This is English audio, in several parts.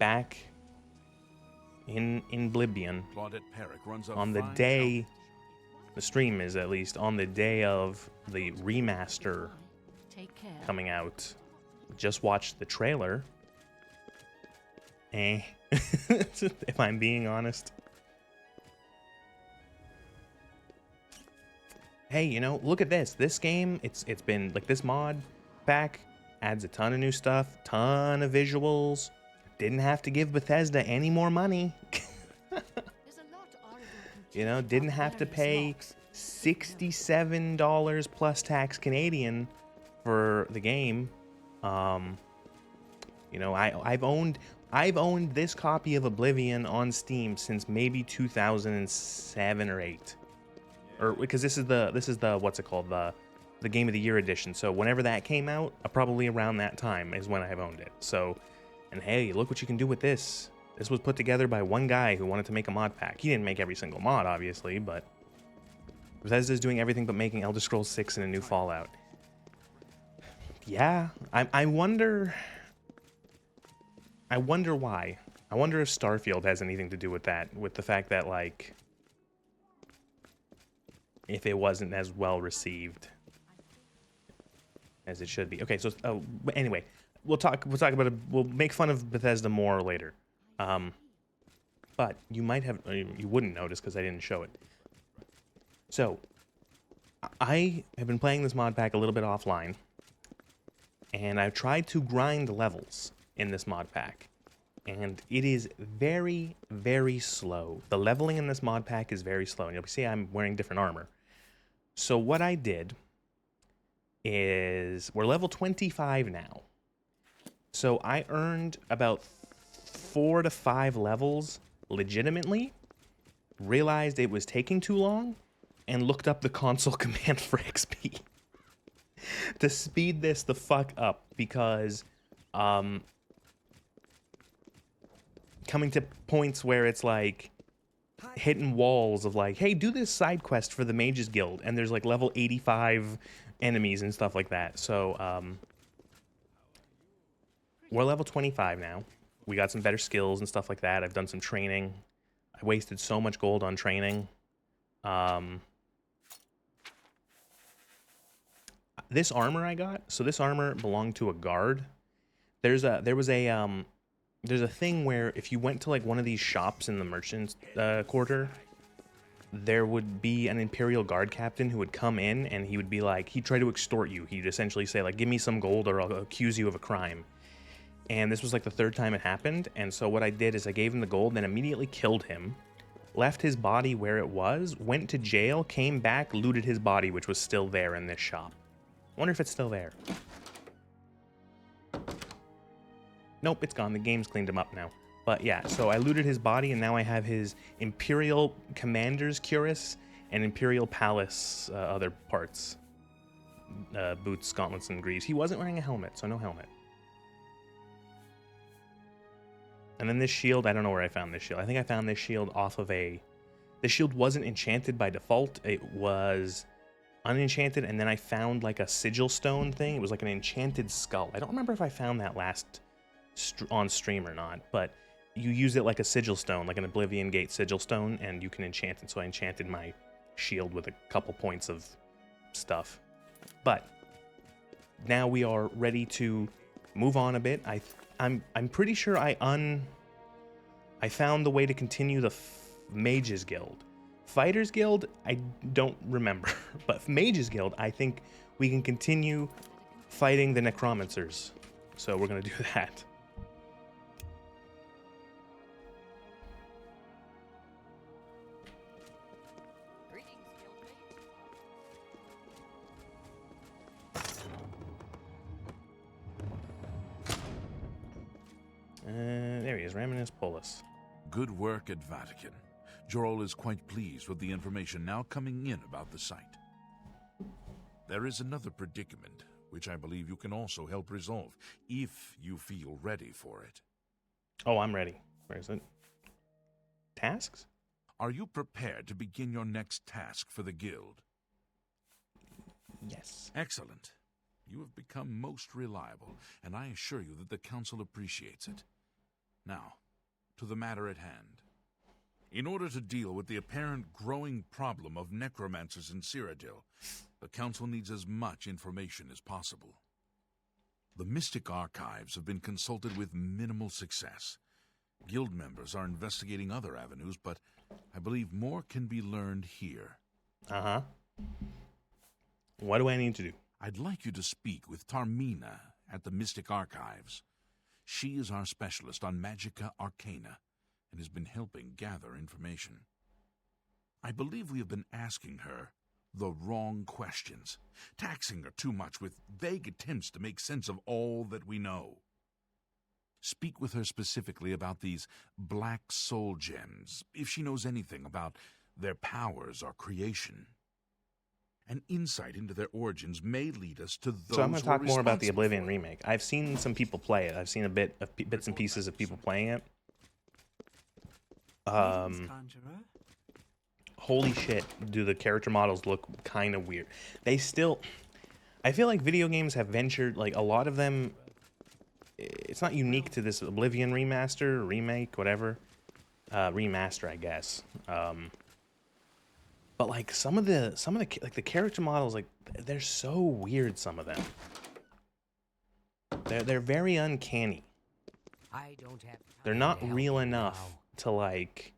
back in Oblivion on the day, the stream is at least, on the day of the remaster coming out. Just watched the trailer. If I'm being honest. Hey, you know, look at this. This game, it's been, like, this mod pack adds a ton of new stuff, ton of visuals. Didn't have to give Bethesda any more money. You know, didn't have to pay $67 plus tax Canadian for the game. You know, I've owned this copy of Oblivion on Steam since maybe 2007 or 8. Or because this is the what's it called, the Game of the Year edition. So whenever that came out, probably around that time is when I've owned it. So, and hey, look what you can do with this. This was put together by one guy who wanted to make a mod pack. He didn't make every single mod, obviously, but Bethesda's doing everything but making Elder Scrolls 6 and a new Fallout. Yeah, I wonder why. I wonder if Starfield has anything to do with that, with the fact that, like, if it wasn't as well received as it should be. Okay, so anyway, we'll talk about it. We'll make fun of Bethesda more later. But you wouldn't notice because I didn't show it. So I have been playing this mod pack a little bit offline, and I've tried to grind levels in this mod pack, and it is very, very slow. The leveling in this mod pack is very slow, and you'll see I'm wearing different armor. So what I did is, we're level 25 now. So I earned about 4 to 5 levels legitimately, realized it was taking too long, and looked up the console command for XP to speed this the fuck up, because coming to points where it's like hitting walls of like, hey, do this side quest for the Mages Guild, and there's like level 85 enemies and stuff like that. So we're level 25 now. We got some better skills and stuff like that. I've done some training. I wasted so much gold on training. This armor I got, so this armor belonged to a guard. There was a thing where if you went to like one of these shops in the merchant's quarter, there would be an Imperial Guard captain who would come in, and he would be like, he'd try to extort you. He'd essentially say like, give me some gold or I'll accuse you of a crime. And this was like the 3rd time it happened, and so what I did is I gave him the gold, then immediately killed him, left his body where it was, went to jail, came back, looted his body, which was still there in this shop. I wonder if it's still there. Nope, it's gone. The game's cleaned him up now. But yeah, so I looted his body, and now I have his Imperial Commander's Cuirass and Imperial Palace other parts. Boots, gauntlets, and greaves. He wasn't wearing a helmet, so no helmet. And then this shield, I don't know where I found this shield. I think I found this shield off of a... The shield wasn't enchanted by default. It was unenchanted, and then I found like a sigil stone thing. It was like an enchanted skull. I don't remember if I found that last on stream or not, but you use it like a sigil stone, like an Oblivion Gate sigil stone, and you can enchant it. So I enchanted my shield with a couple points of stuff. But now we are ready to move on a bit. I'm pretty sure I found the way to continue the Mages Guild. Fighters Guild, I don't remember, but Mages Guild, I think we can continue fighting the Necromancers. So we're gonna do that. There he is, Raminus Polus. Good work at Vatican. Jorol is quite pleased with the information now coming in about the site. There is another predicament, which I believe you can also help resolve, if you feel ready for it. Oh, I'm ready. Where is it? Tasks? Are you prepared to begin your next task for the guild? Yes. Excellent. You have become most reliable, and I assure you that the council appreciates it. Now, to the matter at hand. In order to deal with the apparent growing problem of necromancers in Cyrodiil, the Council needs as much information as possible. The Mystic Archives have been consulted with minimal success. Guild members are investigating other avenues, but I believe more can be learned here. Uh-huh. What do I need to do? I'd like you to speak with Tarmina at the Mystic Archives. She is our specialist on Magica Arcana and has been helping gather information. I believe we have been asking her the wrong questions, taxing her too much with vague attempts to make sense of all that we know. Speak with her specifically about these black soul gems, if she knows anything about their powers or creation. An insight into their origins may lead us to those. So I'm going to talk more about the Oblivion for remake. I've seen some people play it. I've seen a bit of bits and pieces of people playing it. Holy shit, do the character models look kind of weird. They still... I feel like video games have ventured, like, a lot of them... It's not unique to this Oblivion remaster, remake, whatever. Remaster, I guess. But, like, some of the like, the character models, like, they're so weird, some of them. They're very uncanny. They're not real enough to, like...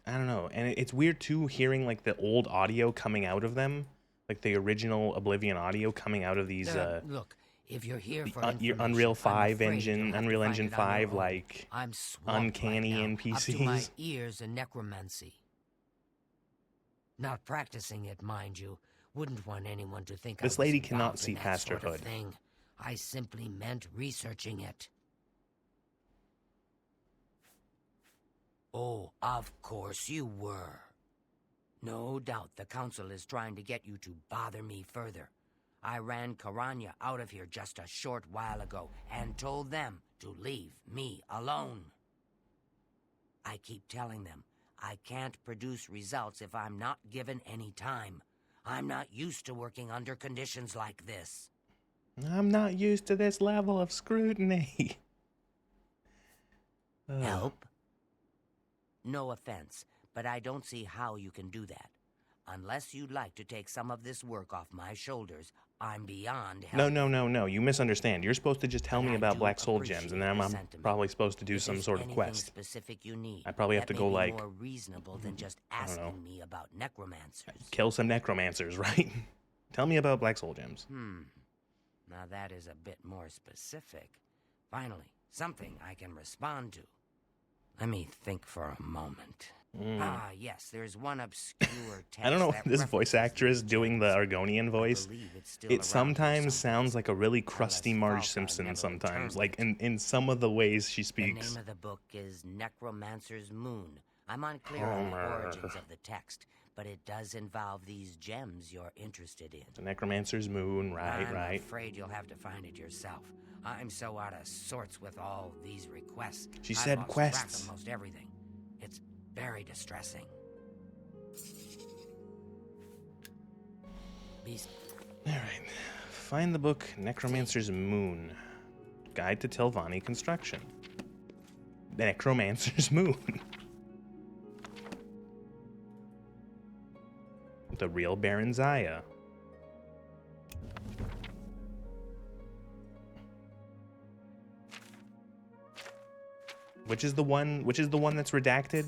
I don't know, and it's weird too hearing like the old audio coming out of them, like the original Oblivion audio coming out of these. Look, if you're here for your Unreal 5 engine, Unreal Engine 5, like uncanny NPCs. Up to my ears in necromancy. Not practicing it, mind you. Wouldn't want anyone to think this I was lady cannot involved see in that past her sort of hood. thing. I simply meant researching it. Oh, of course you were. No doubt the Council is trying to get you to bother me further. I ran Karanya out of here just a short while ago and told them to leave me alone. I keep telling them I can't produce results if I'm not given any time. I'm not used to working under conditions like this. I'm not used to this level of scrutiny. Help? No offense, but I don't see how you can do that. Unless you'd like to take some of this work off my shoulders, I'm beyond help. No. You misunderstand. You're supposed to just tell me about Black Soul Gems, and then I'm probably supposed to do some sort of quest. Specific you need, I probably have to go, like... more reasonable than just asking me about necromancers. Kill some necromancers, right? Tell me about Black Soul Gems. Now that is a bit more specific. Finally, something I can respond to. Let me think for a moment. Ah, yes, there's one obscure text. I don't know, that this voice actress doing the Argonian voice, it sometimes sounds like a really crusty Marge Simpson sometimes, like in some of the ways she speaks. The name of the book is Necromancer's Moon. I'm unclear on the origins of the text, but it does involve these gems you're interested in. The Necromancer's Moon, right. I'm afraid you'll have to find it yourself. I'm so out of sorts with all these requests. She said I've lost quests. track of most everything. It's very distressing. Alright. Find the book Necromancer's Moon. Guide to Telvanni Construction. Necromancer's Moon. The real Baron Zaya. Which is the one that's redacted?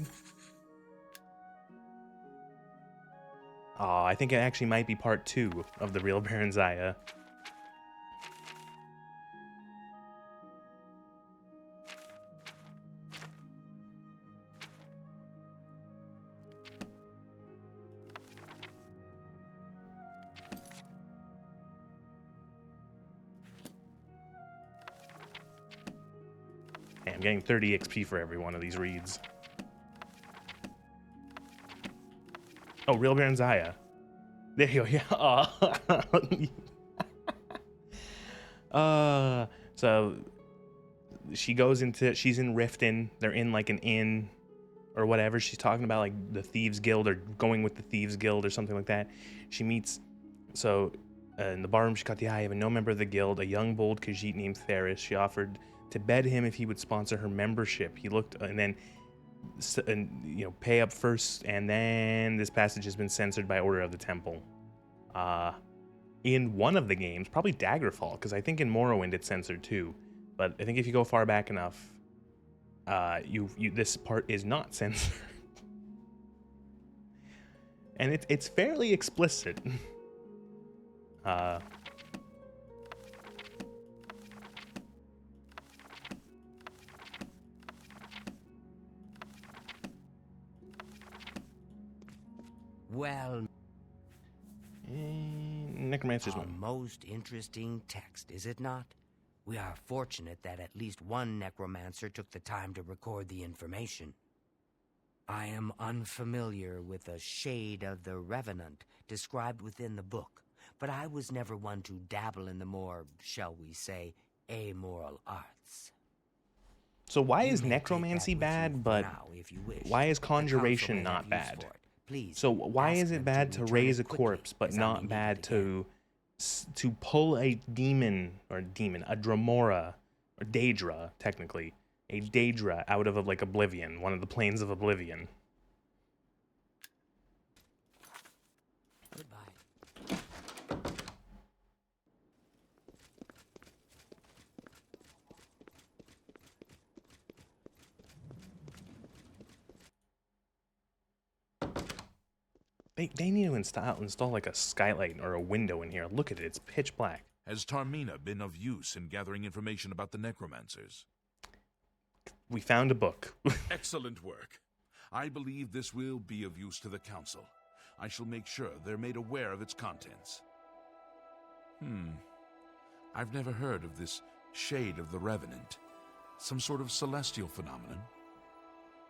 Oh, I think it actually might be part 2 of the real Baron Zaya. Hey, I'm getting 30 XP for every one of these reads. Oh, real Baron Zaya. There you go. Yeah. So she goes into, she's in Riften. They're in like an inn or whatever. She's talking about like the Thieves Guild or going with the Thieves Guild or something like that. She meets, so in the barroom she caught the eye of a no member of the guild, a young bold Khajiit named Theris. She offered to beg him if he would sponsor her membership. He looked, and then, pay up first, and then this passage has been censored by order of the temple. In one of the games, probably Daggerfall, because I think in Morrowind it's censored too. But I think if you go far back enough, this part is not censored. And it's fairly explicit. Well, Necromancer's a one. most interesting text, is it not? We are fortunate that at least one necromancer took the time to record the information. I am unfamiliar with the shade of the revenant described within the book, but I was never one to dabble in the more, shall we say, amoral arts. So why You is may take necromancy that with bad, you for but now, if you wish. why is The council conjuration may not have use bad? for it. Please, So why ask is them it bad to return raise it a quickly, corpse, but as I may not need bad it again. to pull a Dramora, or Daedra, technically, a Daedra out of like Oblivion, one of the planes of Oblivion? Goodbye. They need to install like a skylight or a window in here. Look at it, it's pitch black. Has Tarmina been of use in gathering information about the necromancers? We found a book. Excellent work. I believe this will be of use to the Council. I shall make sure they're made aware of its contents. I've never heard of this Shade of the Revenant. Some sort of celestial phenomenon?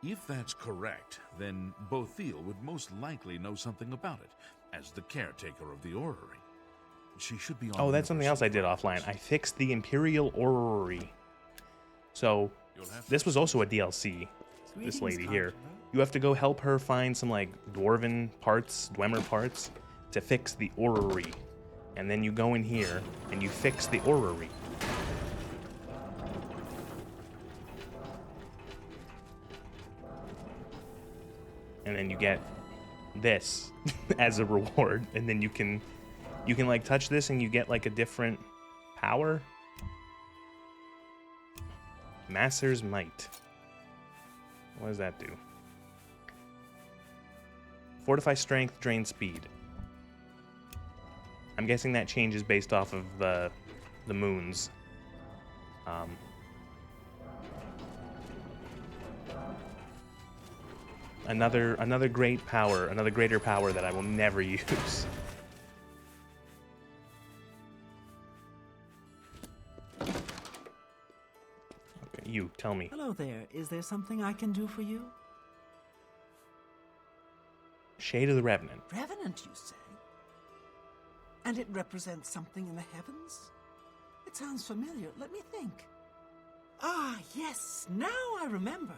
If that's correct, then Bothiel would most likely know something about it, as the caretaker of the orrery. She should be on Oh, that's something else I did progress. offline. I fixed the Imperial Orrery. So, this was also a DLC, this lady here. You have to go help her find some, like, Dwemer parts, to fix the Orrery. And then you go in here, and you fix the Orrery. And then you get this as a reward, and then you can like touch this and you get like a different power. Master's Might. What does that do? Fortify strength, drain speed. I'm guessing that changes based off of the moons. Another great power, another greater power that I will never use. Okay, you tell me. Hello there. Is there something I can do for you? Shade of the Revenant. Revenant, you say? And it represents something in the heavens? It sounds familiar. Let me think. Ah, yes. Now I remember.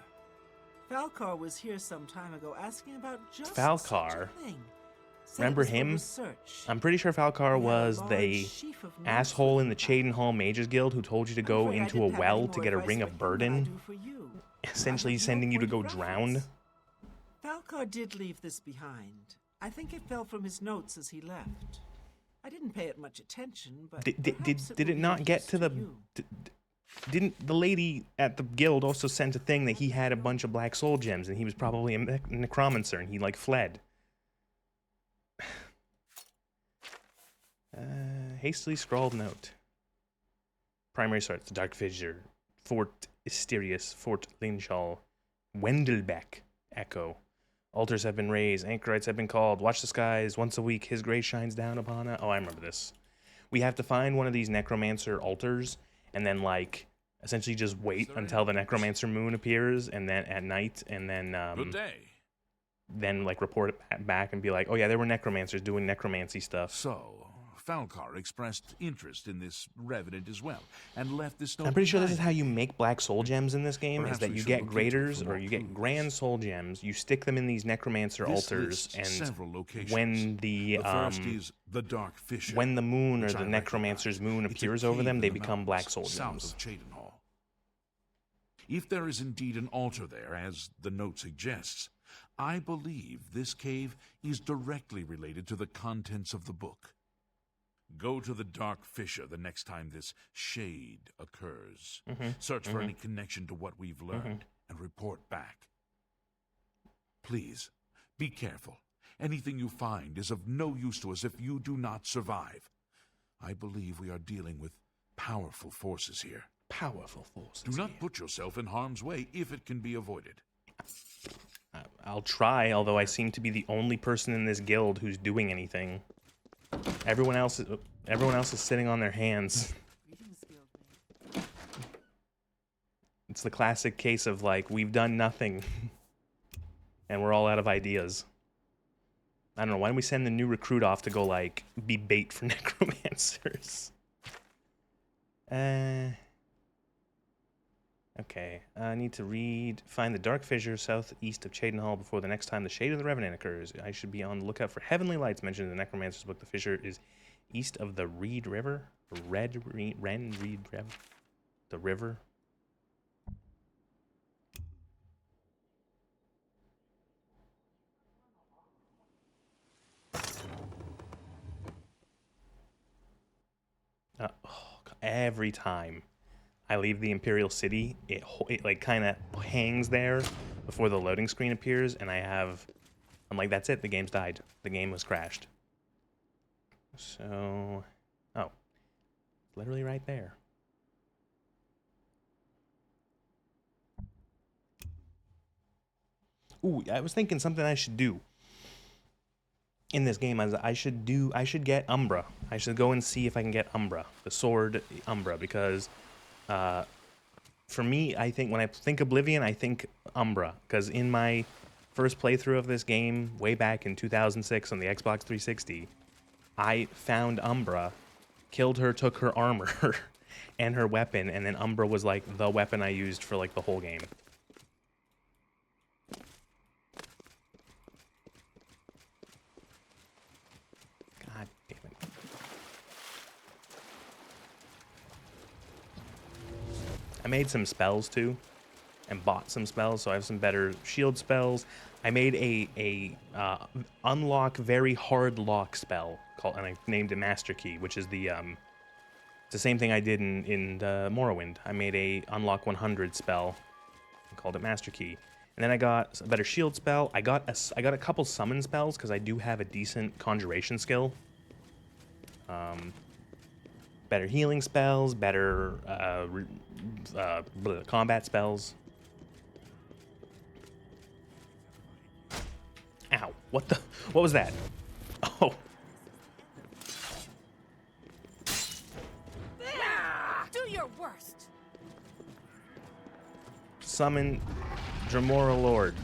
Falcar was here some time ago asking about just Falcar? such a thing. Said it Remember was for him? research. I'm pretty sure Falcar He had a was large the sheaf of notes asshole with in the him Chaden Hall Mages Guild who told you to I'm go afraid I into a didn't have any well more to get a advice ring for of him than I burden, do for you. essentially I have no sending you to point go of drown. reference. Falcar did leave this behind. I think it fell from his notes as he left. I didn't pay it much attention, but perhaps Did will it be not of get use to the... you. Didn't the lady at the guild also sent a thing that he had a bunch of black soul gems and he was probably a necromancer and he like fled? Hastily scrawled note. Primary source: the Dark Fissure, Fort Asterius, Fort Linshall, Wendelbeck, Echo. Altars have been raised, anchorites have been called. Watch the skies. Once a week, his grace shines down upon us. Oh, I remember this. We have to find one of these necromancer altars and then like essentially just wait until the necromancer moon appears, and then at night, and then Good day. then like report it back and be like, oh yeah, there were necromancers doing necromancy stuff. So, Falcar expressed interest in this revenant as well, and left this note I'm pretty sure this is behind. how you make black soul gems in this game, Perhaps is that we you should get look into it graders for or more you get clues. grand soul gems, you stick them in these necromancer This altars, lists and several locations. when the first is the Dark Fissure, when the moon or which the I necromancer's recognize. moon It's a appears over cave them, in they the become black soul mountains, south gems. of Chaden Hall. If there is indeed an altar there, as the note suggests, I believe this cave is directly related to the contents of the book. Go to the Dark Fissure the next time this shade occurs. Search for any connection to what we've learned and report back. Please, be careful. Anything you find is of no use to us if you do not survive. I believe we are dealing with powerful forces here. Powerful forces. Do not put yourself in harm's way if it can be avoided. I'll try, although I seem to be the only person in this guild who's doing anything. Everyone else is sitting on their hands. It's the classic case of, like, we've done nothing. And we're all out of ideas. I don't know, why don't we send the new recruit off to go, like, be bait for necromancers? Okay, I need to find the Dark Fissure southeast of Cheydinhal before the next time the Shade of the Revenant occurs. I should be on the lookout for heavenly lights mentioned in the Necromancer's book. The fissure is east of the Reed River? Reed River? The river? Every time I leave the Imperial City, it like kind of hangs there before the loading screen appears, and I'm like, that's it, the game's died. The game was crashed. So, oh, literally right there. Ooh, I was thinking something I should do in this game. I should get Umbra. I should go and see if I can get Umbra, the sword Umbra, because for me, I think when I think Oblivion, I think Umbra, because in my first playthrough of this game, way back in 2006 on the Xbox 360, I found Umbra, killed her, took her armor and her weapon, and then Umbra was like the weapon I used for like the whole game. God damn it. I made some spells too, and bought some spells, so I have some better shield spells. I made a unlock very hard lock spell called, and I named it Master Key, which is the it's the same thing I did in Morrowind. I made a unlock 100 spell and called it Master Key. And then I got a better shield spell. I got a couple summon spells because I do have a decent conjuration skill. Better healing spells, better combat spells. Ow, what was that? Oh. Do your worst. Summon Dremora Lord.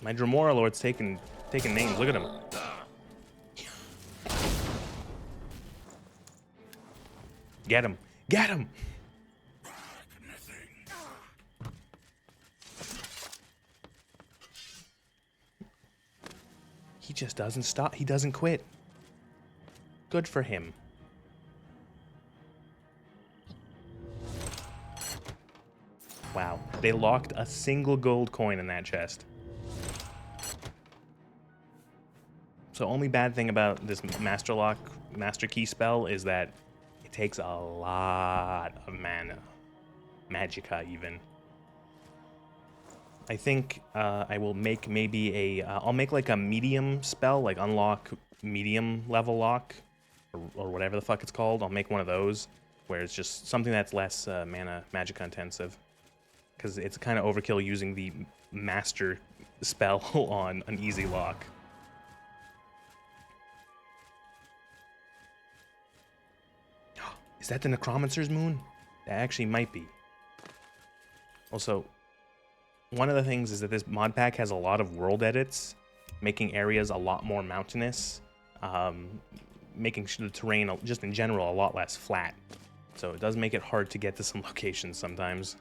My Dremora Lord's taking names. Look at him. Get him. Get him! He just doesn't stop. He doesn't quit. Good for him. Wow. They locked a single gold coin in that chest. So only bad thing about this Master Key spell is that it takes a lot of mana. Magicka, even. I think I will make maybe I'll make like a medium spell, like unlock medium level lock, or whatever the fuck it's called. I'll make one of those, where it's just something that's less mana Magicka intensive. Because it's kind of overkill using the master spell on an easy lock. Is that the Necromancer's Moon? That actually might be. Also, one of the things is that this mod pack has a lot of world edits, making areas a lot more mountainous, making the terrain just in general a lot less flat. So it does make it hard to get to some locations sometimes.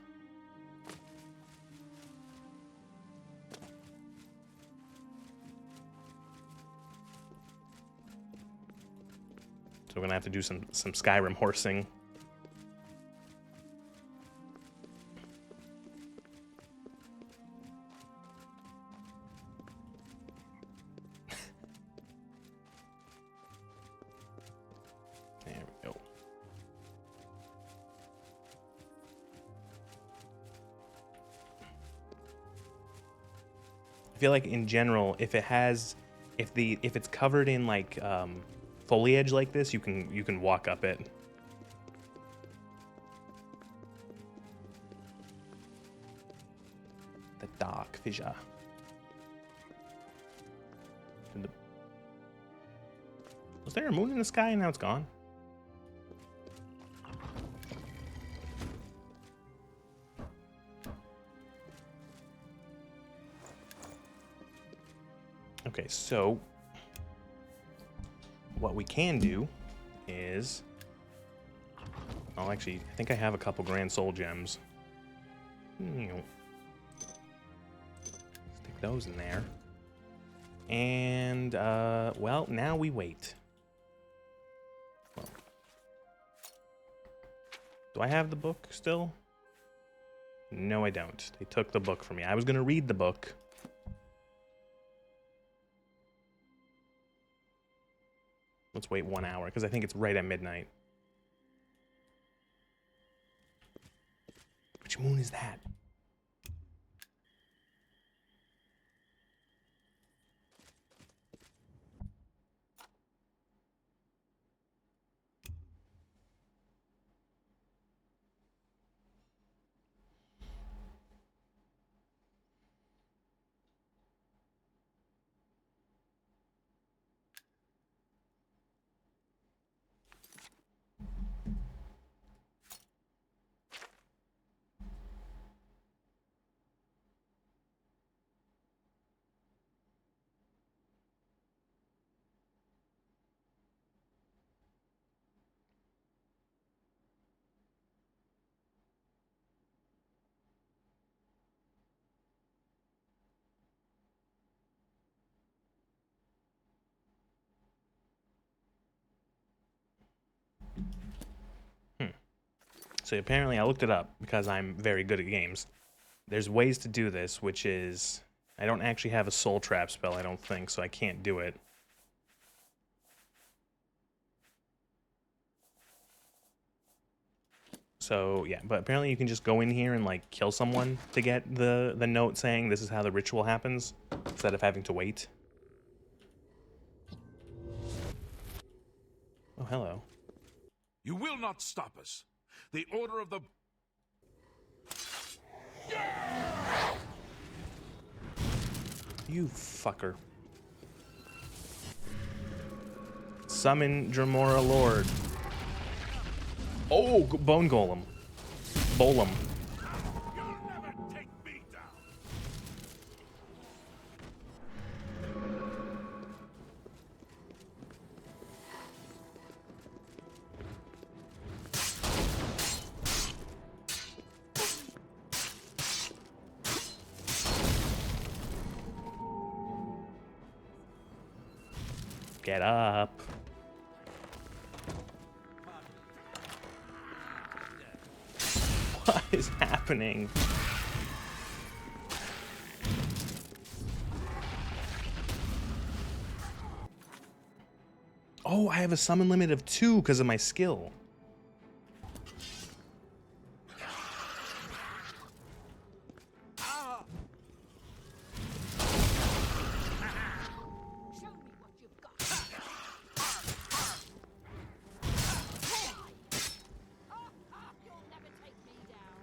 So we're gonna have to do some Skyrim horsing. There we go. I feel like in general, if it's covered in like foliage like this, you can walk up it. The dark fissure. Was there a moon in the sky and now it's gone? Okay, so what we can do is, oh, actually, I think I have a couple Grand Soul Gems. Stick those in there. And, well, now we wait. Well, do I have the book still? No, I don't. They took the book from me. I was going to read the book. Let's wait 1 hour, because I think it's right at midnight. Which moon is that? So apparently I looked it up because I'm very good at games. There's ways to do this, which is, I don't actually have a soul trap spell, I don't think, so I can't do it. So yeah, but apparently you can just go in here and like kill someone to get the note saying this is how the ritual happens, instead of having to wait. Oh, hello. You will not stop us. The order of the... You fucker. Summon Dremora Lord. Oh, Bone Golem. Bolem. You'll never take me down. Get up. What is happening? Oh, I have a summon limit of 2 because of my skill. Show me what you've got. You'll never take me down.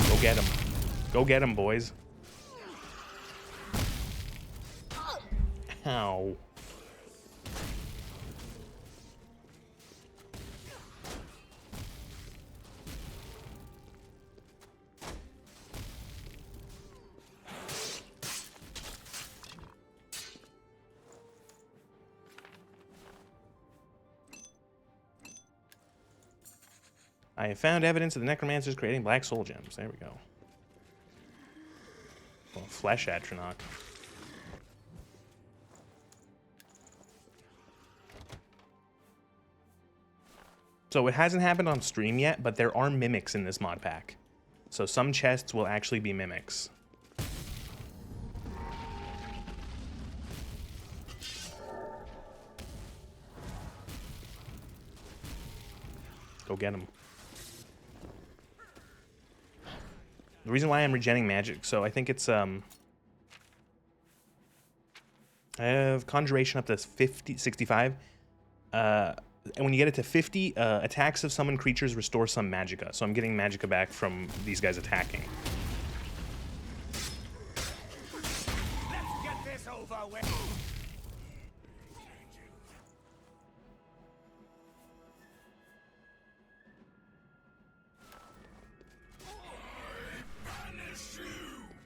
Go get him. Go get him, boys. Ow. I have found evidence of the necromancers creating black soul gems. There we go. Well, flesh atronach. So it hasn't happened on stream yet, but there are mimics in this mod pack. So some chests will actually be mimics. Go get them. The reason why I'm regenning magic, so I think it's I have conjuration up to 65. And when you get it to 50, attacks of summoned creatures restore some magicka. So I'm getting magicka back from these guys attacking. Let's get this over with.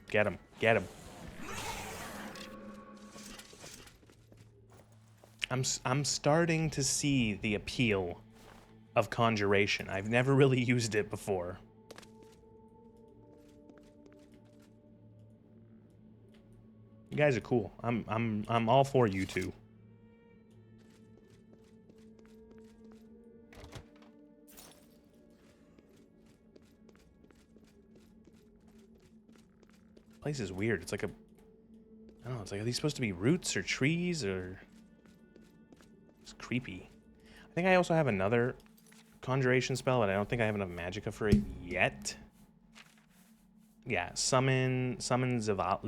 Get him. Get him. I'm starting to see the appeal of conjuration. I've never really used it before. You guys are cool. I'm all for you two. Place is weird. It's like a, I don't know, it's like, are these supposed to be roots or trees or? It's creepy. I think I also have another conjuration spell, but I don't think I have enough magicka for it yet. Yeah, summon Zivali.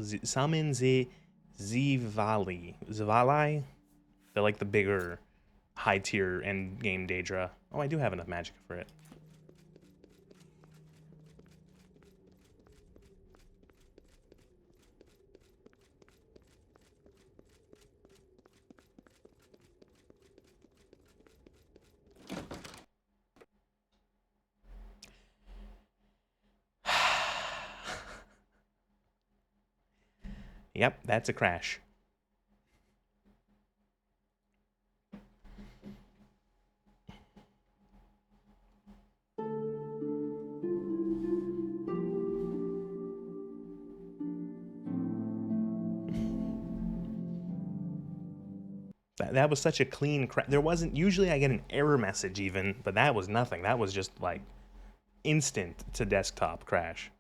They're like the bigger high tier end game Daedra. Oh, I do have enough magicka for it. Yep, that's a crash. That was such a clean crash. There wasn't, usually I get an error message even, but that was nothing. That was just like instant to desktop crash.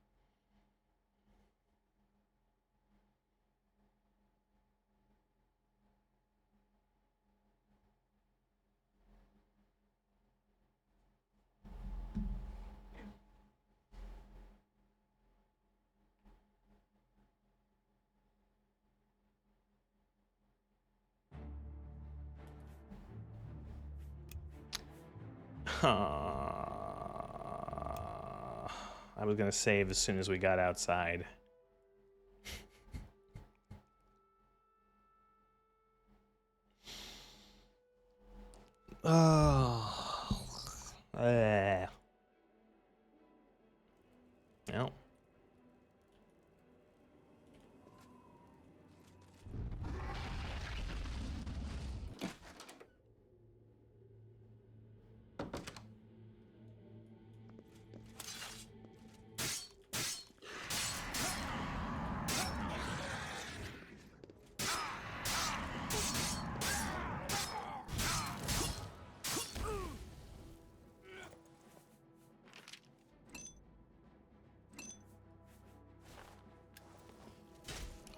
I was gonna save as soon as we got outside. Oh. Well.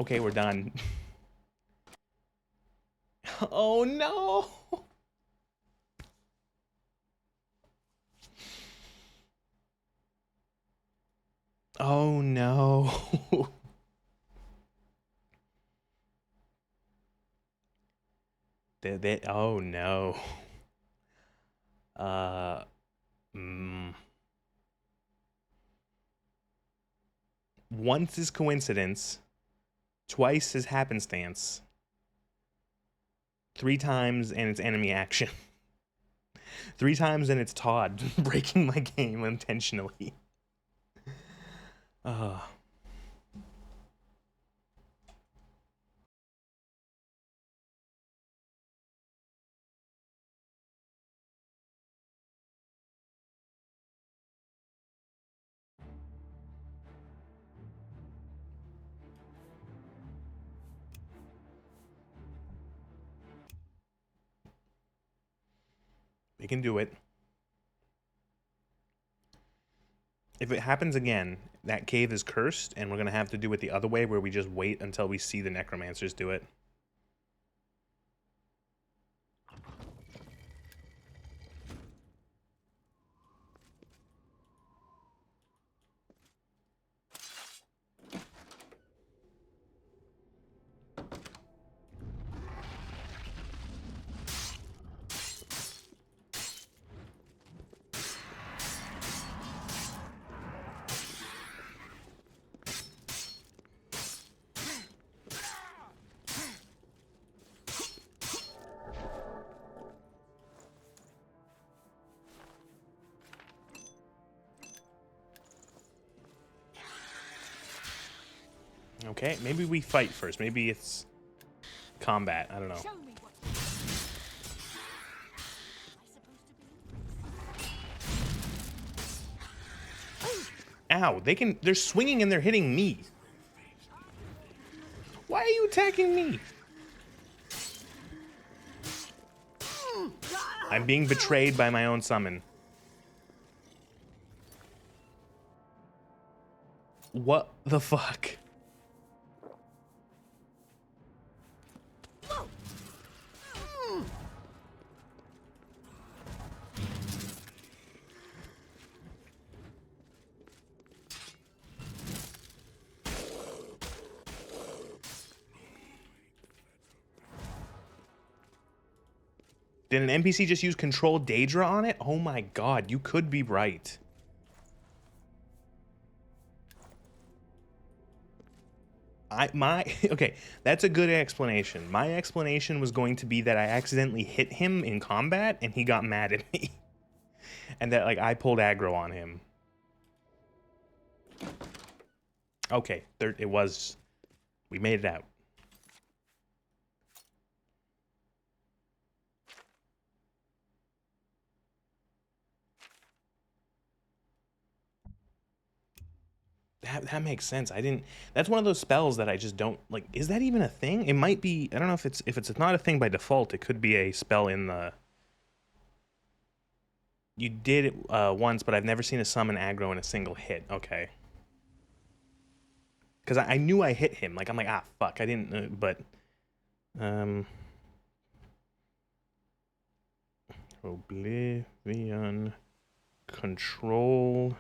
Okay, we're done. Oh no! Oh no. Oh no. Uh, Once is coincidence, twice is happenstance, 3 times and it's enemy action. 3 times and it's Todd breaking my game intentionally. We can do it. If it happens again, that cave is cursed, and we're going to have to do it the other way, where we just wait until we see the necromancers do it. Okay, maybe we fight first. Maybe it's combat. I don't know. Show me what you Ow, they're swinging and they're hitting me. Why are you attacking me? I'm being betrayed by my own summon. What the fuck? Did an NPC just use Control Daedra on it? Oh my god, you could be right. Okay, that's a good explanation. My explanation was going to be that I accidentally hit him in combat and he got mad at me. And that, like, I pulled aggro on him. Okay, we made it out. That makes sense. That's one of those spells that I just don't like. Is that even a thing? It might be. I don't know if it's not a thing by default. It could be a spell in the. You did it once, but I've never seen a summon aggro in a single hit. Okay. Because I knew I hit him. Like, I'm like, ah, fuck, I didn't. But Oblivion, Control,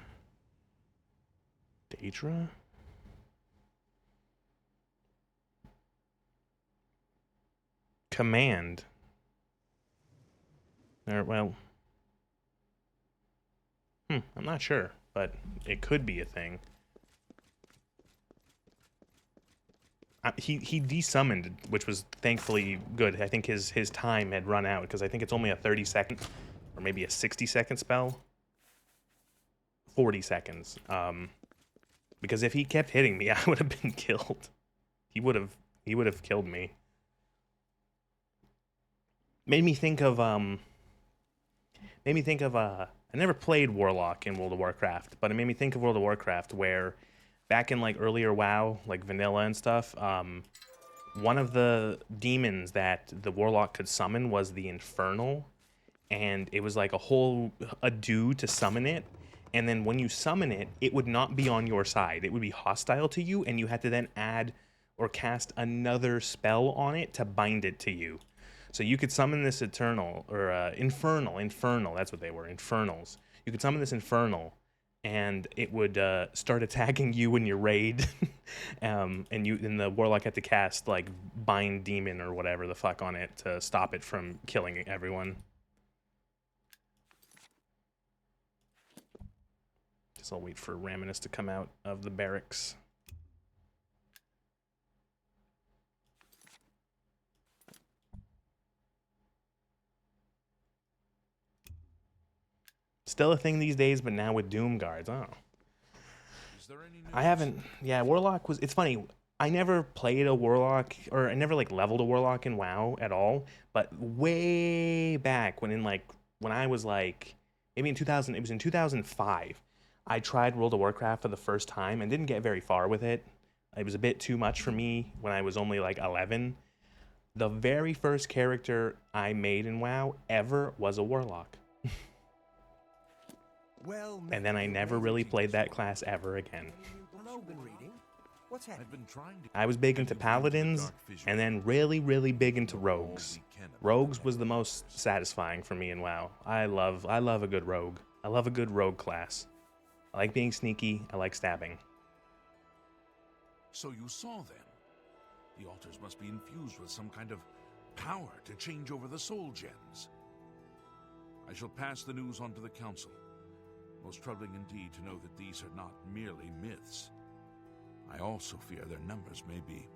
Daedra? Command. Well, I'm not sure, but it could be a thing. He desummoned, which was thankfully good. I think his time had run out, because I think it's only a 30-second or maybe a 60-second spell. 40 seconds. Because if he kept hitting me, I would have been killed. He would have killed me. Made me think of I never played Warlock in World of Warcraft, but it made me think of World of Warcraft, where back in like earlier WoW, like vanilla and stuff, one of the demons that the Warlock could summon was the Infernal, and it was like a whole ado to summon it. And then when you summon it, it would not be on your side. It would be hostile to you, and you had to then add or cast another spell on it to bind it to you. So you could summon this Infernal, that's what they were, Infernals. You could summon this Infernal, and it would start attacking you in your raid, and the Warlock had to cast like Bind Demon or whatever the fuck on it to stop it from killing everyone. Guess I'll wait for Raminus to come out of the barracks. Still a thing these days, but now with Doom Guards. Oh. I haven't. Yeah, Warlock was. It's funny. I never played a Warlock, or I never like leveled a Warlock in WoW at all. But way back when I was like maybe in 2000, it was in 2005. I tried World of Warcraft for the first time and didn't get very far with it. It was a bit too much for me when I was only like 11. The very first character I made in WoW ever was a Warlock. And then I never really played that class ever again. Hello, been reading. What's happening? I've been trying to. I was big into paladins, and then really, really big into rogues. Rogues was the most satisfying for me in WoW. I love a good rogue. I love a good rogue class. I like being sneaky. I like stabbing. So you saw them. The altars must be infused with some kind of power to change over the soul gems. I shall pass the news on to the council. Most troubling indeed to know that these are not merely myths. I also fear their numbers may be.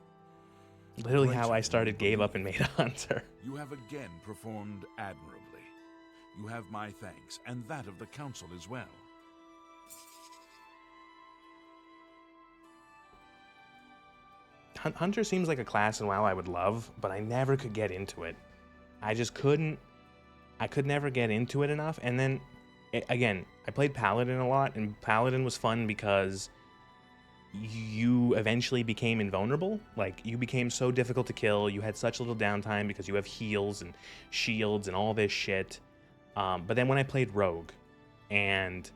Literally how I started, gave up, and made a hunter. You have again performed admirably. You have my thanks, and that of the council as well. Hunter seems like a class in WoW I would love, but I never could get into it. I just couldn't. I could never get into it enough. And then, again, I played Paladin a lot, and Paladin was fun because you eventually became invulnerable. Like, you became so difficult to kill. You had such little downtime because you have heals and shields and all this shit. But then when I played Rogue, and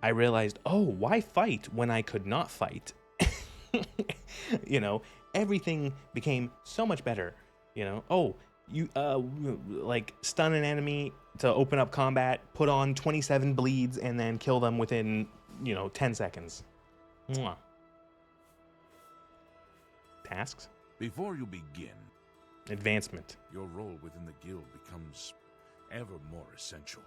I realized, oh, why fight when I could not fight? You know, everything became so much better. You know, oh, you like stun an enemy to open up combat, put on 27 bleeds, and then kill them within, 10 seconds. Mwah. Tasks? Before you begin, Advancement. your role within the guild becomes ever more essential.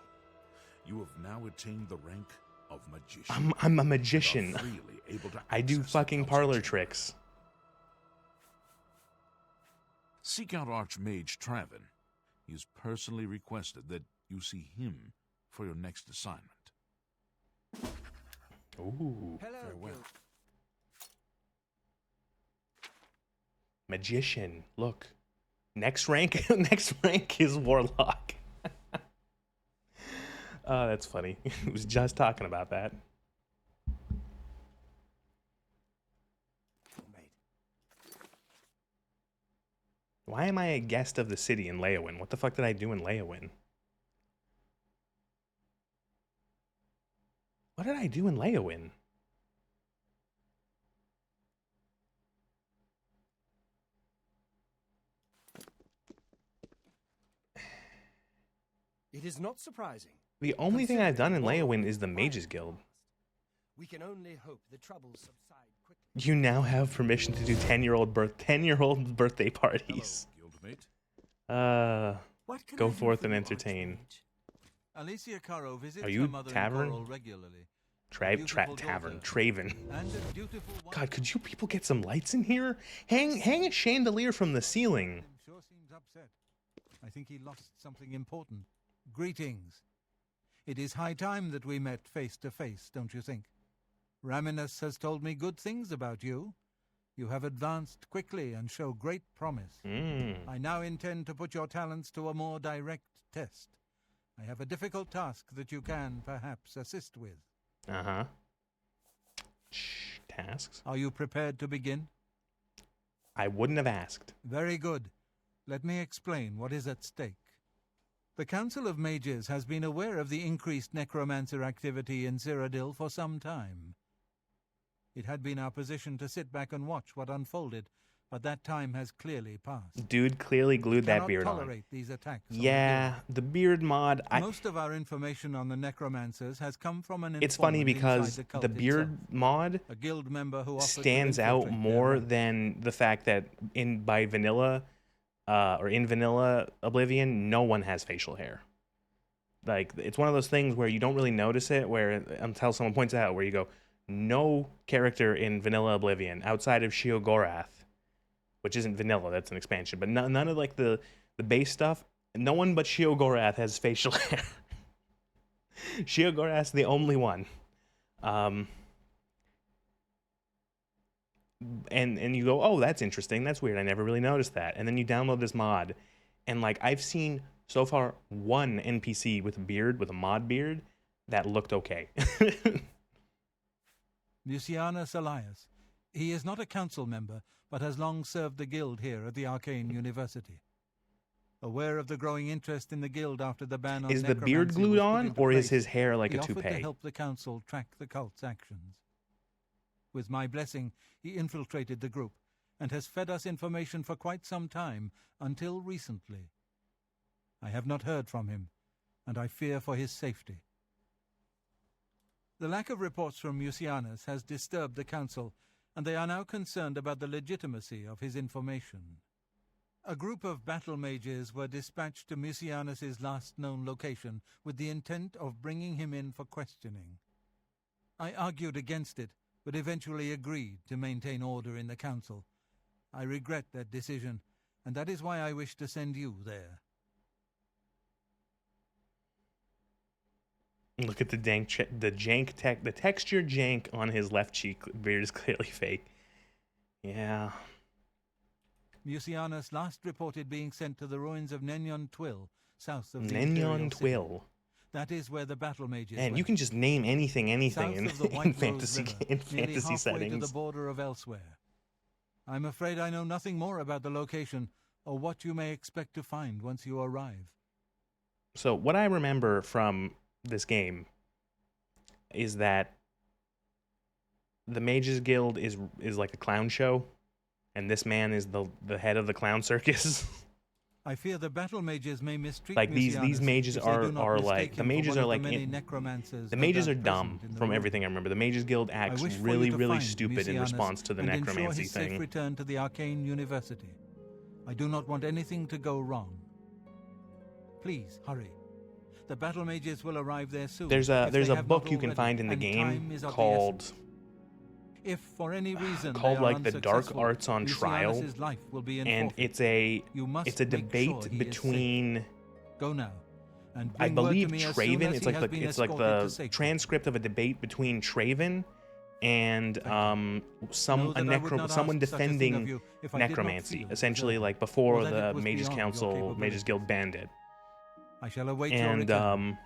You have now attained the rank of magician. I'm a magician. You are freely able to I do access the fucking council parlor chamber. tricks. Seek out Archmage Traven. He has personally requested that you see him for your next assignment. Ooh. Hello, Farewell. Guild. Magician. Look. Next rank next rank is Warlock. Oh, that's funny. I was just talking about that. Mate. Why am I a guest of the city in Leowin? What the fuck did I do in Leowin? What did I do in Leowin? It is not surprising. The only thing I've done in Considering Leowin Warlock is the is Mages wild Guild. We can only hope the troubles subside quickly. You now have permission to do 10-year-old birthday parties. Hello, guildmate. What can I Go do forth for and you, entertain. Archmage? Alicia Caro visits Are you her mother tavern? in Coral regularly. Tavern, Beautiful Tavern, daughter. Traven. And a dutiful wife. God, could you people get some lights in here? Hang a chandelier from the ceiling. Him sure seems upset. I think he lost something important. Greetings. It is high time that we met face to face, don't you think? Raminus has told me good things about you. You have advanced quickly and show great promise. I now intend to put your talents to a more direct test. I have a difficult task that you can, perhaps, assist with. Uh-huh. Tasks? Are you prepared to begin? I wouldn't have asked. Very good. Let me explain what is at stake. The Council of Mages has been aware of the increased necromancer activity in Cyrodiil for some time. It had been our position to sit back and watch what unfolded, but that time has clearly passed. Dude clearly glued that Cannot beard tolerate on. these attacks on the Yeah, the beard mod. Most of our information on the necromancers has come from an It's funny informant inside because the cult the beard itself, mod a guild member who offered to stands out infiltrate their more ranks. than the fact that in vanilla Oblivion, no one has facial hair. Like, it's one of those things where you don't really notice it, where until someone points out, where you go, no character in vanilla Oblivion outside of Sheogorath, which isn't vanilla, that's an expansion, but none of like the base stuff, no one but Sheogorath has facial hair. Sheogorath's the only one. And you go, oh, that's interesting, that's weird, I never really noticed that. And then you download this mod, and like, I've seen so far one NPC with a beard, with a mod beard, that looked okay. Lucianus Elias. He is not a council member, but has long served the guild here at the Arcane University. Aware of the growing interest in the guild after the ban on Is the beard necromancy glued was put on, into or is place, his hair like he a offered to toupee? help the council track the cult's actions. With my blessing, he infiltrated the group and has fed us information for quite some time, until recently. I have not heard from him, and I fear for his safety. The lack of reports from Mucianus has disturbed the council, and they are now concerned about the legitimacy of his information. A group of battle mages were dispatched to Mucianus's last known location with the intent of bringing him in for questioning. I argued against it, but eventually agreed to maintain order in the council. I regret that decision, and that is why I wish to send you there. Look at the the texture jank on his left cheek beard is clearly fake. Yeah. Mucianus last reported being sent to the ruins of Nenyon Twill, south of the Imperial Nenyon City. Twill. That is where the battle mages And you went. can just name anything South in, of the White in Rose fantasy River, in nearly fantasy halfway to settings. the border of elsewhere. I'm afraid I know nothing more about the location or what you may expect to find once you arrive. So what I remember from this game is that the Mages Guild is like a clown show, and this man is the head of the clown circus. I fear the battle mages may mistreat Like these Mucianus mages if they do not are mistake like the him for mages one are of the like many necromancers the no mages doubt are dumb present in the from room. everything I remember. The Mages Guild I acts wish for you really to really find stupid in Mucianus response to the and ensure necromancy his safe thing. return to the Arcane University. I do not want anything to go wrong. Please hurry. The battle mages will arrive there soon. There's if a they have book not you can already, find in the and game time is of the called essence. If for any reason called they are like the Dark unsuccessful, Arts on Trial, Mucianus's life will be in and forfeit. You must it's a make debate sure he is between safe. Go now. And I bring word to believe me as soon Traven. as It's he like has the been it's like escorted to the safety. transcript of a debate between Traven and Know that I would not someone ask such a thing of defending you if I did not necromancy. feel it Essentially, deserved, like before or that the it was Mages beyond your Council, Mages capabilities. Guild banned it. I shall await your And return.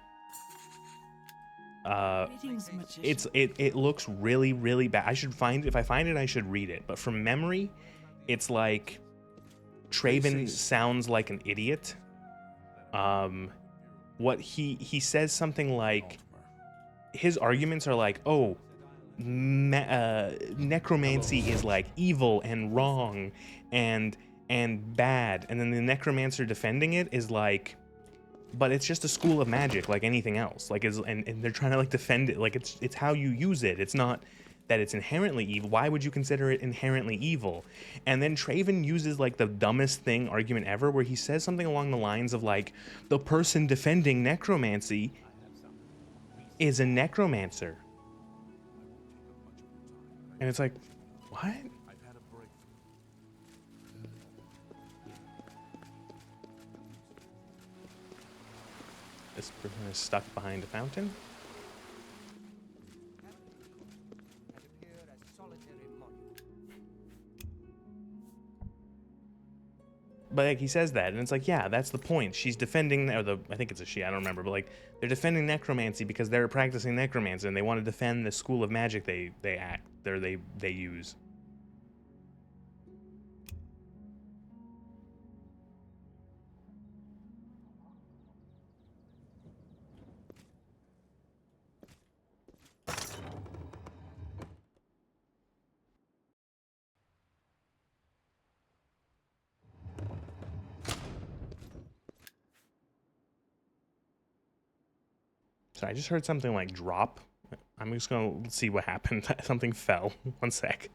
Greetings, magician. it looks really really bad. If I find it I should read it, but from memory it's like Traven sounds like an idiot. What he says something like, his arguments are like, oh, necromancy is like evil and wrong and bad, and then the necromancer defending it is like, but it's just a school of magic like anything else. Like and they're trying to like defend it like it's how you use it. It's not that it's inherently evil. Why would you consider it inherently evil? And then Traven uses like the dumbest argument ever, where he says something along the lines of like, the person defending necromancy is a necromancer. And it's like, what? This person is stuck behind a fountain. But like, he says that, and it's like, yeah, that's the point. She's defending, I think it's a she, I don't remember, but like, they're defending necromancy because they're practicing necromancy, and they want to defend the school of magic they use. So I just heard something like drop. I'm just gonna see what happened. Something fell. One sec.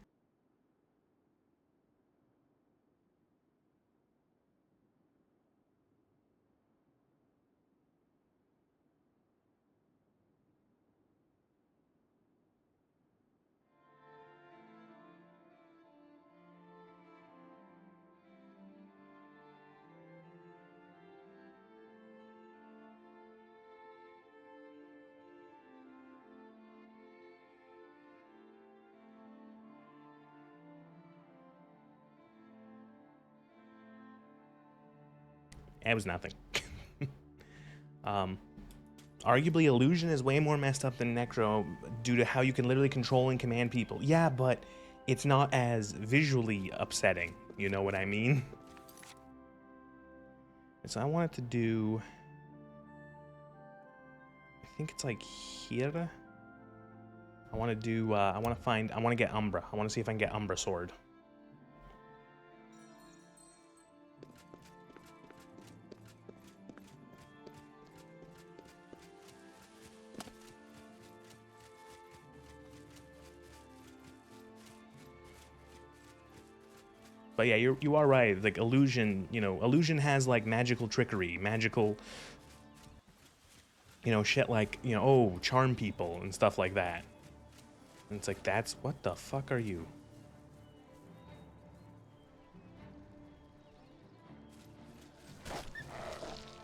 It was nothing. Arguably, illusion is way more messed up than necro due to how you can literally control and command people. Yeah, but it's not as visually upsetting. You know what I mean? So I wanted to do... I think it's like here. I want to do... I want to get Umbra. I want to see if I can get Umbra Sword. But yeah, you are right. Like illusion, illusion has like magical trickery, magical, shit like, oh, charm people and stuff like that. And it's like, what the fuck are you?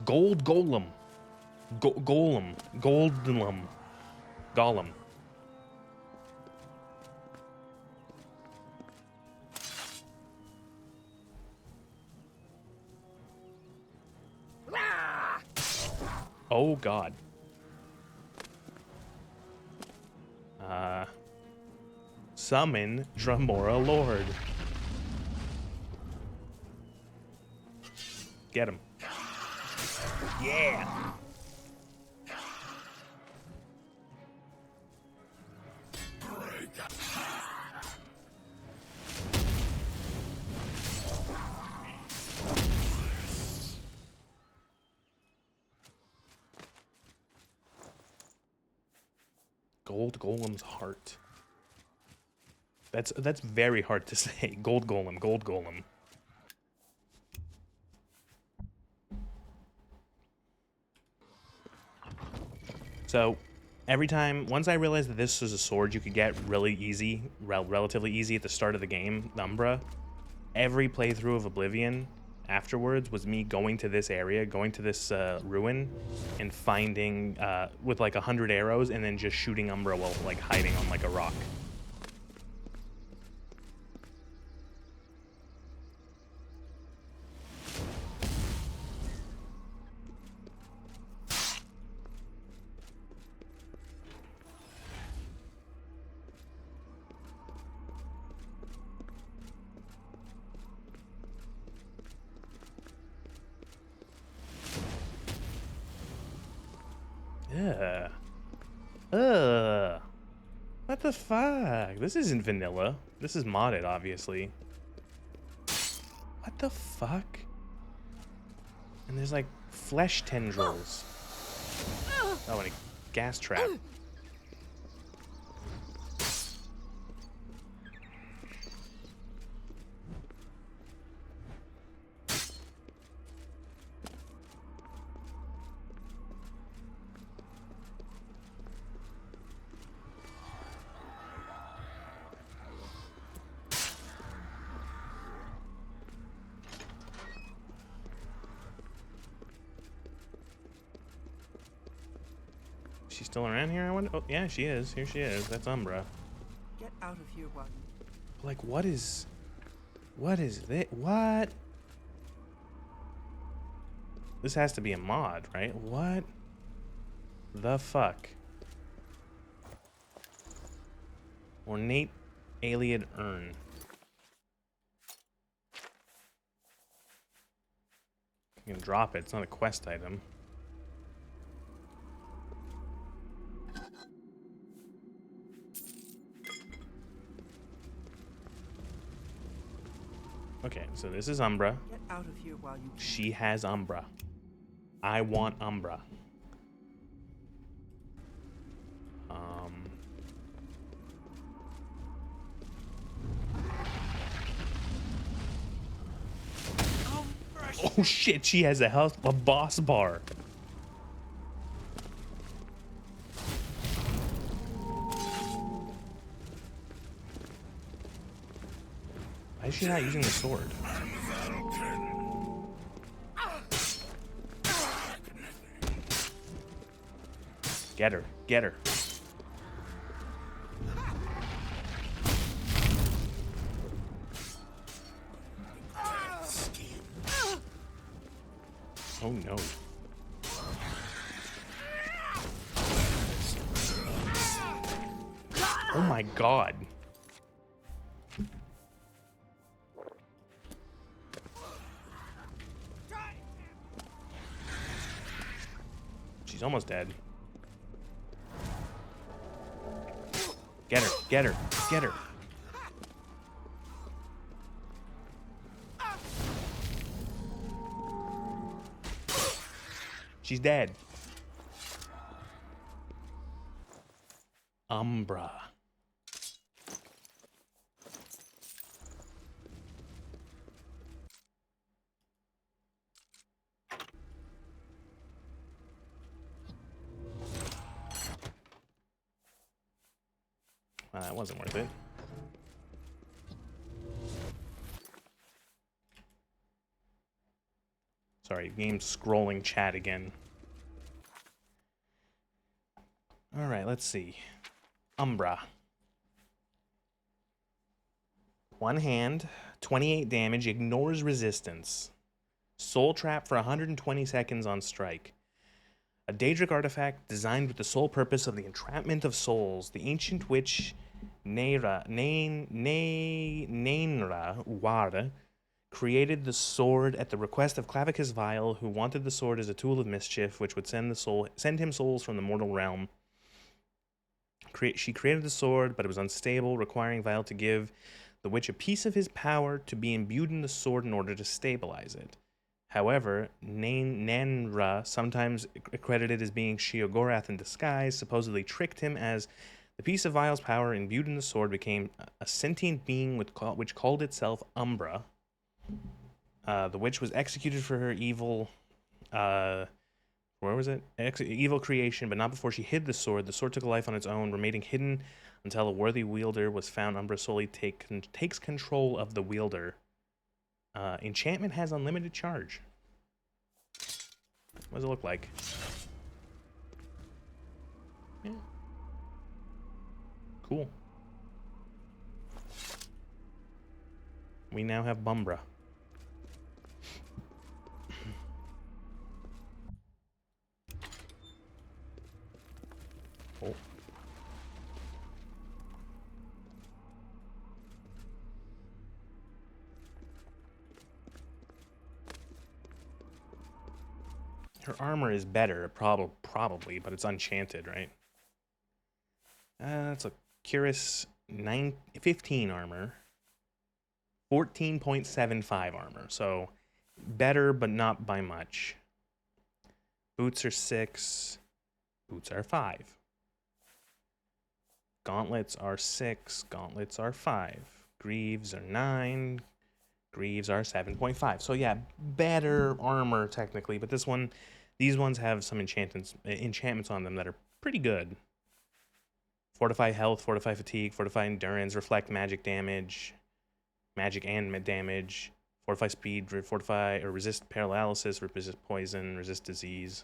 Gold Golem. Golem. Oh god. Summon Dramora Lord. Get him. Yeah. Gold Golem's heart. That's very hard to say. Gold Golem. So, once I realized that this was a sword you could get really easy, relatively easy at the start of the game, the Umbra, every playthrough of Oblivion afterwards was me going to this area, going to this ruin, and finding, with like 100 arrows, and then just shooting Umbra while like hiding on like a rock. What the fuck? This isn't vanilla. This is modded, obviously. What the fuck? And there's like flesh tendrils. Oh, and a gas trap. She's still around here, I wonder? Oh, yeah, she is. Here she is. That's Umbra. Get out of here, One. Like, what is this? What? This has to be a mod, right? What the fuck? Ornate Alien Urn. You can drop it. It's not a quest item. Okay, so this is Umbra. Get out of here while you can. She has Umbra. I want Umbra. Oh shit, she has a boss bar. Why is she not using the sword? Get her. Get her. Oh no. Oh my god. She's almost dead. Get her, get her, get her. She's dead. Umbra. Well, that wasn't worth it. Sorry, game's scrolling chat again. Alright, let's see. Umbra. One hand, 28 damage, ignores resistance. Soul trap for 120 seconds on strike. A Daedric artifact designed with the sole purpose of the entrapment of souls. The ancient witch Nainra Wara created the sword at the request of Clavicus Vile, who wanted the sword as a tool of mischief, which would send him souls from the mortal realm. She created the sword, but it was unstable, requiring Vile to give the witch a piece of his power to be imbued in the sword in order to stabilize it. However, Nainra, sometimes accredited as being Sheogorath in disguise, supposedly tricked him as the piece of Vile's power imbued in the sword became a sentient being which called itself Umbra. The witch was executed for her evil... where was it? Evil creation, but not before she hid the sword. The sword took a life on its own, remaining hidden until a worthy wielder was found. Umbra solely takes control of the wielder. Enchantment has unlimited charge. What does it look like? Yeah. Cool. We now have Bumbra. Oh. Her armor is better, probably, but it's enchanted, right? That's a Curious 15 armor, 14.75 armor, so better, but not by much. Boots are 6, boots are 5. Gauntlets are 6, gauntlets are 5. Greaves are 9, greaves are 7.5. So yeah, better armor technically, but these ones have some enchantments on them that are pretty good. Fortify health, fortify fatigue, fortify endurance, reflect magic damage, magic and damage, fortify speed, fortify or resist paralysis, resist poison, resist disease.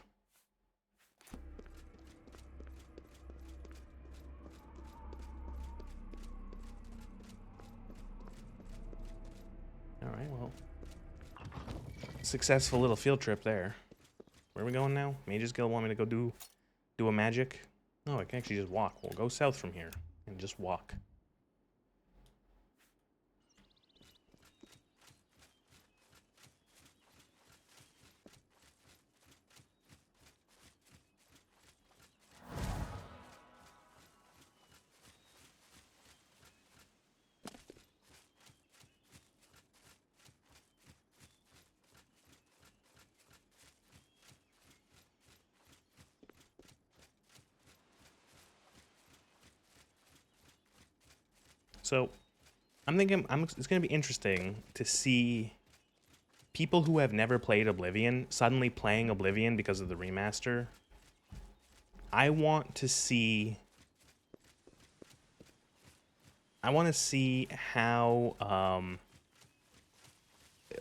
All right, well, successful little field trip there. Where are we going now? Mage's Guild want me to go do a magic? No, I can actually just walk. We'll go south from here and just walk. So, I'm thinking it's going to be interesting to see people who have never played Oblivion suddenly playing Oblivion because of the remaster. I want to see how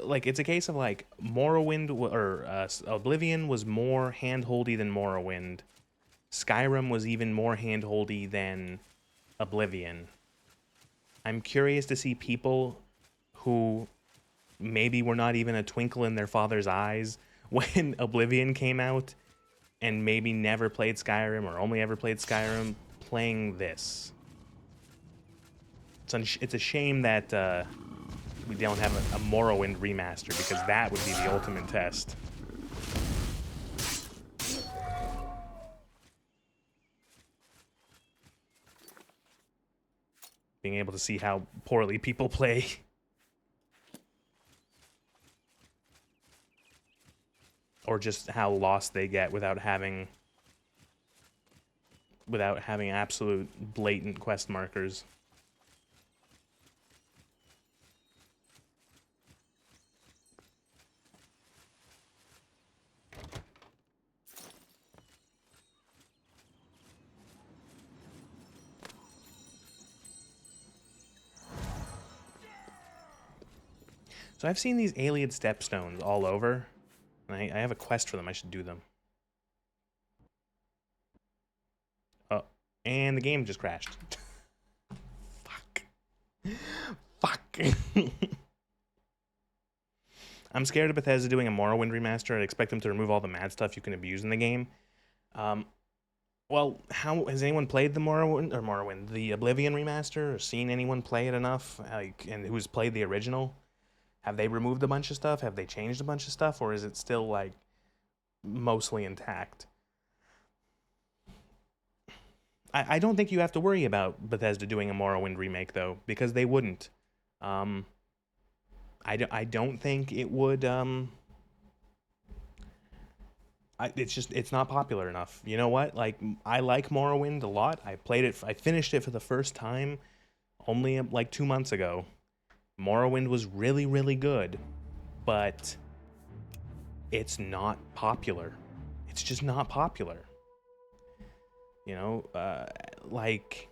like it's a case of like Morrowind or Oblivion was more handholdy than Morrowind. Skyrim was even more handholdy than Oblivion. I'm curious to see people who maybe were not even a twinkle in their father's eyes when Oblivion came out and maybe never played Skyrim or only ever played Skyrim playing this. It's a shame that we don't have a Morrowind remaster, because that would be the ultimate test. being able to see how poorly people play. Or just how lost they get without having absolute blatant quest markers. So I've seen these alien stepstones all over, and I have a quest for them. I should do them. Oh, and the game just crashed. Fuck. Fuck. I'm scared of Bethesda doing a Morrowind remaster. I'd expect them to remove all the mad stuff you can abuse in the game. Well, how has anyone played the the Oblivion remaster, or seen anyone play it enough? And who's played the original? Have they removed a bunch of stuff? Have they changed a bunch of stuff? Or is it still, like, mostly intact? I don't think you have to worry about Bethesda doing a Morrowind remake, though, because they wouldn't. I don't think it would... it's not popular enough. You know what? Like, I like Morrowind a lot. I finished it for the first time only, like, 2 months ago. Morrowind was really, really good, but it's not popular. It's just not popular. You know, like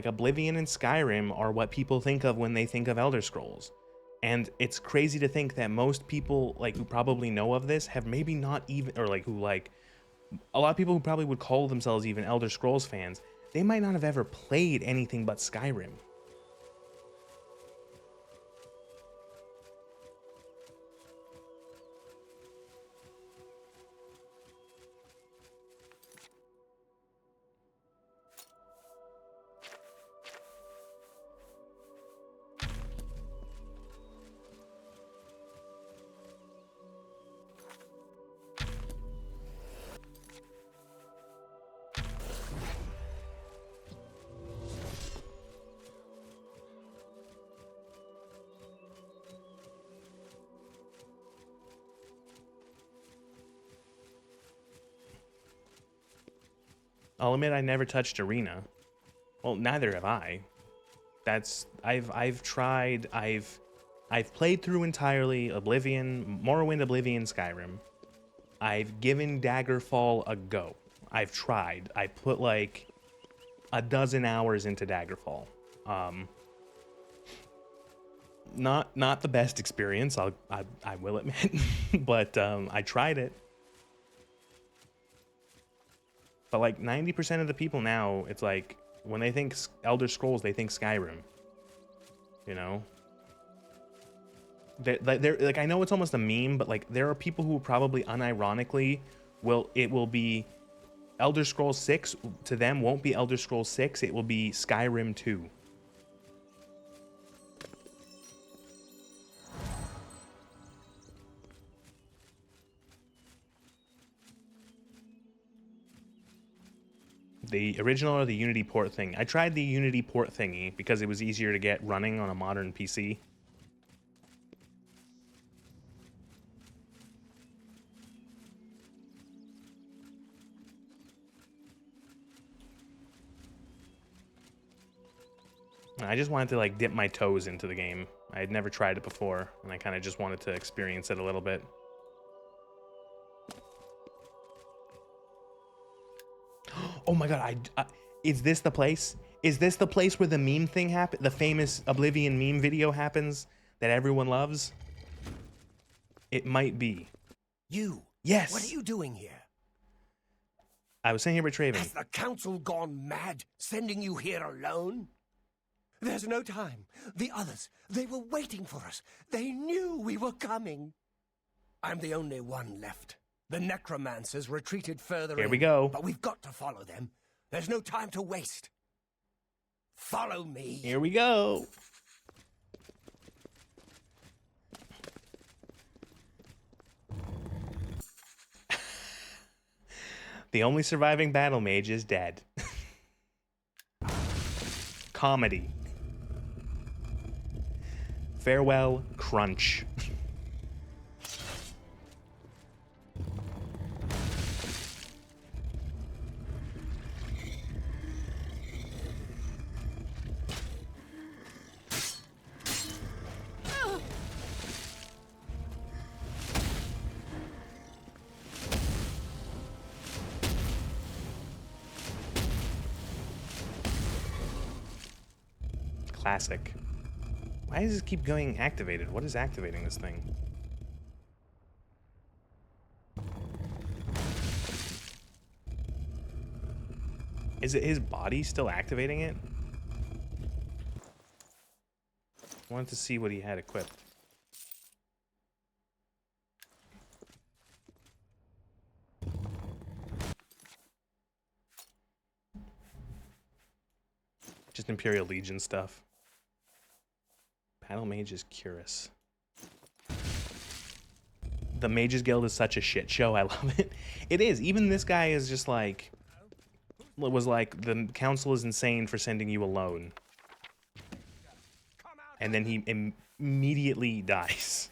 Oblivion and Skyrim are what people think of when they think of Elder Scrolls. And it's crazy to think that most people, like, who probably know of this have maybe not even, or like, who, like, a lot of people who probably would call themselves even Elder Scrolls fans, they might not have ever played anything but Skyrim. I'll admit I never touched Arena. Well, neither have I. I've played through entirely Oblivion, Morrowind, Oblivion, Skyrim. I've given Daggerfall a go. I've tried. I put like a dozen hours into Daggerfall. Not the best experience, I will admit, but I tried it. But like 90% of the people now, it's like when they think Elder Scrolls, they think Skyrim. You know? They're like, I know it's almost a meme, but like there are people who probably unironically will be Elder Scrolls 6 to them won't be Elder Scrolls 6, it will be Skyrim 2. The original or the Unity port thing? I tried the Unity port thingy because it was easier to get running on a modern PC. I just wanted to like dip my toes into the game. I had never tried it before, and I kind of just wanted to experience it a little bit. Oh my god, is this the place? Is this the place where the meme thing happened? The famous Oblivion meme video happens that everyone loves? It might be. You? Yes! What are you doing here? I was sent here by Traven. Has the council gone mad, sending you here alone? There's no time. The others, they were waiting for us. They knew we were coming. I'm the only one left. The necromancers retreated further in. Here we go. But we've got to follow them. There's no time to waste. Follow me. Here we go. The only surviving battle mage is dead. comedy. Farewell, Crunch. Classic. Why does this keep going activated? What is activating this thing? Is it his body still activating it? I wanted to see what he had equipped. Just Imperial Legion stuff. Battle Mage is Curus. The Mages Guild is such a shit show. I love it. It is. Even this guy is just like... was like, the council is insane for sending you alone. And then he immediately dies.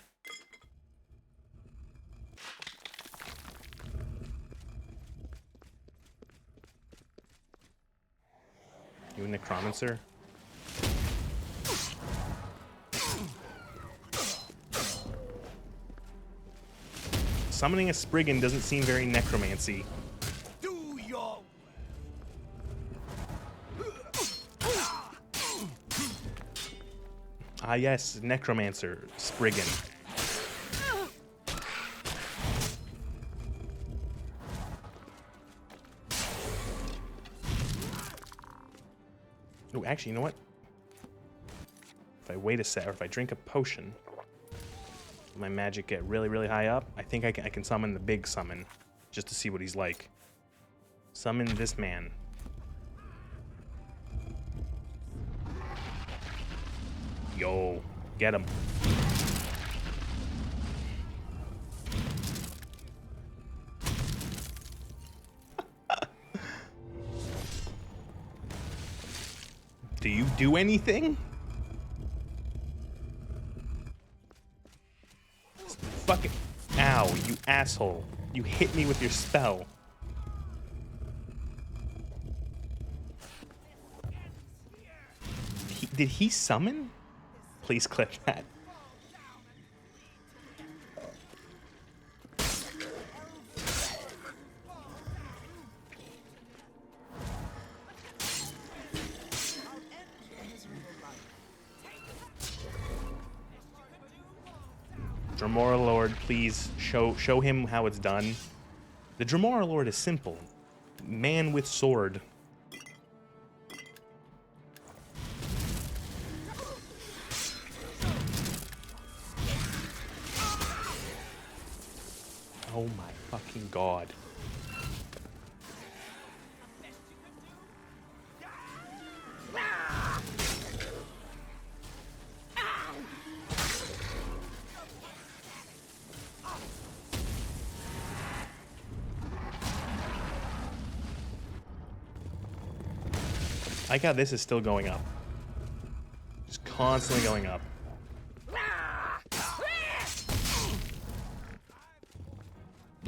You a necromancer? Summoning a Spriggan doesn't seem very necromancy. Do your... Ah yes, necromancer, Spriggan. Oh, actually, you know what? If I wait a sec, or if I drink a potion, my magic get really, really high up. I think I can summon the big summon, just to see what he's like. Summon this man. Yo, get him. Do you do anything? Fucking... Ow, you asshole. You hit me with your spell. Did he summon? Please clip that. Dremora Lord, please show him how it's done. The Dremora Lord is simple. Man with sword. Oh my fucking god. I like how this is still going up. Just constantly going up.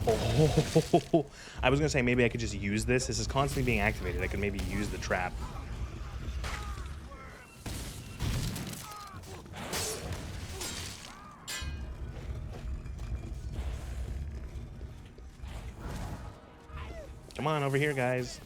Oh, I was gonna say maybe I could just use this. This is constantly being activated. I could maybe use the trap. Come on over here, guys.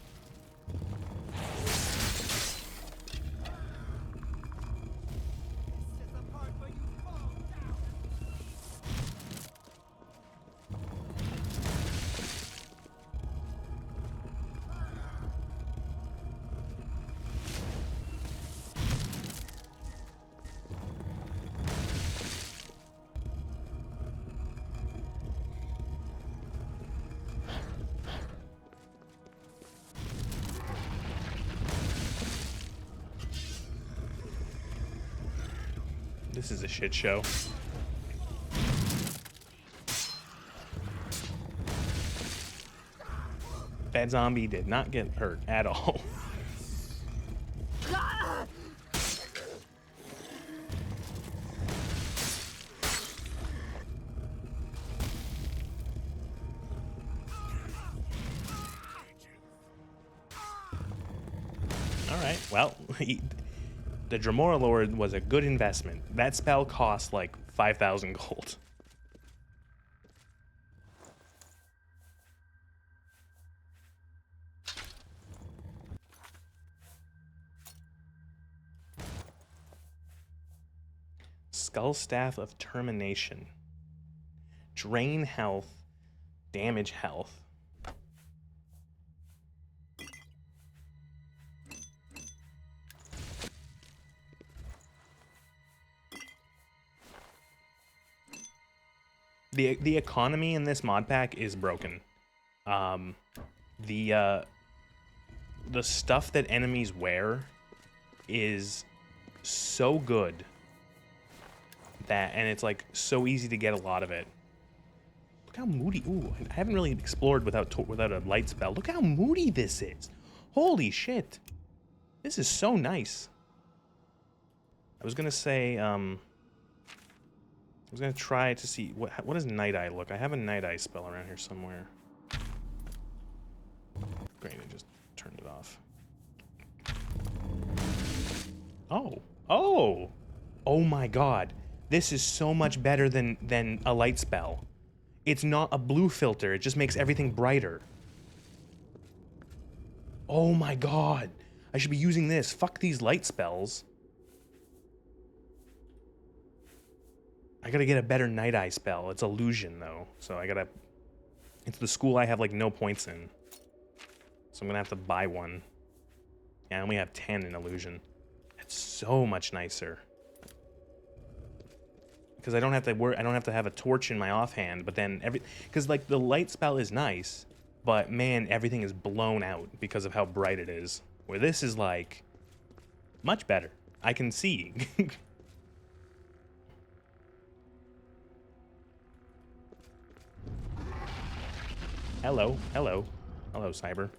This is a shit show. That zombie did not get hurt at all. well, the Dremora Lord was a good investment. That spell cost like 5,000 gold. Skull Staff of Termination. Drain health, damage health. The economy in this mod pack is broken. The stuff that enemies wear is so good that, and it's like so easy to get a lot of it. Look how moody. Ooh, I haven't really explored without a light spell. Look how moody this is. Holy shit. This is so nice. I was gonna say, I was gonna try to see what does Night Eye look. I have a Night Eye spell around here somewhere. Great, I just turned it off. Oh my god. This is so much better than a light spell. It's not a blue filter, it just makes everything brighter. Oh my god. I should be using this. Fuck these light spells. I gotta get a better Night Eye spell. It's illusion though, so I gotta... It's the school I have like no points in. So I'm gonna have to buy one. Yeah, I only have 10 in illusion. That's so much nicer. Because I don't have to have a torch in my offhand, but then because like the light spell is nice, but man, everything is blown out because of how bright it is. Where this is like much better. I can see. Hello, Cyber.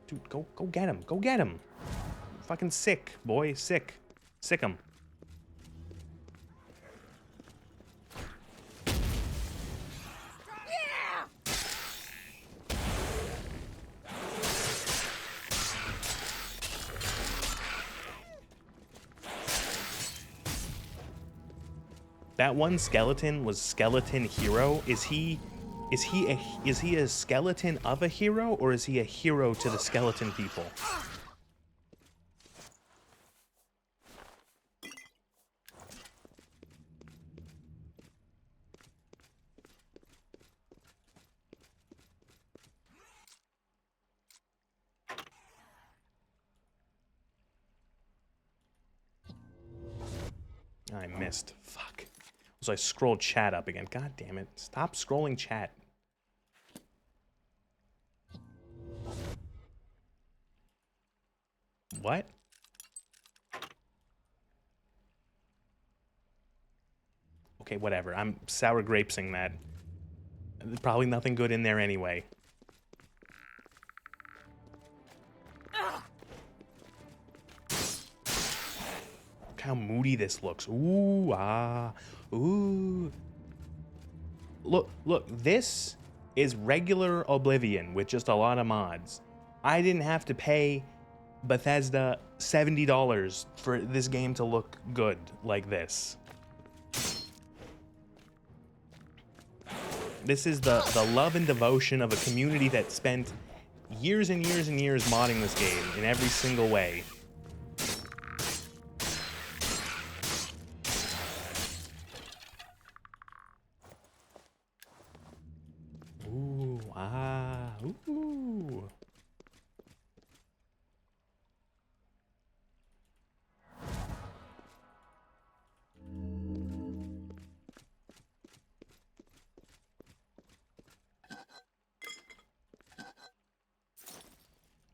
Dude, go get him. Go get him. Fucking sick, boy, sick. Sick him. That one skeleton was Skeleton Hero. Is he a skeleton of a hero, or is he a hero to the skeleton people? I missed. Fuck. So I scrolled chat up again. God damn it. Stop scrolling chat. What? Okay, whatever. I'm sour grapesing that. There's probably nothing good in there anyway. Look how moody this looks. Ooh, ah, ooh. Look, this is regular Oblivion with just a lot of mods. I didn't have to pay Bethesda $70 for this game to look good like this. This is the love and devotion of a community that spent years and years and years modding this game in every single way. Ooh, ah, ooh.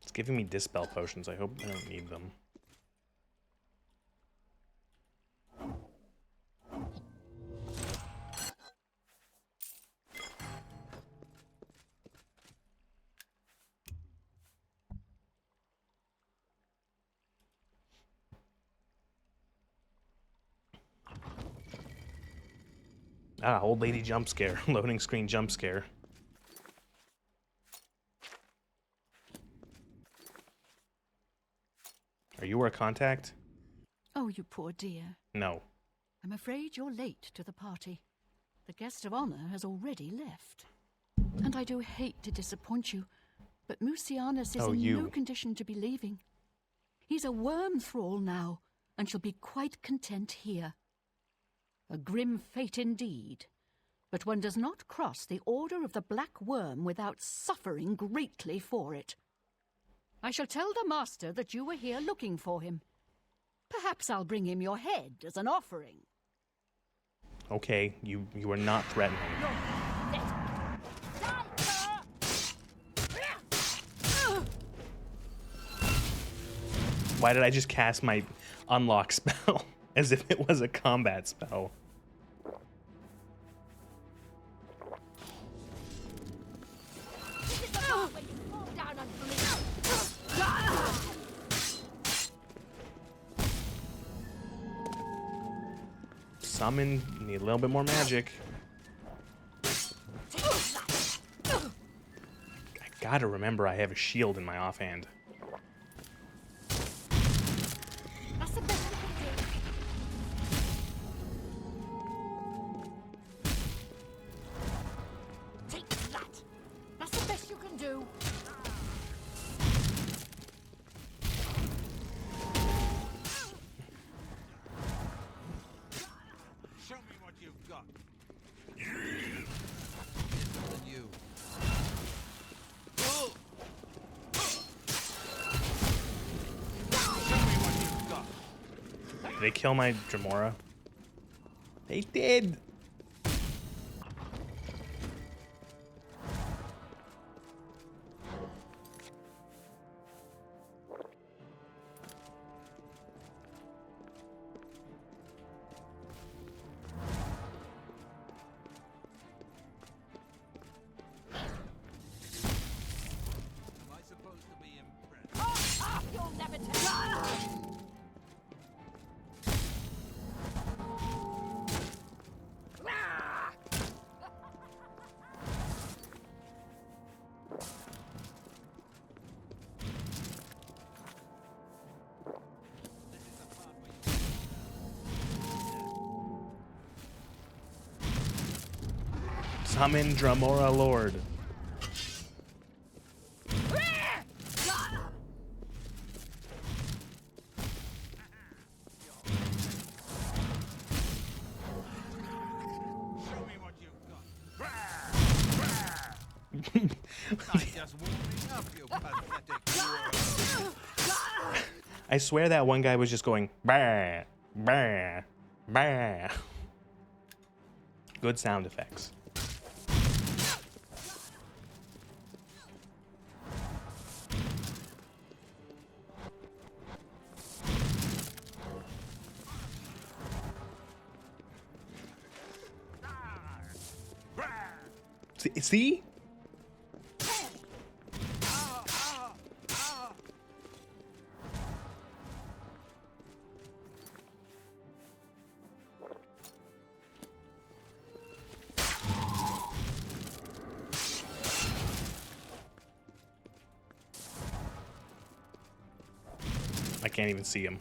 It's giving me dispel potions. I hope I don't need them. Ah, old lady jump scare. Loading screen jump scare. Are you our contact? Oh, you poor dear. No. I'm afraid you're late to the party. The guest of honor has already left. And I do hate to disappoint you, but Musianus is Oh, in you. no condition to be leaving. He's a worm thrall now, and shall be quite content here. A grim fate indeed, but one does not cross the order of the Black Worm without suffering greatly for it. I shall tell the master that you were here looking for him. Perhaps I'll bring him your head as an offering. Okay, you are not threatening. Why did I just cast my unlock spell as if it was a combat spell? This is the part where you fall down and bleed. Summon, need a little bit more magic. I gotta remember I have a shield in my offhand. That's the best you can do. Take that. That's the best you can do. Show me what you've got. It's on you. Show me what you've got. Did they kill my Dremora? They did! Am I supposed to be impressed? You'll never take. Summon Dremora Lord. Show me what you've got. I'm just warming up, you pathetic worm. I swear that one guy was just going bah, bah, bah. Good sound effects. See? I can't even see him.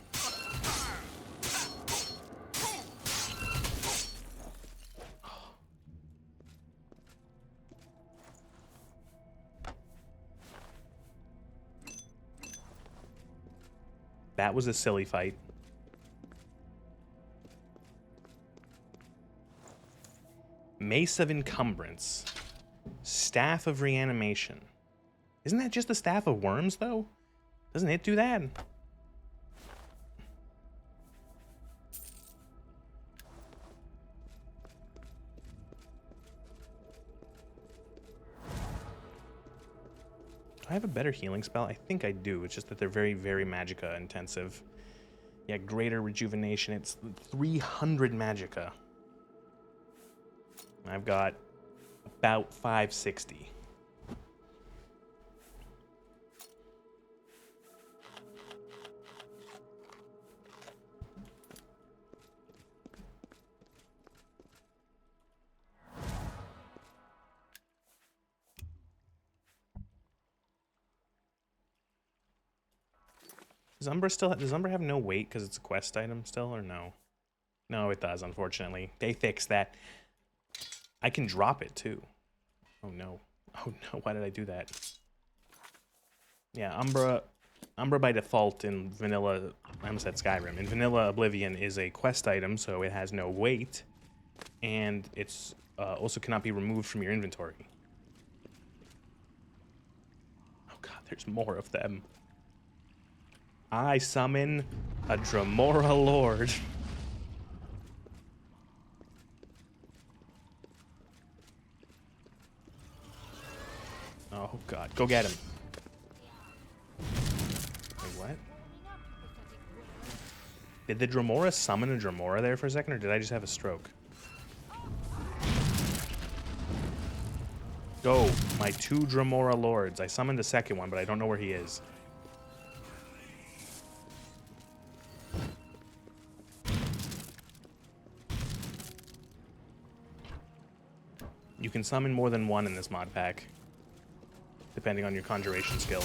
That was a silly fight. Mace of Encumbrance. Staff of Reanimation. Isn't that just the Staff of Worms, though? Doesn't it do that? Do I have a better healing spell? I think I do. It's just that they're very, very magicka intensive. Yeah, greater rejuvenation. It's 300 magicka. I've got about 560. Does Umbra have no weight because it's a quest item still, or no? No, it does, unfortunately. They fixed that. I can drop it too. Oh no. Oh no, why did I do that? Yeah, Umbra by default in vanilla, I almost said Skyrim. In vanilla Oblivion is a quest item, so it has no weight, and it's also cannot be removed from your inventory. Oh god, there's more of them. I summon a Dremora Lord. Oh god, go get him. Wait, what? Did the Dremora summon a Dremora there for a second, or did I just have a stroke? Go, my 2 Dremora Lords. I summoned the second one, but I don't know where he is. You can summon more than one in this mod pack, depending on your conjuration skill.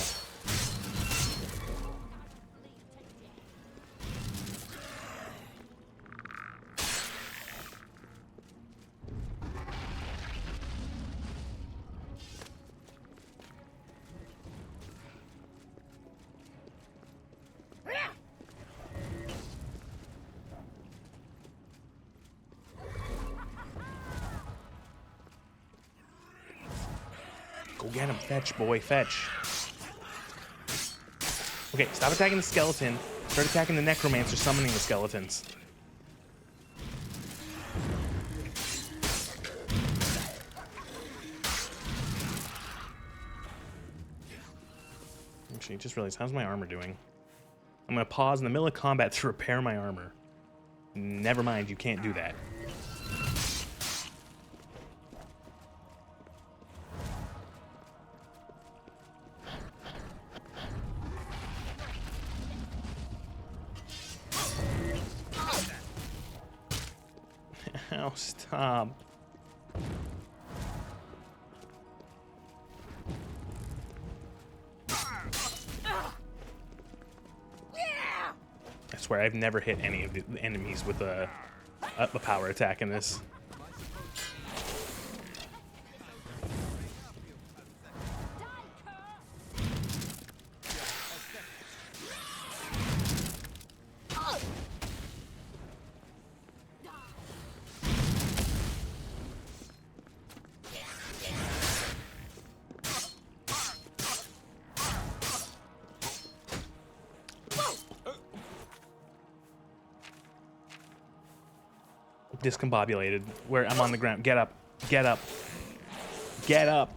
Go get him. Fetch, boy. Fetch. Okay, stop attacking the skeleton. Start attacking the necromancer, summoning the skeletons. Actually, just realized, how's my armor doing? I'm going to pause in the middle of combat to repair my armor. Never mind, you can't do that. Oh, stop. I swear, I've never hit any of the enemies with a power attack in this. Discombobulated, where I'm on the ground. Get up. Get up. Get up.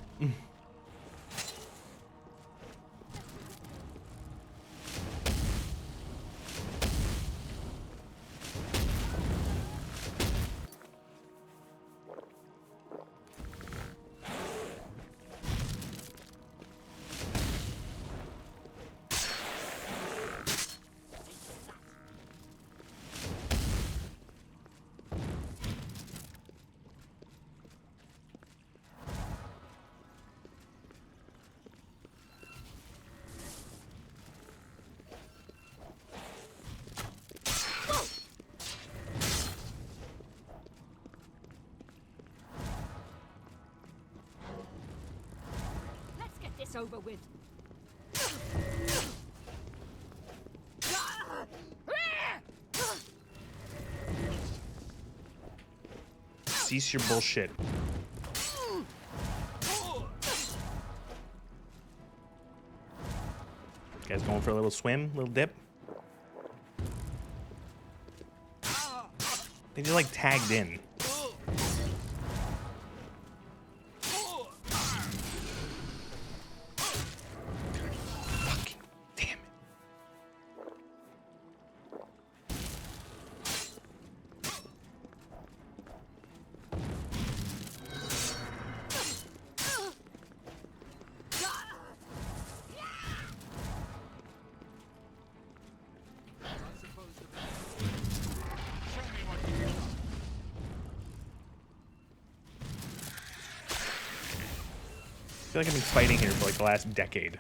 Let's get this over with. Cease your bullshit. You guys going for a little swim, little dip? They just like tagged in. Fucking damn it. I feel like I've been fighting here for like the last decade.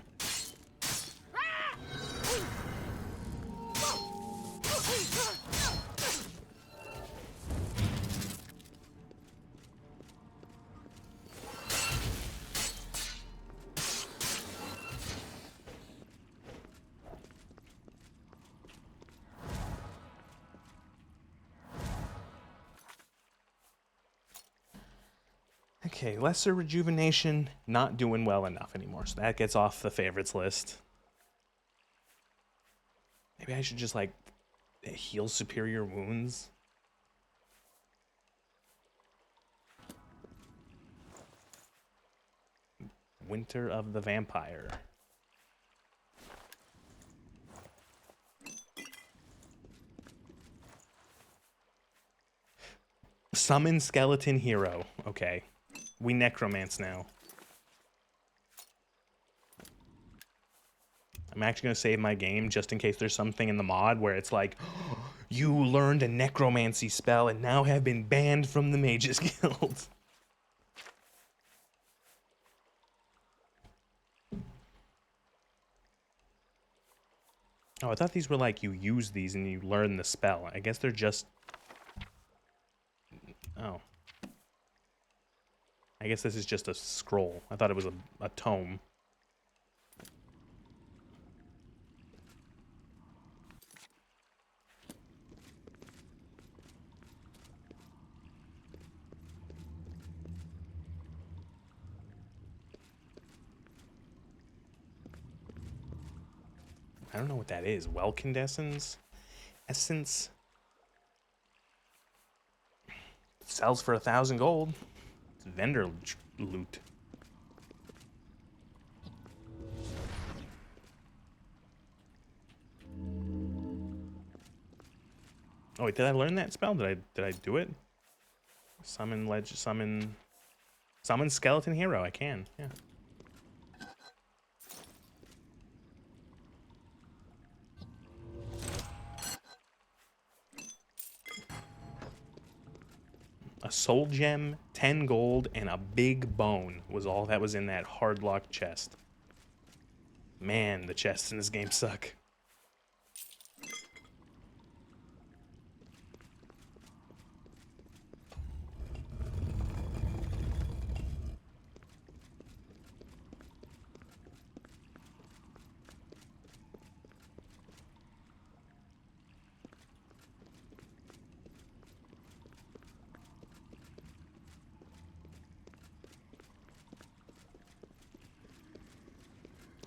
Okay, lesser rejuvenation, not doing well enough anymore, so that gets off the favorites list. Maybe I should just, like, heal superior wounds. Winter of the Vampire. Summon Skeleton Hero. Okay. We necromance now. I'm actually going to save my game just in case there's something in the mod where it's like, you learned a necromancy spell and now have been banned from the Mages Guild. Oh, I thought these were like you use these and you learn the spell. I guess they're just... Oh. I guess this is just a scroll. I thought it was a tome. I don't know what that is. Welcandescence? Essence? Sells for 1,000 gold. It's vendor loot. Oh wait, did I learn that spell? Did I do it? Summon Skeleton Hero. I can. Yeah. A soul gem, 10 gold, and a big bone was all that was in that hard-locked chest. Man, the chests in this game suck.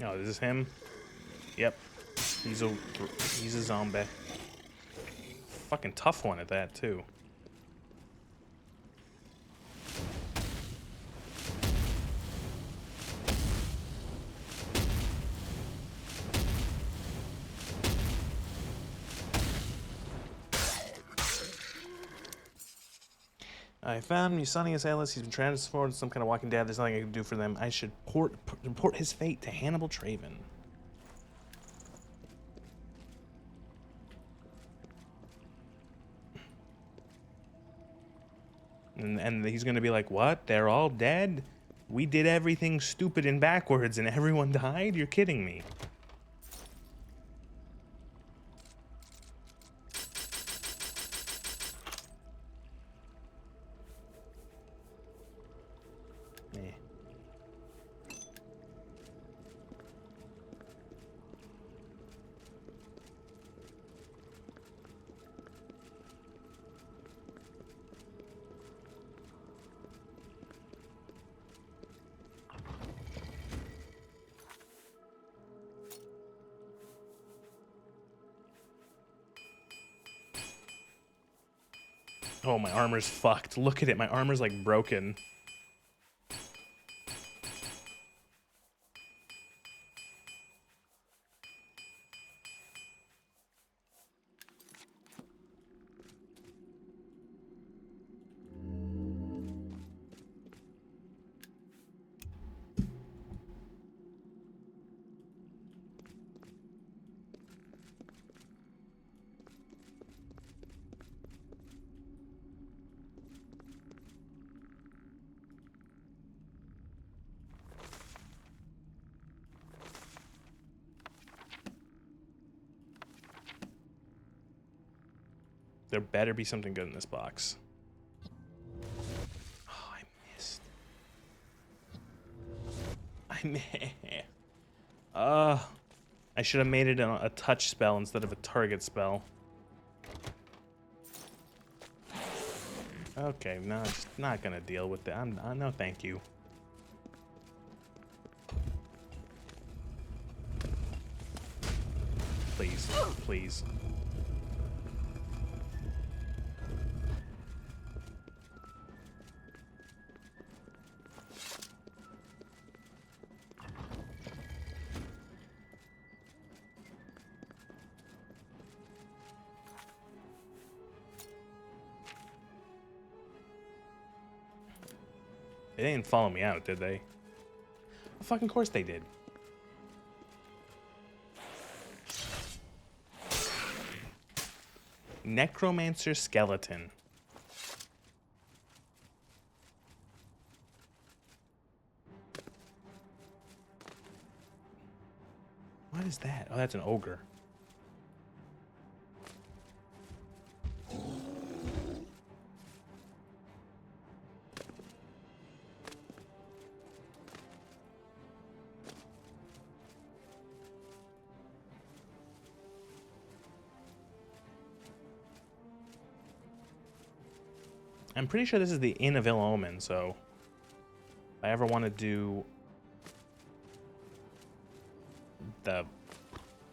Oh, is this him? Yep. He's a zombie. Fucking tough one at that, too. I found Musonius Ellis. He's been transformed into some kind of walking dead. There's nothing I can do for them. I should report his fate to Hannibal Traven. And he's going to be like, what? They're all dead? We did everything stupid and backwards and everyone died? You're kidding me. Oh, my armor's fucked. Look at it. My armor's like broken. There better be something good in this box. Oh, I missed. I should have made it a touch spell instead of a target spell. Okay, no, it's not gonna deal with that. No, thank you. Please, please. They didn't follow me out, did they? Well, fucking course they did. Necromancer skeleton. What is that? Oh, that's an ogre. I'm pretty sure this is the Inn of Ill Omen, so if I ever want to do the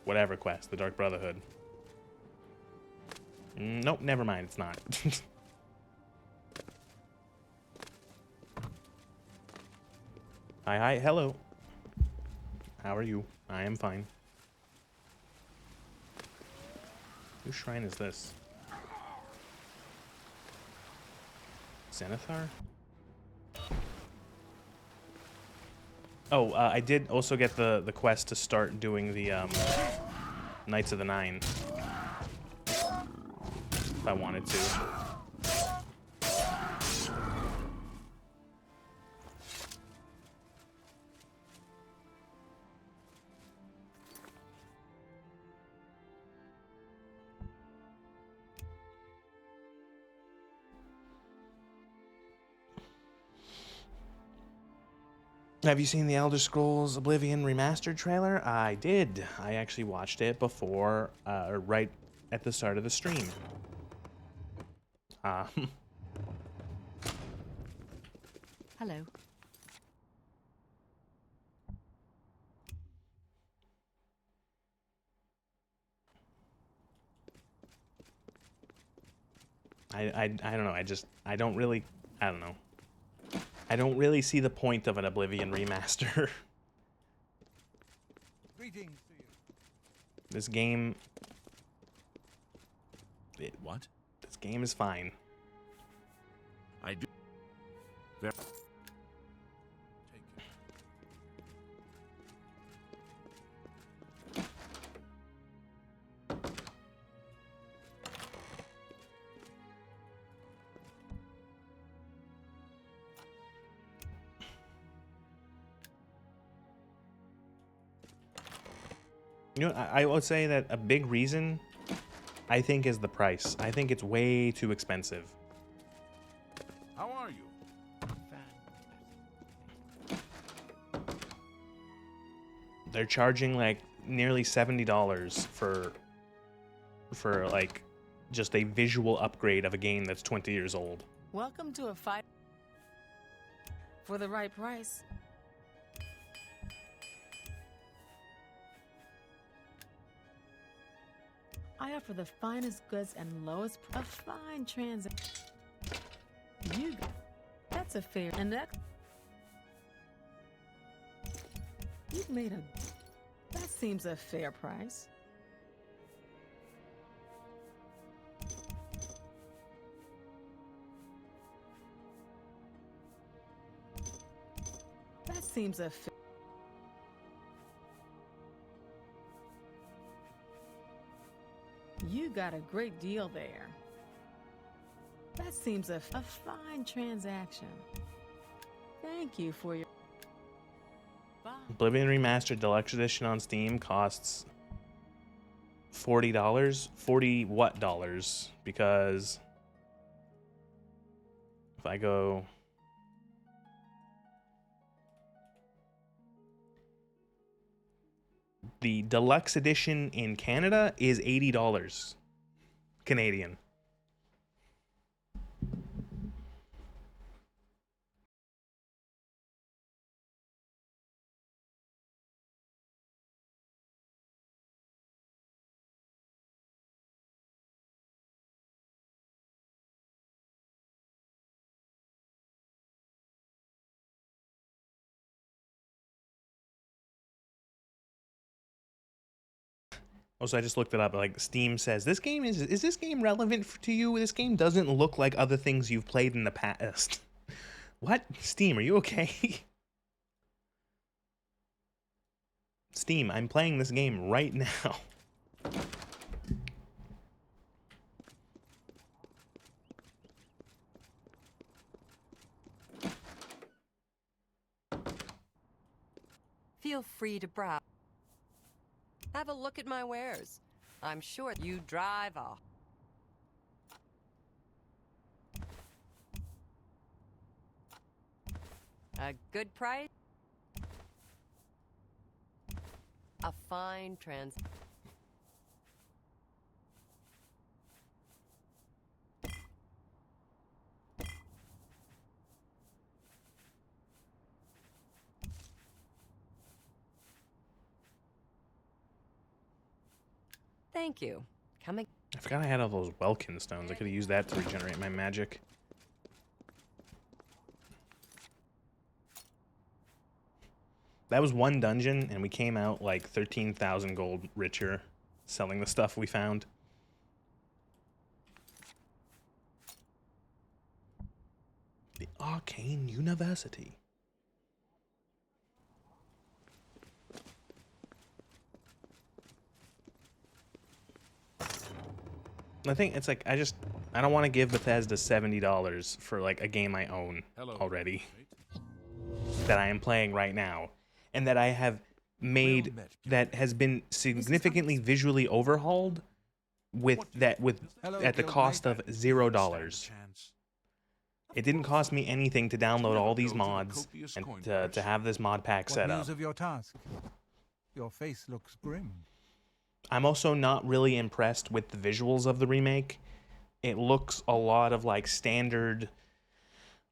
whatever quest, the Dark Brotherhood. Nope, never mind, it's not. Hi, hello. How are you? I am fine. Whose shrine is this? Zenithar? Oh, I did also get the quest to start doing the Knights of the Nine. If I wanted to. Have you seen the Elder Scrolls Oblivion remastered trailer? I did. I actually watched it before, right at the start of the stream. Hello. I don't know. I don't really, I don't know. I don't really see the point of an Oblivion remaster. Greetings to you. This game... What? This game is fine. I do. Very. Take it. You know, I would say that a big reason, I think, is the price. I think it's way too expensive. How are you? They're charging like nearly $70 for like just a visual upgrade of a game that's 20 years old. Welcome to a fight for the right price. I offer the finest goods and lowest a fine transaction. That's a fair and that you've made that seems a fair price. That seems a fair. You got a great deal there. That seems a fine transaction. Thank you for your... Bye. Oblivion Remastered Deluxe Edition on Steam costs $40. 40 what dollars? Because if I go... The deluxe edition in Canada is $80 Canadian. Also, I just looked it up. Like, Steam says, this game is this game relevant to you? This game doesn't look like other things you've played in the past. What? Steam, are you okay? Steam, I'm playing this game right now. Feel free to browse. Have a look at my wares. I'm sure you drive a good price. A fine trans. Thank you. Coming. I forgot I had all those Welkin stones. I could have used that to regenerate my magic. That was one dungeon, and we came out like 13,000 gold richer selling the stuff we found. The Arcane University. I think it's like, I don't want to give Bethesda $70 for like a game I own already, that I am playing right now, and that I have made, that has been significantly visually overhauled at the cost of $0. It didn't cost me anything to download all these mods and to have this mod pack set up. What news of your task? Your face looks grim. I'm also not really impressed with the visuals of the remake. It looks a lot of like standard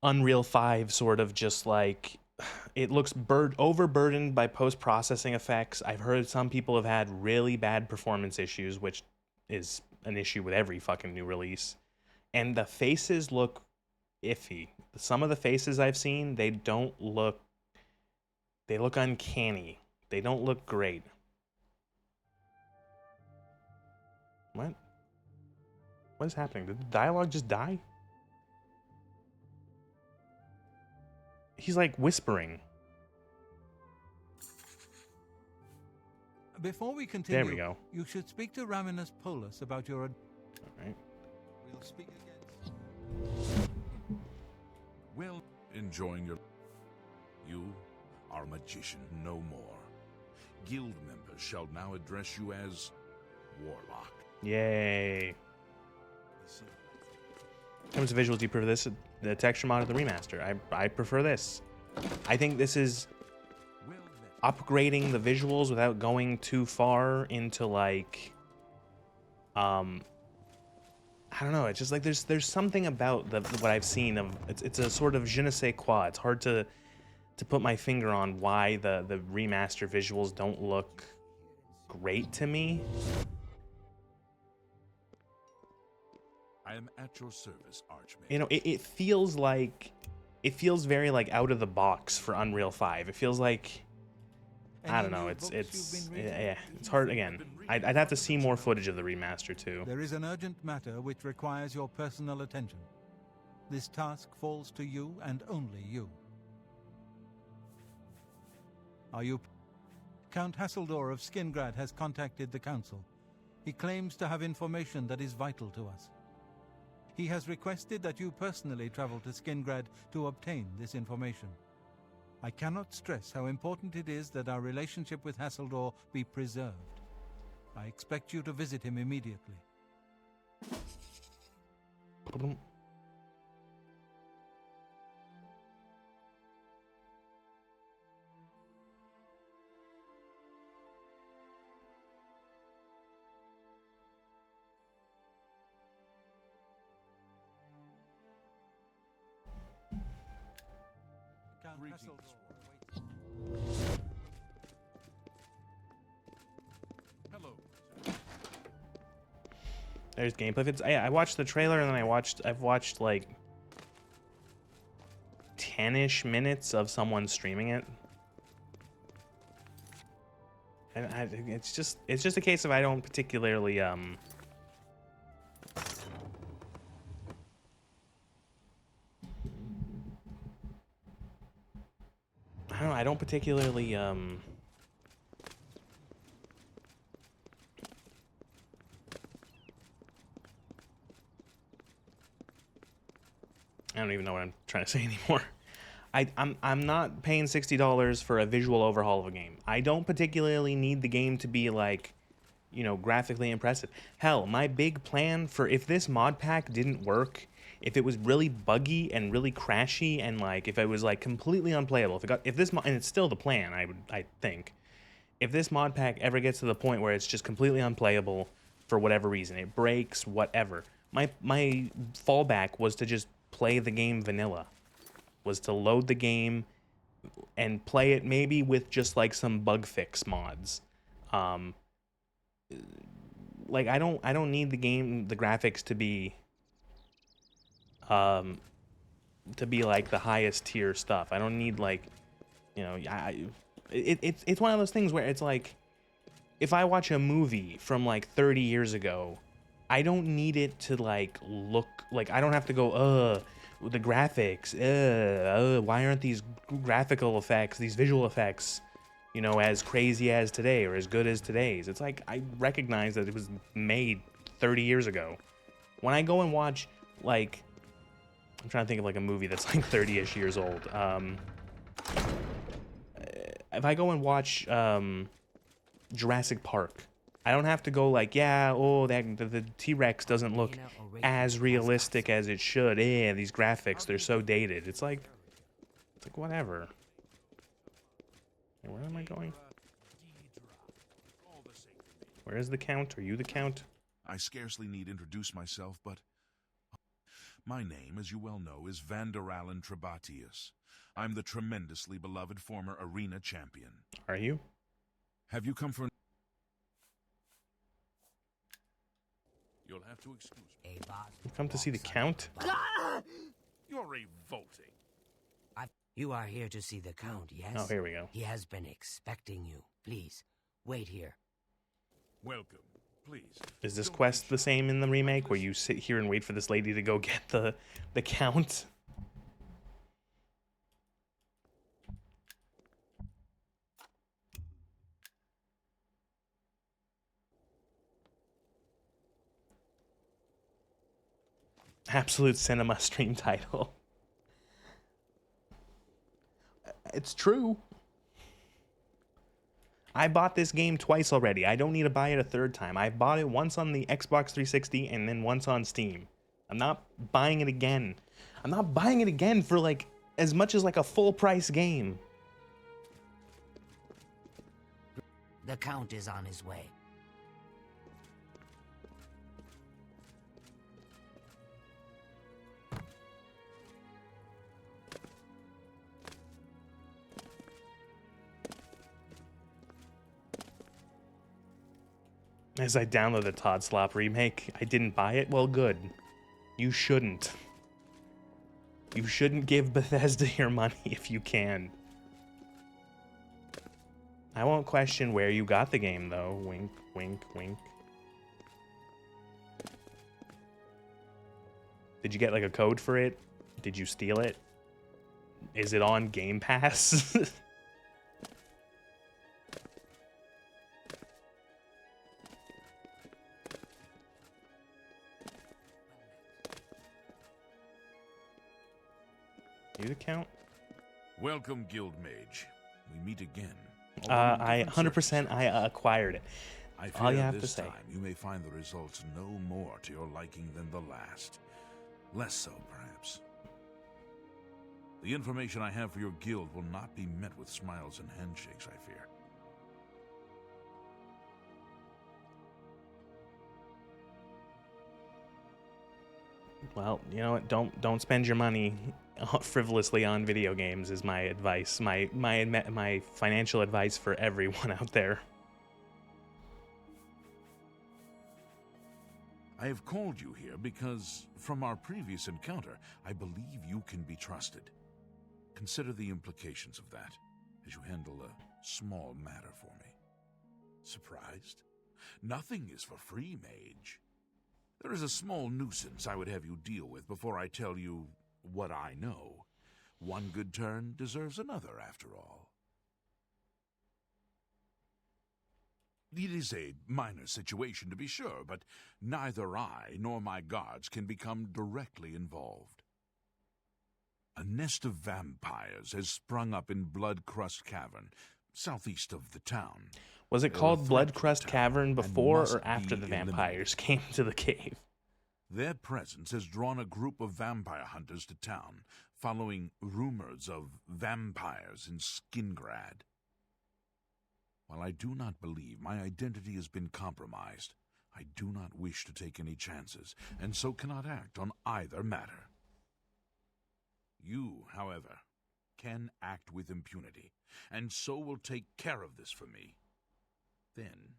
Unreal 5, sort of just like, it looks overburdened by post-processing effects. I've heard some people have had really bad performance issues, which is an issue with every fucking new release. And the faces look iffy. Some of the faces I've seen, they look uncanny. They don't look great. What? What is happening? Did the dialogue just die? He's like whispering. Before we continue, There we go. You should speak to Raminus Polus about your... Alright. We'll speak again. Well, enjoying your... You are a magician no more. Guild members shall now address you as Warlock. Yay. How much visuals do you prefer this? The texture mod or the remaster? I prefer this. I think this is upgrading the visuals without going too far into like, I don't know. It's just like there's something about what I've seen of it's a sort of je ne sais quoi. It's hard to put my finger on why the remaster visuals don't look great to me. I am at your service, Archmage. You know, it feels very like out of the box for Unreal 5. It feels like, I don't know, it's hard. Again, I'd have to see more footage of the remaster too. There is an urgent matter which requires your personal attention. This task falls to you and only you. Are you... Count Hasseldor of Skingrad has contacted the council. He claims to have information that is vital to us. He has requested that you personally travel to Skingrad to obtain this information. I cannot stress how important it is that our relationship with Hasseldor be preserved. I expect you to visit him immediately. Hello. There's gameplay. It's, I watched the trailer and then I've watched like 10-ish minutes of someone streaming it. it's just a case of I don't particularly I don't know, I don't particularly I don't even know what I'm trying to say anymore. I'm not paying $60 for a visual overhaul of a game. I don't particularly need the game to be like, you know, graphically impressive. Hell, my big plan for if this mod pack didn't work, if it was really buggy and really crashy, and like if it was like completely unplayable, and it's still the plan, I think, if this mod pack ever gets to the point where it's just completely unplayable for whatever reason, it breaks, whatever, my fallback was to just play the game vanilla, was to load the game and play it maybe with just like some bug fix mods. Like I don't need the graphics to be like the highest tier stuff. I don't need like, you know, it's one of those things where it's like, if I watch a movie from like 30 years ago, I don't need it to like look like, I don't have to go, the graphics, why aren't these graphical effects, these visual effects, you know, as crazy as today or as good as today's? It's like, I recognize that it was made 30 years ago. When I go and watch, like, I'm trying to think of like a movie that's like 30-ish years old. If I go and watch Jurassic Park, I don't have to go like, yeah, oh, the T-Rex doesn't look as realistic as it should. These graphics, they're so dated. It's like whatever. Where am I going? Where is the Count? Are you the Count? I scarcely need introduce myself, but my name, as you well know, is Vanderallen Trebatius. I'm the tremendously beloved former arena champion. Are you? Have you come for You'll have to excuse me. You come to see the Count? You're revolting. You are here to see the Count, yes? Oh, here we go. He has been expecting you. Please, wait here. Welcome. Please. Is this quest the same in the remake, where you sit here and wait for this lady to go get the Count? Absolute cinema stream title. It's true. I bought this game twice already. I don't need to buy it a third time. I bought it once on the Xbox 360 and then once on Steam. I'm not buying it again. I'm not buying it again for like as much as like a full price game. The Count is on his way. As I download the Todd Slop remake, I didn't buy it? Well, good. You shouldn't. You shouldn't give Bethesda your money if you can. I won't question where you got the game, though. Wink, wink, wink. Did you get, like, a code for it? Did you steal it? Is it on Game Pass? You the Count? Welcome, Guild Mage. We meet again. I 100% I acquired it. I All you fear have to this say. time you may find the results no more to your liking than the last. Less so, perhaps. The information I have for your guild will not be met with smiles and handshakes, I fear. Well, you know what? Don't spend your money frivolously on video games is my advice. My financial advice for everyone out there. I have called you here because, from our previous encounter, I believe you can be trusted. Consider the implications of that as you handle a small matter for me. Surprised? Nothing is for free, mage. There is a small nuisance I would have you deal with before I tell you what I know. One good turn deserves another, after all. It is a minor situation, to be sure, but neither I nor my guards can become directly involved. A nest of vampires has sprung up in Bloodcrust Cavern, southeast of the town. Was it They're a called threat Blood to the Crust town Cavern and before must or after be the vampires eliminated. came to the cave? Their presence has drawn a group of vampire hunters to town, following rumors of vampires in Skingrad. While I do not believe my identity has been compromised, I do not wish to take any chances, and so cannot act on either matter. You, however, can act with impunity, and so will take care of this for me. Then,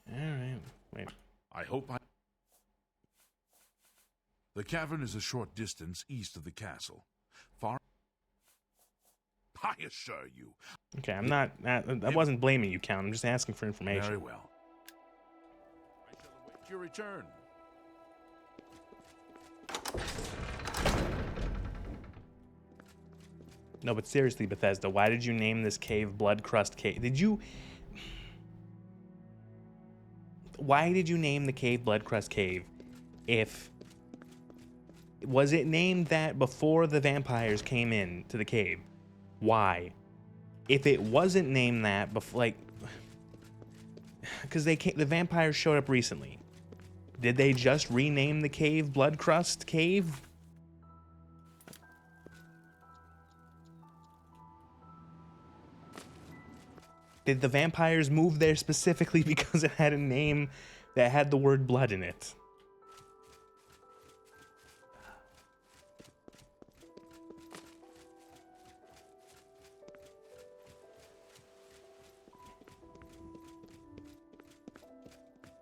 Alright, wait. I hope I... The cavern is a short distance east of the castle. Far... I assure you. Okay, I'm not... I wasn't blaming you, Count. I'm just asking for information. Very well. I shall await your return. No, but seriously, Bethesda, why did you name this cave Blood Crust Cave? Why did you name the cave Blood Crust Cave if... Was it named that before the vampires came in to the cave? Why? If it wasn't named that before, like... Because the vampires showed up recently. Did they just rename the cave Blood Crust Cave? Did the vampires move there specifically because it had a name that had the word blood in it?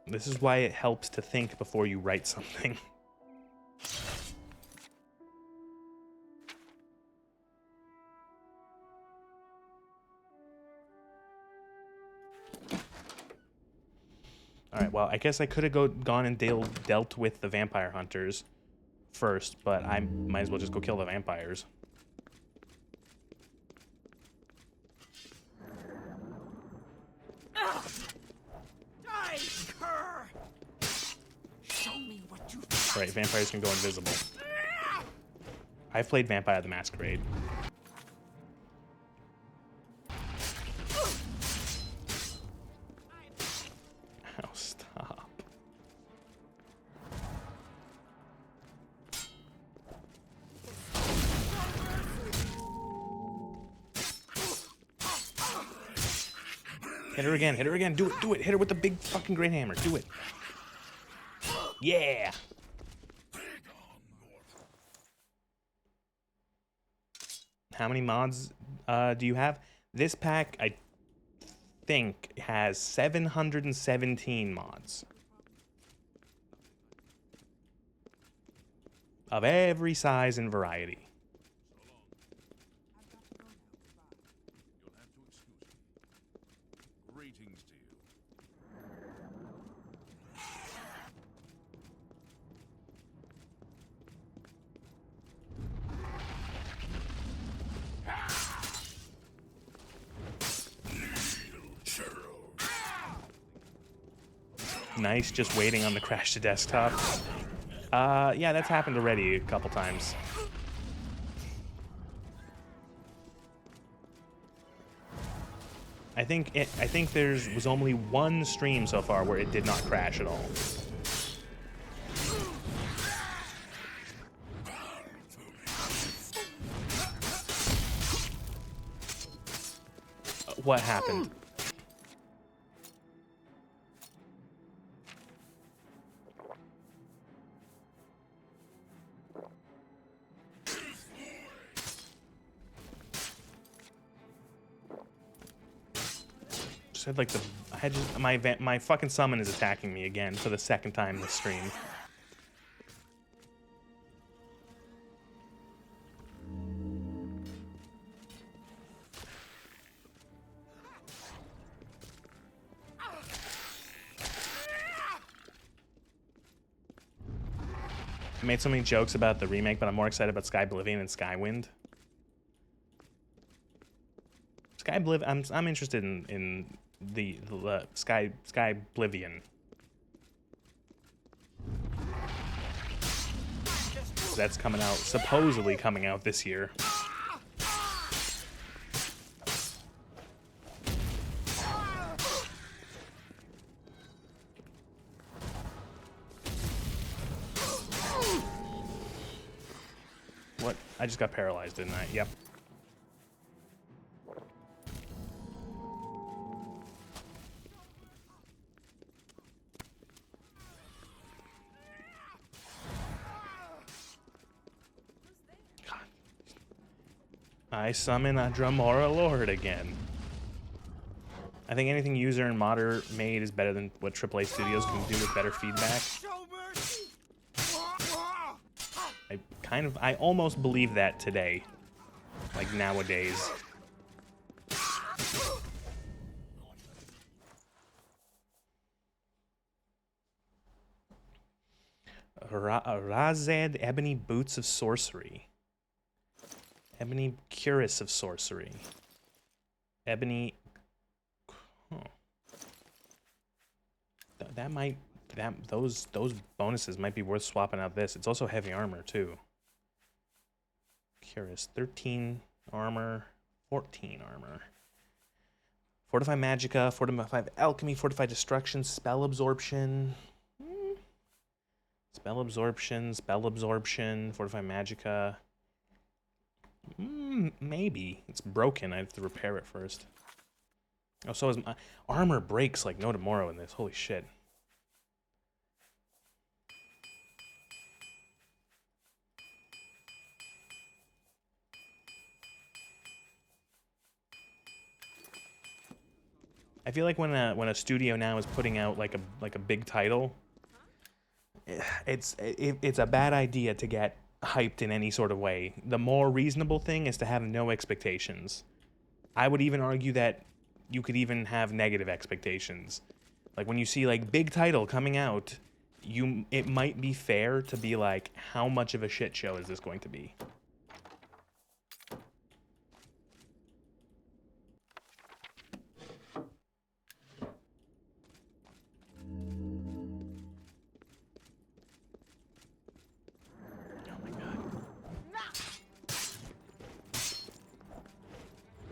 This is why it helps to think before you write something. Alright, well, I guess I could have gone and dealt with the vampire hunters first, but I might as well just go kill the vampires. Alright, vampires can go invisible. I've played Vampire the Masquerade. Oh, stop. Hit her again, hit her again. Do it, hit her with the big fucking great hammer. Do it. Yeah. How many mods do you have? This pack, I think, has 717 mods. Of every size and variety. You'll have to excuse me. Greetings to you. Nice, just waiting on the crash to desktop. Yeah, that's happened already a couple times. I think was only one stream so far where it did not crash at all. What happened? Said like I had just, my fucking summon is attacking me again for the second time this stream. I made so many jokes about the remake, but I'm more excited about Sky Oblivion and Skywind. I'm interested in the Sky Oblivion. That's coming out, supposedly coming out this year. What? I just got paralyzed, didn't I? Yep. I summon a Dremora Lord again. I think anything user and modder made is better than what AAA studios can do with better feedback. I almost believe that today. Like nowadays. Razed Ebony Boots of Sorcery. Ebony Cuirass of Sorcery. Ebony... Huh. Those bonuses might be worth swapping out this. It's also heavy armor, too. Cuirass. 13 armor. 14 armor. Fortify Magicka. Fortify Alchemy. Fortify Destruction. Spell Absorption. Spell Absorption. Spell Absorption. Fortify Magicka. Maybe. It's broken. I have to repair it first. Oh, so is my armor breaks like no tomorrow in this. Holy shit. I feel like when a studio now is putting out like a big title, it's a bad idea to get hyped in any sort of way. The more reasonable thing is to have no expectations. I would even argue that you could even have negative expectations. Like when you see like big title coming out, it might be fair to be like, how much of a shit show is this going to be?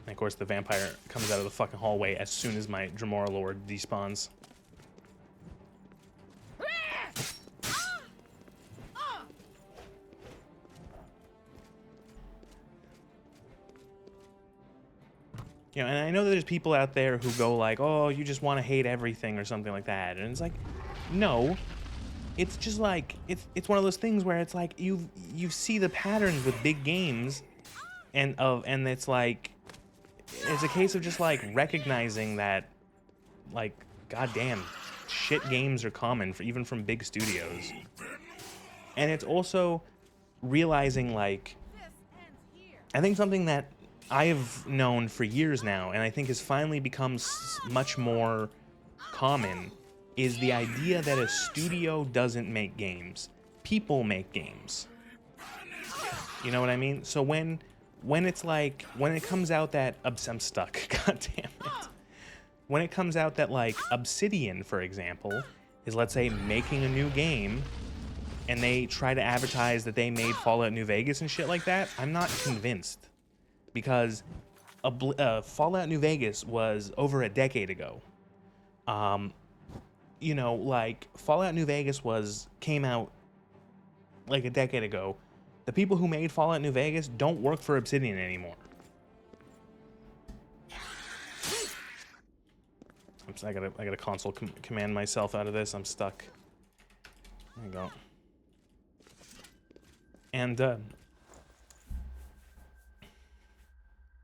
And of course, the vampire comes out of the fucking hallway as soon as my Dremora Lord despawns. You know, and I know that there's people out there who go like, oh, you just want to hate everything or something like that. And it's like, no. It's just like, it's one of those things where it's like, you see the patterns with big games and it's like, it's a case of just like recognizing that, like, goddamn, shit games are common even from big studios. And it's also realizing, like, I think something that I have known for years now, and I think has finally become much more common, is the idea that a studio doesn't make games. People make games. You know what I mean? So when it's like, when it comes out that, I'm stuck, god damn it. When it comes out that like Obsidian, for example, is, let's say, making a new game, and they try to advertise that they made Fallout New Vegas and shit like that, I'm not convinced. Because Fallout New Vegas was over a decade ago. You know, like, Fallout New Vegas came out like a decade ago. The people who made Fallout New Vegas don't work for Obsidian anymore. I gotta console command myself out of this. I'm stuck. There you go. And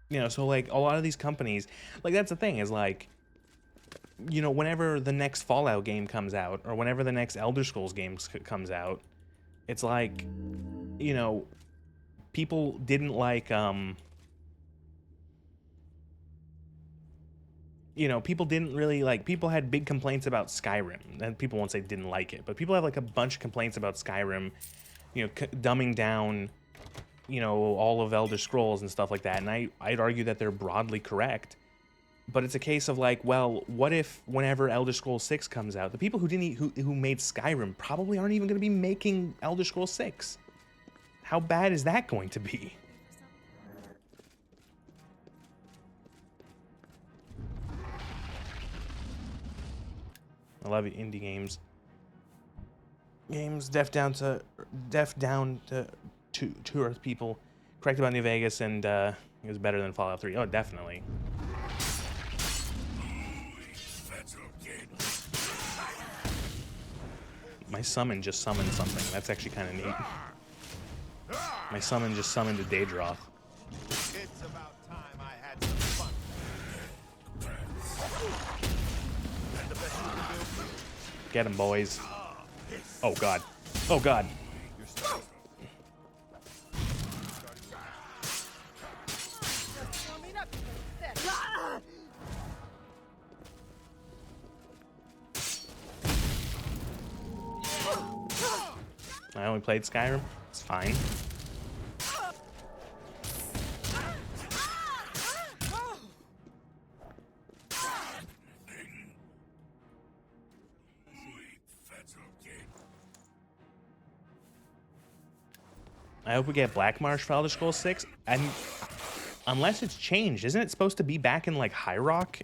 you know, so like a lot of these companies, like, that's the thing, is like, you know, whenever the next Fallout game comes out, or whenever the next Elder Scrolls game comes out, it's like, you know, people didn't like, you know, people didn't really like, people had big complaints about Skyrim, and people won't say didn't like it, but people have like a bunch of complaints about Skyrim you know, dumbing down, you know, all of Elder Scrolls and stuff like that. And I'd argue that they're broadly correct. But it's a case of like, well, what if whenever Elder Scrolls 6 comes out, the people who who made Skyrim probably aren't even going to be making Elder Scrolls 6. How bad is that going to be? I love it, indie games. Deaf down to Earth people. Correct about New Vegas, and it was better than Fallout 3. Oh, definitely. My summon just summoned something. That's actually kind of neat. My summon just summoned a Daedroth. It's about time I had some fun. Get him, boys. Oh, God. Oh, God. I only played Skyrim. It's fine. I hope we get Black Marsh for Elder Scrolls 6. And unless it's changed, isn't it supposed to be back in like High Rock?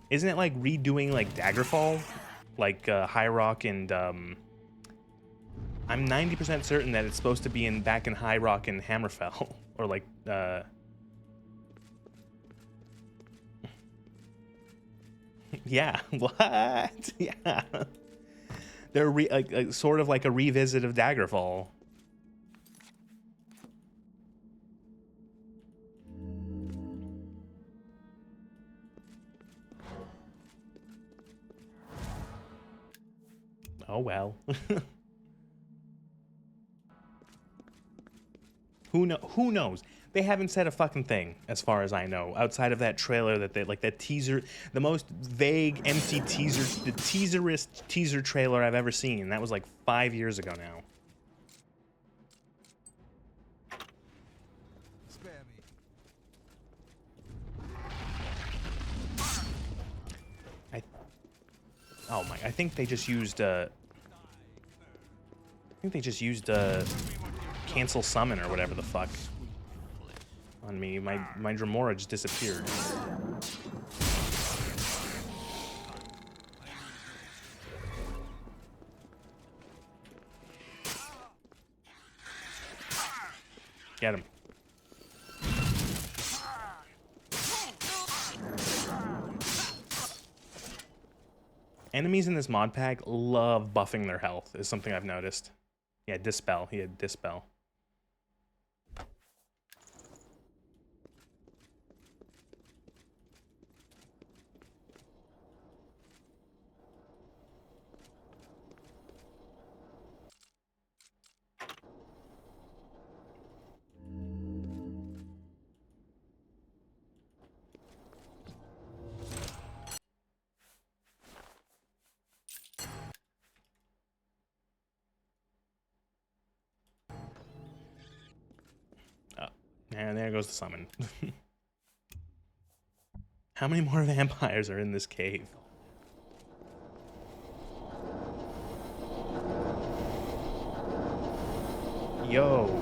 Isn't it like redoing like Daggerfall? Like High Rock and I'm 90% certain that it's supposed to be back in High Rock and Hammerfell. Or like yeah, what? Yeah. They're like sort of like a revisit of Daggerfall. Oh well. Who knows? They haven't said a fucking thing, as far as I know, outside of that trailer that they like that teaser, the most vague, empty teaser, the teaserist teaser trailer I've ever seen. That was like 5 years ago now. Spare me. Oh my! I think they just used. Cancel summon or whatever the fuck on me. My Dremora just disappeared. Get him. Enemies in this mod pack love buffing their health, is something I've noticed. Yeah, Dispel. He had Dispel. And there goes the summon. How many more vampires are in this cave? Yo.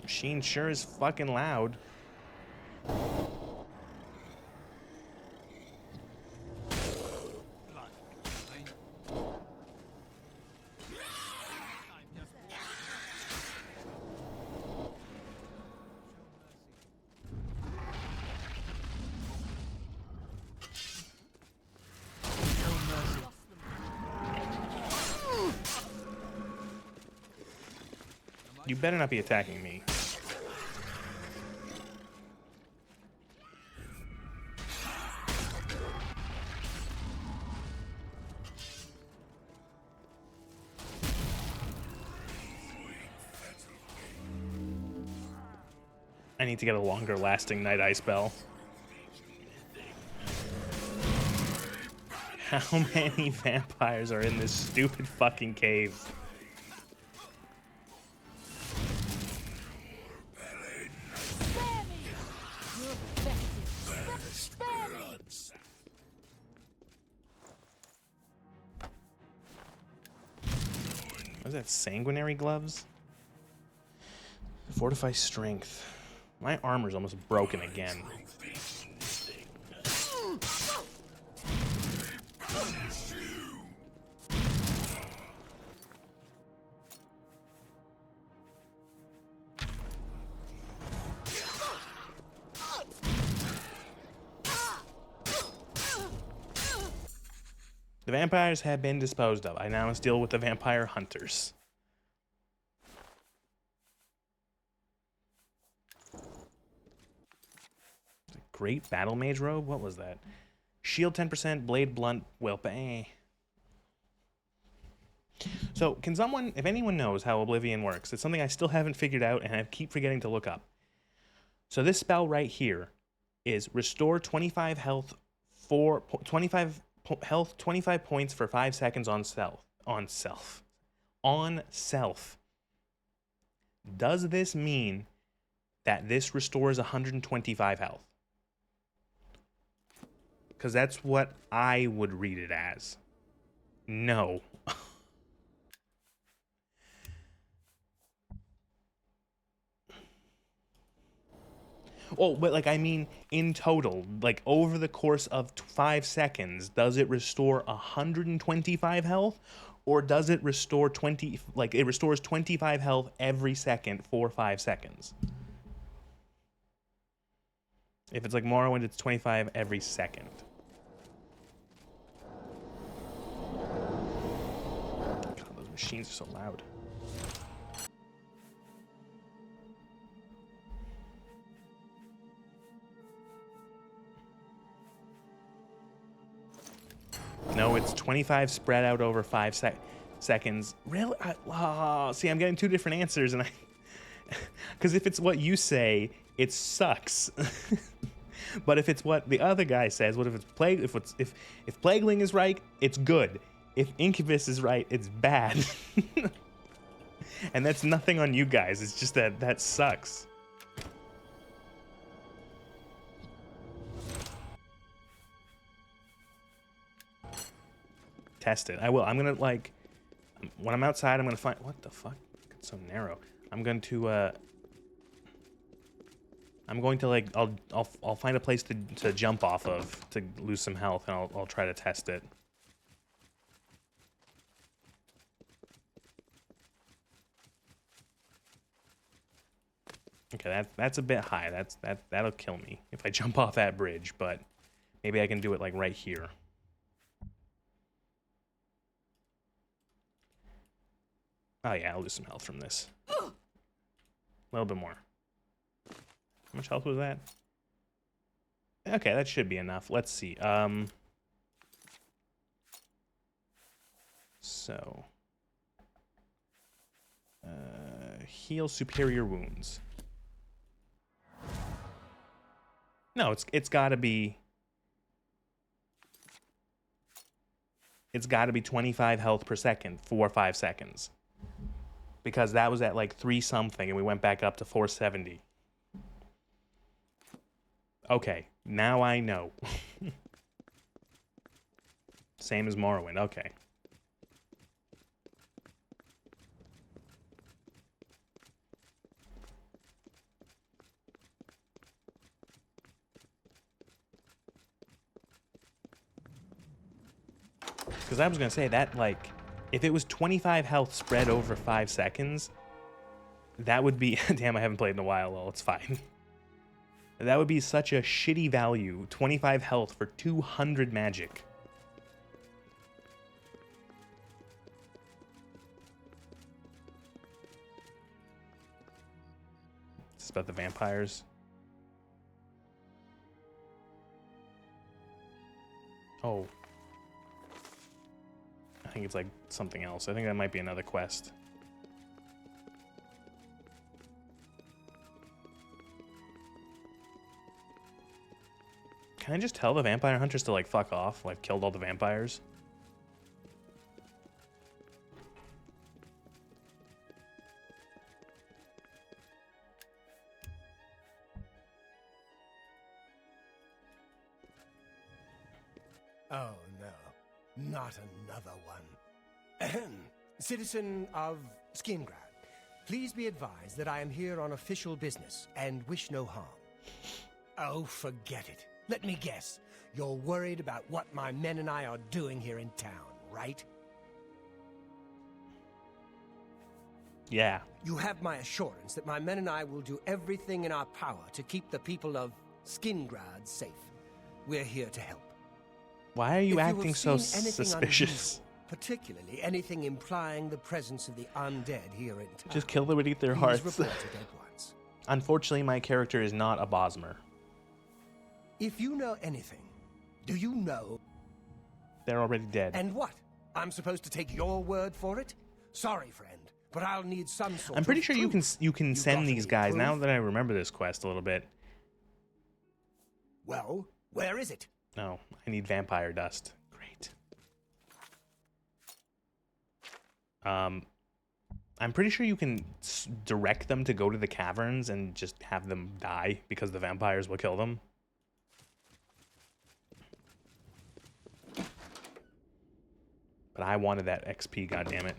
Machine sure is fucking loud. You better not be attacking me. I need to get a longer lasting night eye spell. How many vampires are in this stupid fucking cave? What is that? Sanguinary gloves? Fortify strength. My armor's almost broken again. The vampires have been disposed of. I now must deal with the vampire hunters. Great battle mage robe? What was that? Shield 10%, blade blunt, whip. So, can someone, if anyone knows how Oblivion works, it's something I still haven't figured out and I keep forgetting to look up. So this spell right here is restore 25 health for 25 health 25 points for 5 seconds on self. Does this mean that this restores 125 health? Because that's what I would read it as. No. Oh, but like, I mean, in total, like over the course of 5 seconds, does it restore 125 health? Or does it restore it restores 25 health every second for 5 seconds? If it's like Morrowind, it's 25 every second. God, those machines are so loud. No, it's 25 spread out over 5 seconds. Really? See, I'm getting 2 different answers, and because if it's what you say, it sucks. But if it's what the other guy says, what if it's Plague? If Plagueling is right, it's good. If Incubus is right, it's bad. And that's nothing on you guys. It's just that sucks. Test it. I will. I'm gonna like when I'm outside. I'm gonna find what the fuck. It's so narrow. I'm going to like I'll find a place to jump off of to lose some health, and I'll try to test it. Okay, that's a bit high. That'll kill me if I jump off that bridge, but maybe I can do it like right here. Oh yeah, I'll lose some health from this. A little bit more. How much health was that? Okay, that should be enough. Let's see. So heal superior wounds. No, it's gotta be 25 health per second for 5 seconds. Because that was at like 3 something and we went back up to 470. Okay, now I know. Same as Morrowind, okay. Because I was going to say that, like, if it was 25 health spread over 5 seconds, that would be... Damn, I haven't played in a while. Well, it's fine. That would be such a shitty value. 25 health for 200 magic. about the vampires. Oh. I think it's like something else. I think that might be another quest. Can I just tell the vampire hunters to like fuck off? I've killed all the vampires. Oh, no. Not another one. Ahem. Citizen of Skingrad, please be advised that I am here on official business and wish no harm. Oh, forget it. Let me guess. You're worried about what my men and I are doing here in town, right? Yeah. You have my assurance that my men and I will do everything in our power to keep the people of Skingrad safe. We're here to help. Why are you If acting have so seen anything suspicious? unusual, particularly anything implying the presence of the undead here in town, Just kill them and eat their please hearts. report it at once. Unfortunately, my character is not a Bosmer. If you know anything, do you know? They're already dead. And what? I'm supposed to take your word for it? Sorry, friend, but I'll need some sort I'm pretty of sure proof. you can send got these any guys. Now proof? that I remember this quest a little bit. Well, where is it? No, I need vampire dust. Great. I'm pretty sure you can direct them to go to the caverns and just have them die because the vampires will kill them. But I wanted that XP, goddammit.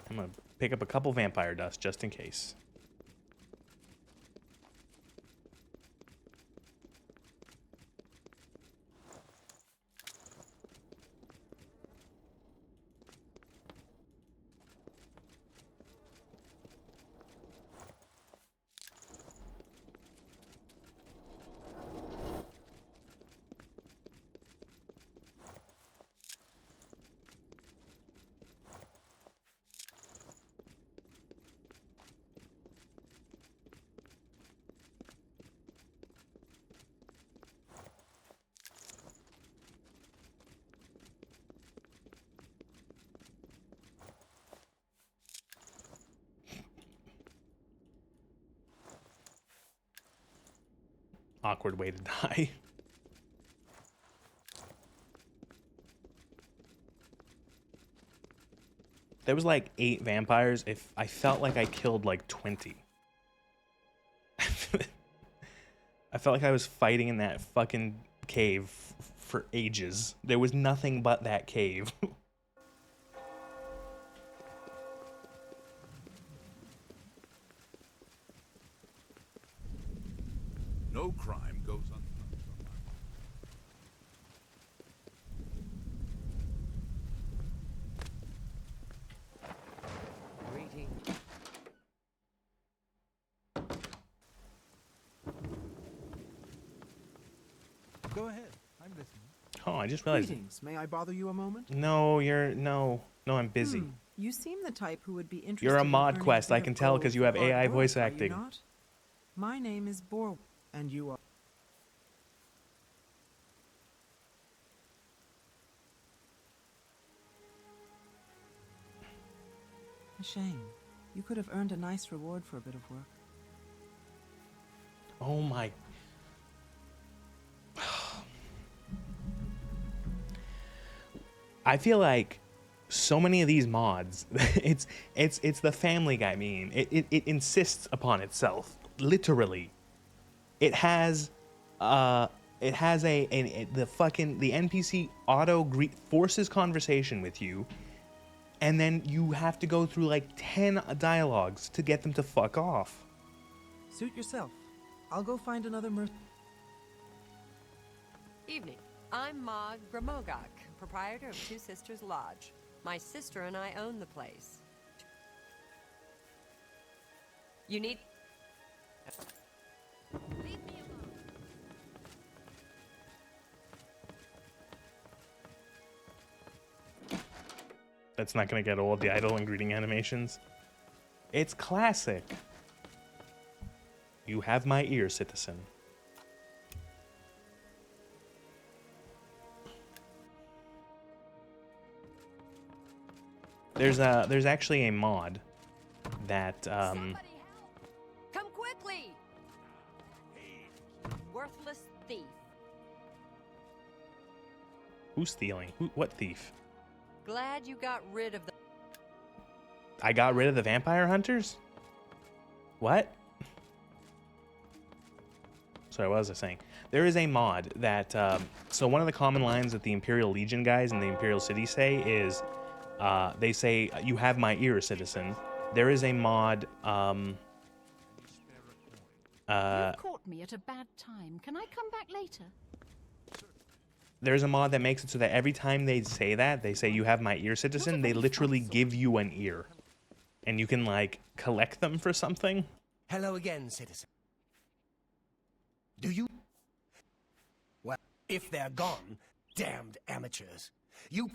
I'm gonna pick up a couple vampire dust just in case. Awkward way to die. There was like 8 vampires. If I felt like I killed like 20. I felt like I was fighting in that fucking cave for ages. There was nothing but that cave. No crime goes unpunished. Greetings. Go ahead. I'm listening. Oh, I just realized. Greetings. May I bother you a moment? No, I'm busy. You seem the type who would be interested. You're a in mod earning quest, a I bit can of tell, gold 'cause you for have hard AI work, voice are you acting. not? My name is Bor, and you are. A shame. You could have earned a nice reward for a bit of work. Oh my. I feel like so many of these mods, it's the Family Guy meme. It insists upon itself, literally. It has the NPC forces conversation with you, and then you have to go through like 10 dialogues to get them to fuck off. Suit yourself. I'll go find another Evening. I'm Maud Gramogok, proprietor of Two Sisters Lodge. My sister and I own the place. You need... Leave me alone. That's not gonna get old, the idle and greeting animations. It's classic. You have my ear, citizen. There's actually a mod that Somebody help! Come quickly! Worthless thief. who's stealing? What thief? Glad you got rid of the. I got rid of the vampire hunters? What? Sorry, what was I saying? There is a mod that, so one of the common lines that the Imperial Legion guys in the Imperial City say is, they say, you have my ear, citizen. There is a mod, You've caught me at a bad time. Can I come back later? there's a mod that makes it so that every time they say that, they say, you have my ear, citizen, they literally give you an ear. And you can, like, collect them for something. Hello again, citizen. Do you? Well, if they're gone, damned amateurs. You.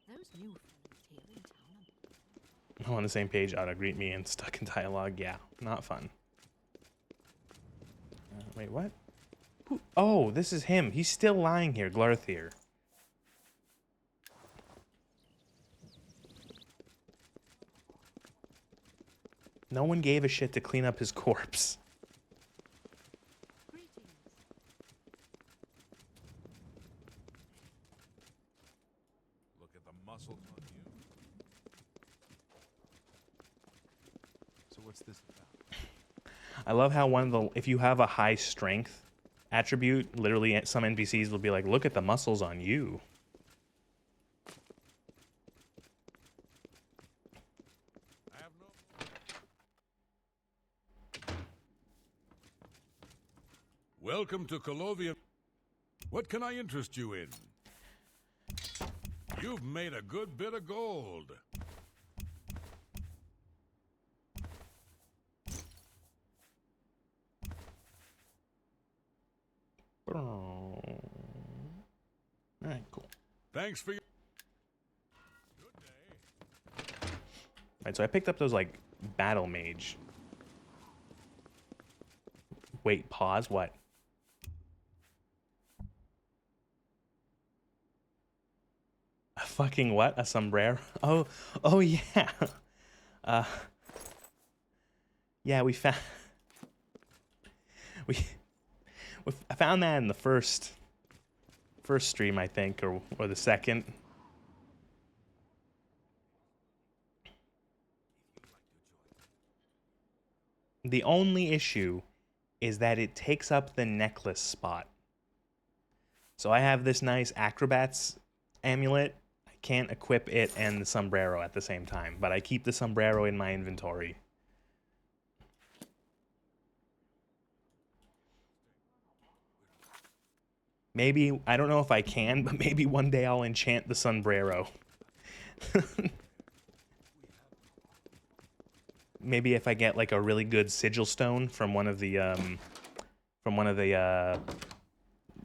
Those new fellows here in town. On the same page, auto greet me and stuck in dialogue. Yeah, not fun. Wait, what? Who? Oh, this is him. He's still lying here, Glarthir. No one gave a shit to clean up his corpse. Look at the muscles on you. So what's this about? I love how one of the, if you have a high strength attribute, literally some NPCs will be like, look at the muscles on you. I have no. Welcome to Oblivion. What can I interest you in? You've made a good bit of gold. Alright, cool. Thanks for your. Right, so I picked up those, like, battle mage. Wait, pause, what? A fucking what? A sombrero? Oh yeah. Yeah, we found... I found that in the first stream, I think, or the second. The only issue is that it takes up the necklace spot. So I have this nice acrobat's amulet. I can't equip it and the sombrero at the same time, but I keep the sombrero in my inventory. Maybe, I don't know if I can, but maybe one day I'll enchant the sombrero. Maybe if I get like a really good sigil stone from one of the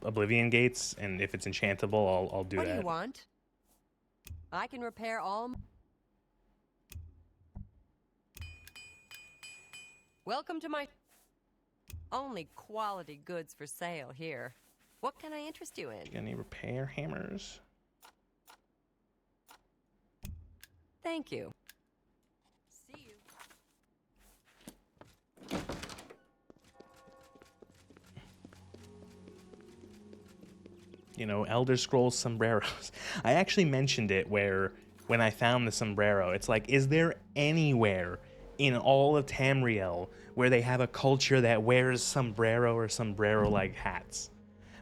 Oblivion gates, and if it's enchantable, I'll do that. What do you want? I can repair all. Welcome to my. Only quality goods for sale here. What can I interest you in? Any repair hammers? Thank you. See you. You know, Elder Scrolls sombreros. I actually mentioned it where when I found the sombrero, it's like, is there anywhere in all of Tamriel where they have a culture that wears sombrero or sombrero-like hats?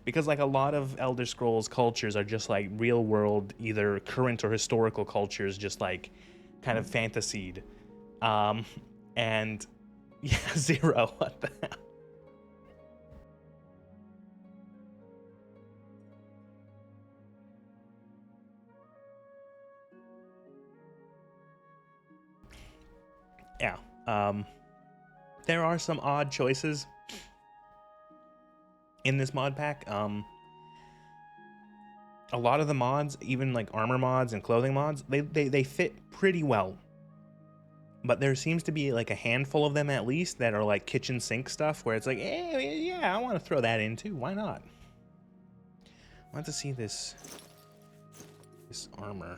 Because like a lot of Elder Scrolls cultures are just like real world, either current or historical cultures, just like kind of fantasied. And yeah, zero, what the hell? Yeah, there are some odd choices in this mod pack. a lot of the mods, even like armor mods and clothing mods, they fit pretty well. But there seems to be like a handful of them at least that are like kitchen sink stuff where it's like, hey, yeah, I want to throw that in too. Why not? I want to see this armor.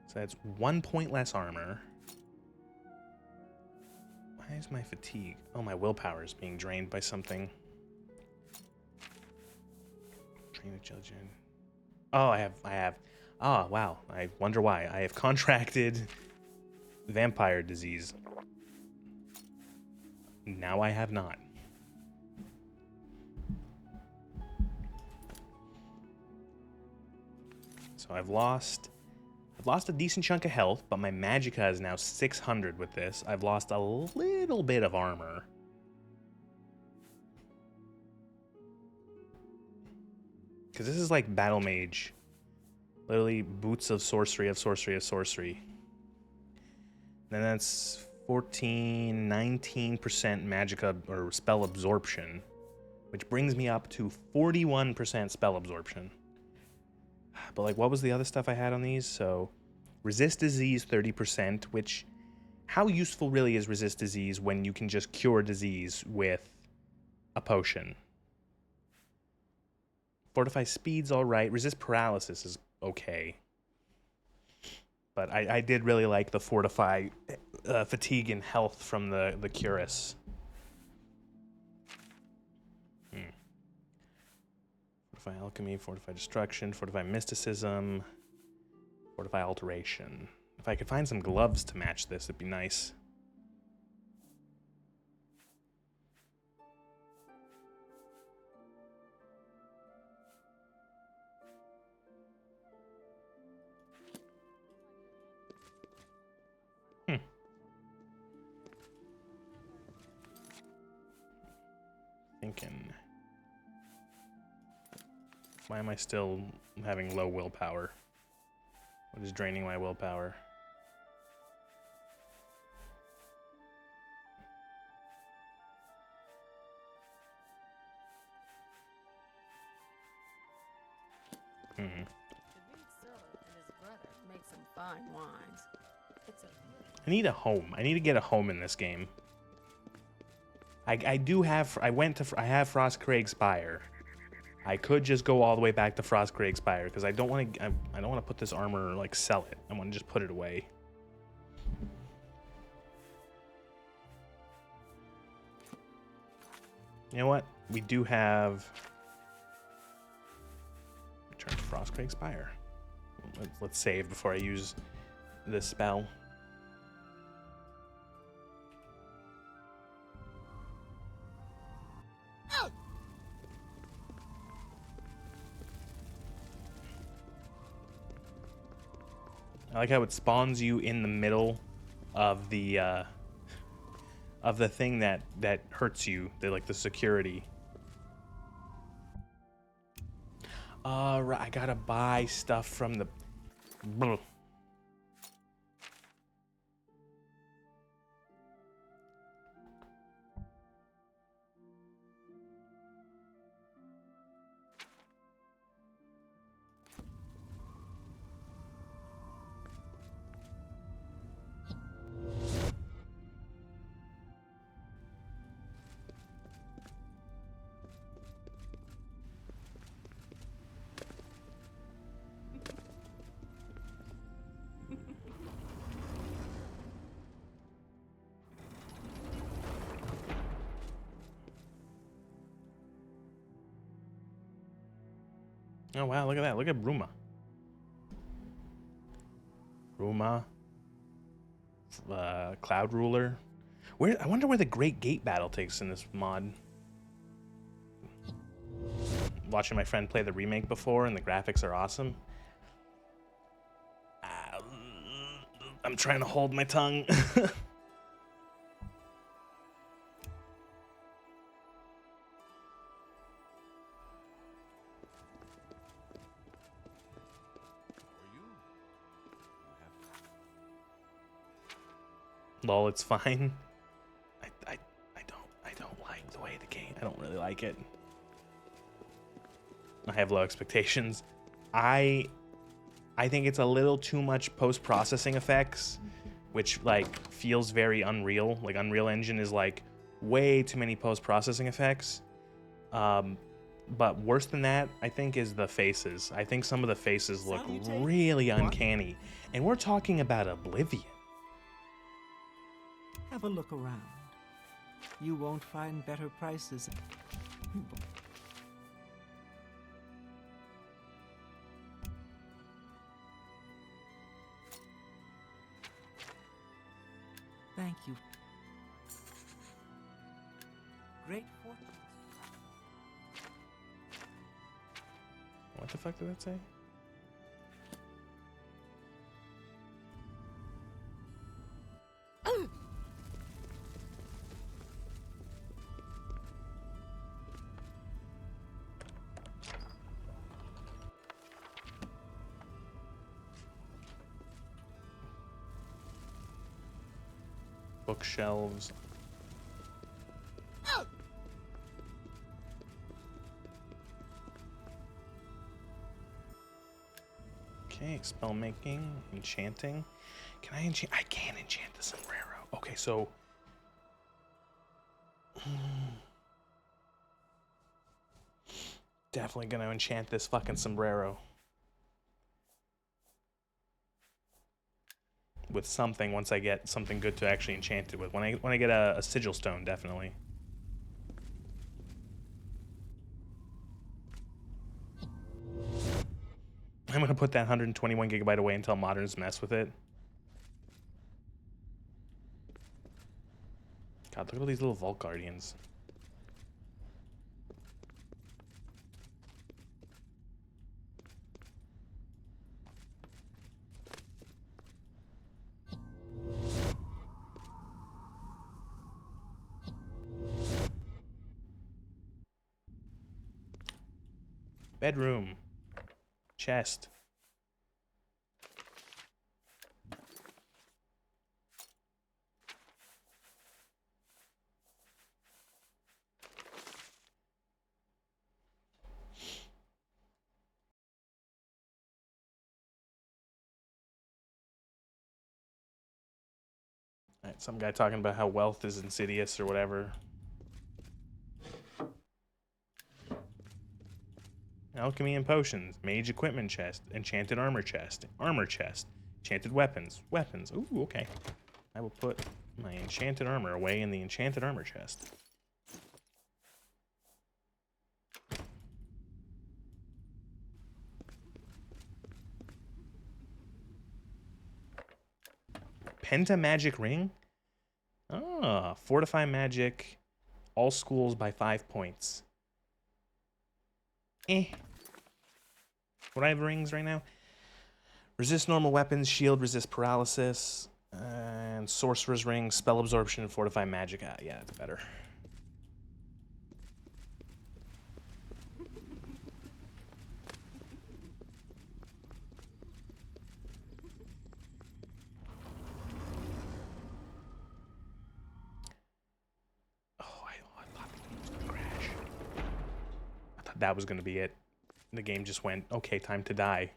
So that's 1 point less armor. Why is my fatigue? Oh, my willpower is being drained by something. Drain the children. Oh, I have. Oh, wow. I wonder why. I have contracted vampire disease. Now I have not. So I've lost a decent chunk of health, but my magicka is now 600 with this. I've lost a little bit of armor. Because this is like battle mage. Literally boots of sorcery of sorcery of sorcery. Then that's 19% magicka or spell absorption, which brings me up to 41% spell absorption. But like, what was the other stuff I had on these? So resist disease 30%, which how useful really is resist disease when you can just cure disease with a potion? Fortify speed's all right. Resist paralysis is okay. But I did really like the fortify fatigue and health from the cuirass. Fortify alchemy, fortify destruction, fortify mysticism, fortify alteration. If I could find some gloves to match this, it'd be nice. Thinking. Why am I still having low willpower? What is draining my willpower? The big Scylla and his brother make some fine wines. I need a home. I need to get a home in this game. I do have. I have Frostcraig Spire. I could just go all the way back to Frostcraig Spire because I don't want to. I don't want to put this armor like sell it. I want to just put it away. You know what? We do have. Return to Frostcraig Spire. Let's save before I use this spell. I like how it spawns you in the middle of the thing that hurts you, like the security. Right, I gotta buy stuff from the. Oh wow, look at that. Look at Bruma. Cloud Ruler. I wonder where the Great Gate battle takes in this mod. Watching my friend play the remake before and the graphics are awesome. I'm trying to hold my tongue. Lol, it's fine. I don't like the way the game. I don't really like it. I have low expectations. I think it's a little too much post-processing effects, which like feels very Unreal. Like Unreal Engine is like way too many post-processing effects. But worse than that, I think, is the faces. I think some of the faces look really uncanny. And we're talking about Oblivion. Have a look around. You won't find better prices. Thank you. Great fortune. What the fuck did that say? Bookshelves. Okay, spell making, enchanting. Can I enchant? I can enchant the sombrero. Okay, so definitely gonna enchant this fucking sombrero with something once I get something good to actually enchant it with. When I get a sigil stone, definitely. I'm gonna put that 121 gigabyte away until moderns mess with it. God, look at all these little Vault Guardians. Bedroom. Chest. Alright, some guy talking about how wealth is insidious or whatever. Alchemy and potions, mage equipment chest, enchanted armor chest, enchanted weapons. Ooh, okay. I will put my enchanted armor away in the enchanted armor chest. Penta magic ring? Ah, fortify magic, all schools by 5 points. What do I have rings right now? Resist normal weapons, shield, resist paralysis, and sorcerer's ring, spell absorption, and fortify magic. Ah, yeah, that's better. Oh, I thought the game was gonna crash. I thought that was gonna be it. The game just went, okay, time to die.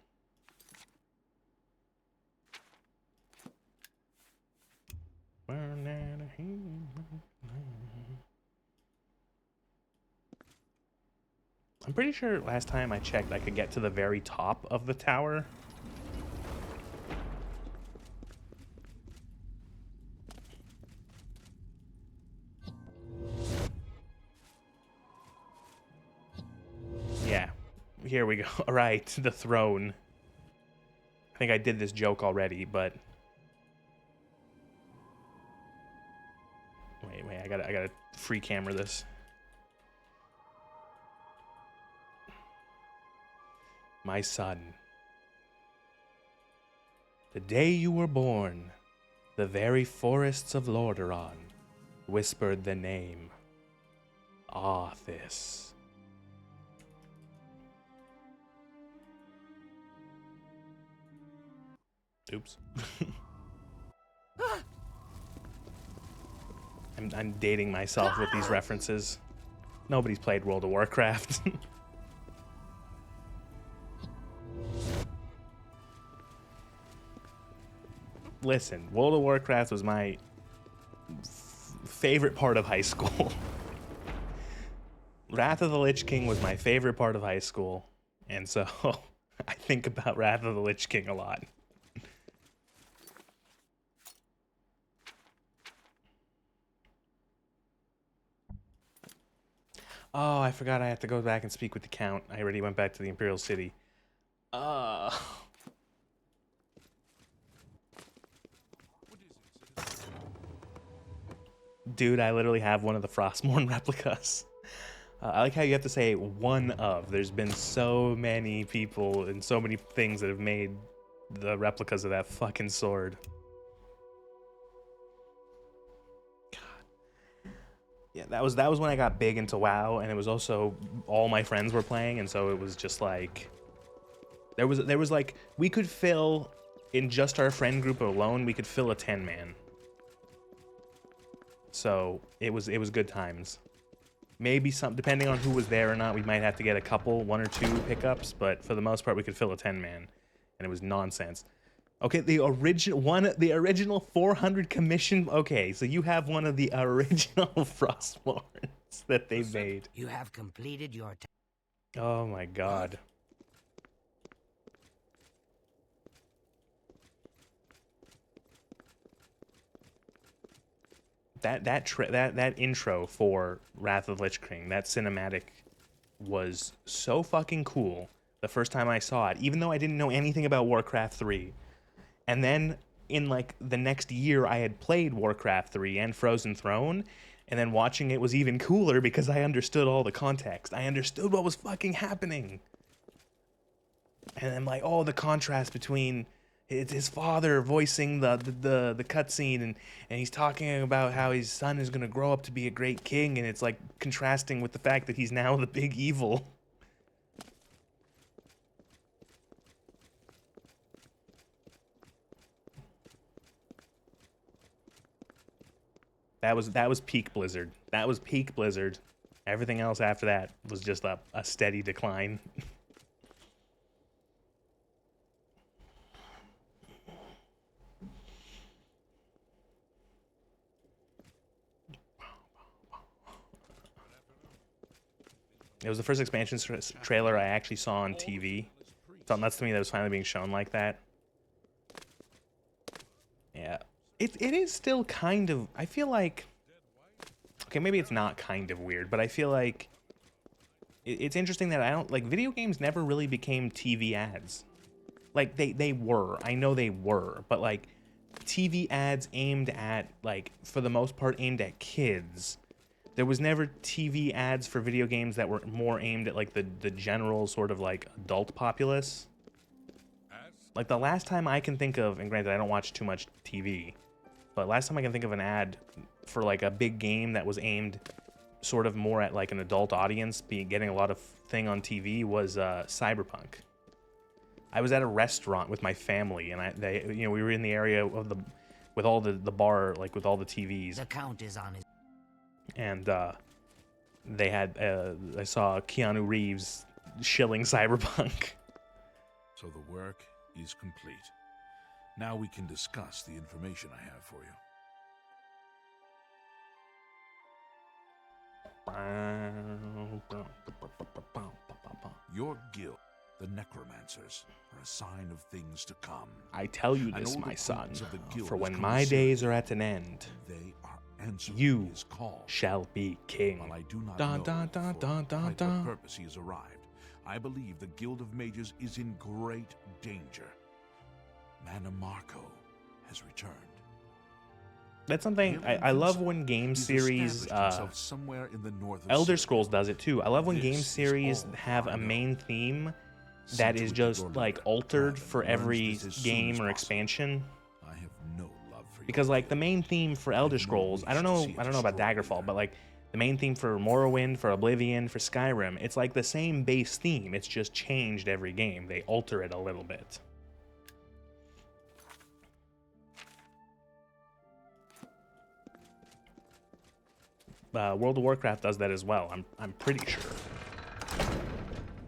I'm pretty sure last time I checked I could get to the very top of the tower. Yeah, here we go. All right, the throne. I think I did this joke already, but wait, I gotta free camera this. My son, the day you were born, the very forests of Lordaeron whispered the name Arthas. Oops. I'm dating myself with these references. Nobody's played World of Warcraft. listen, World of Warcraft was my favorite part of high school. Wrath of the Lich King was my favorite part of high school, and so I think about Wrath of the Lich King a lot. Oh, I forgot I have to go back and speak with the Count. I already went back to the Imperial City. Dude, I literally have one of the Frostmourne replicas. I like how you have to say one of. There's been so many people and so many things that have made the replicas of that fucking sword. Yeah, that was when I got big into WoW, and it was also all my friends were playing, and so it was just like there was like we could fill in just our friend group alone, we could fill a 10-man. So it was good times. Maybe some, depending on who was there or not, we might have to get a couple, 1 or 2 pickups, but for the most part we could fill a 10-man, and it was nonsense. Okay, the original 400 commission. Okay, so you have one of the original Frostmournes that they made. You have completed your Oh my god. That intro for Wrath of the Lich King, that cinematic was so fucking cool the first time I saw it, even though I didn't know anything about Warcraft 3. And then in like the next year, I had played Warcraft 3 and Frozen Throne, and then watching it was even cooler because I understood all the context. I understood what was fucking happening. And I'm like, oh, the contrast between his father voicing the cutscene, and he's talking about how his son is gonna grow up to be a great king, and it's like contrasting with the fact that he's now the big evil. That was peak Blizzard. That was peak Blizzard. Everything else after that was just a steady decline. It was the first expansion trailer I actually saw on TV. Felt nuts to me that it was finally being shown like that. Yeah. It is still kind of, I feel like, okay, maybe it's not kind of weird, but I feel like it's interesting that I don't, like, video games never really became TV ads. Like, they were, I know they were, but like, TV ads aimed at, like, for the most part aimed at kids. There was never TV ads for video games that were more aimed at, like, the general sort of, like, adult populace. Like, the last time I can think of, and granted, I don't watch too much TV, but last time I can think of an ad for, like, a big game that was aimed sort of more at, like, an adult audience, getting a lot of thing on TV was Cyberpunk. I was at a restaurant with my family, and we were in the area of with all the bar, like, with all the TVs. The Count is on his... And they had, I saw Keanu Reeves shilling Cyberpunk. So the work is complete. Now we can discuss the information I have for you. Your guild, the Necromancers, are a sign of things to come. I tell you this, my son, for when my days are at an end, you shall be king. While I do not know for what purpose he has arrived, I believe the Guild of Mages is in great danger. Mana Marco has returned. That's something I love when game series, Elder Scrolls does it too. I love when game series have a main theme that is just like altered for every game or expansion. I have no love for you. Because like the main theme for Elder Scrolls, I don't know about Daggerfall, but like the main theme for Morrowind, for Oblivion, for Skyrim, it's like the same base theme. It's just changed every game. They alter it a little bit. World of Warcraft does that as well. I'm pretty sure.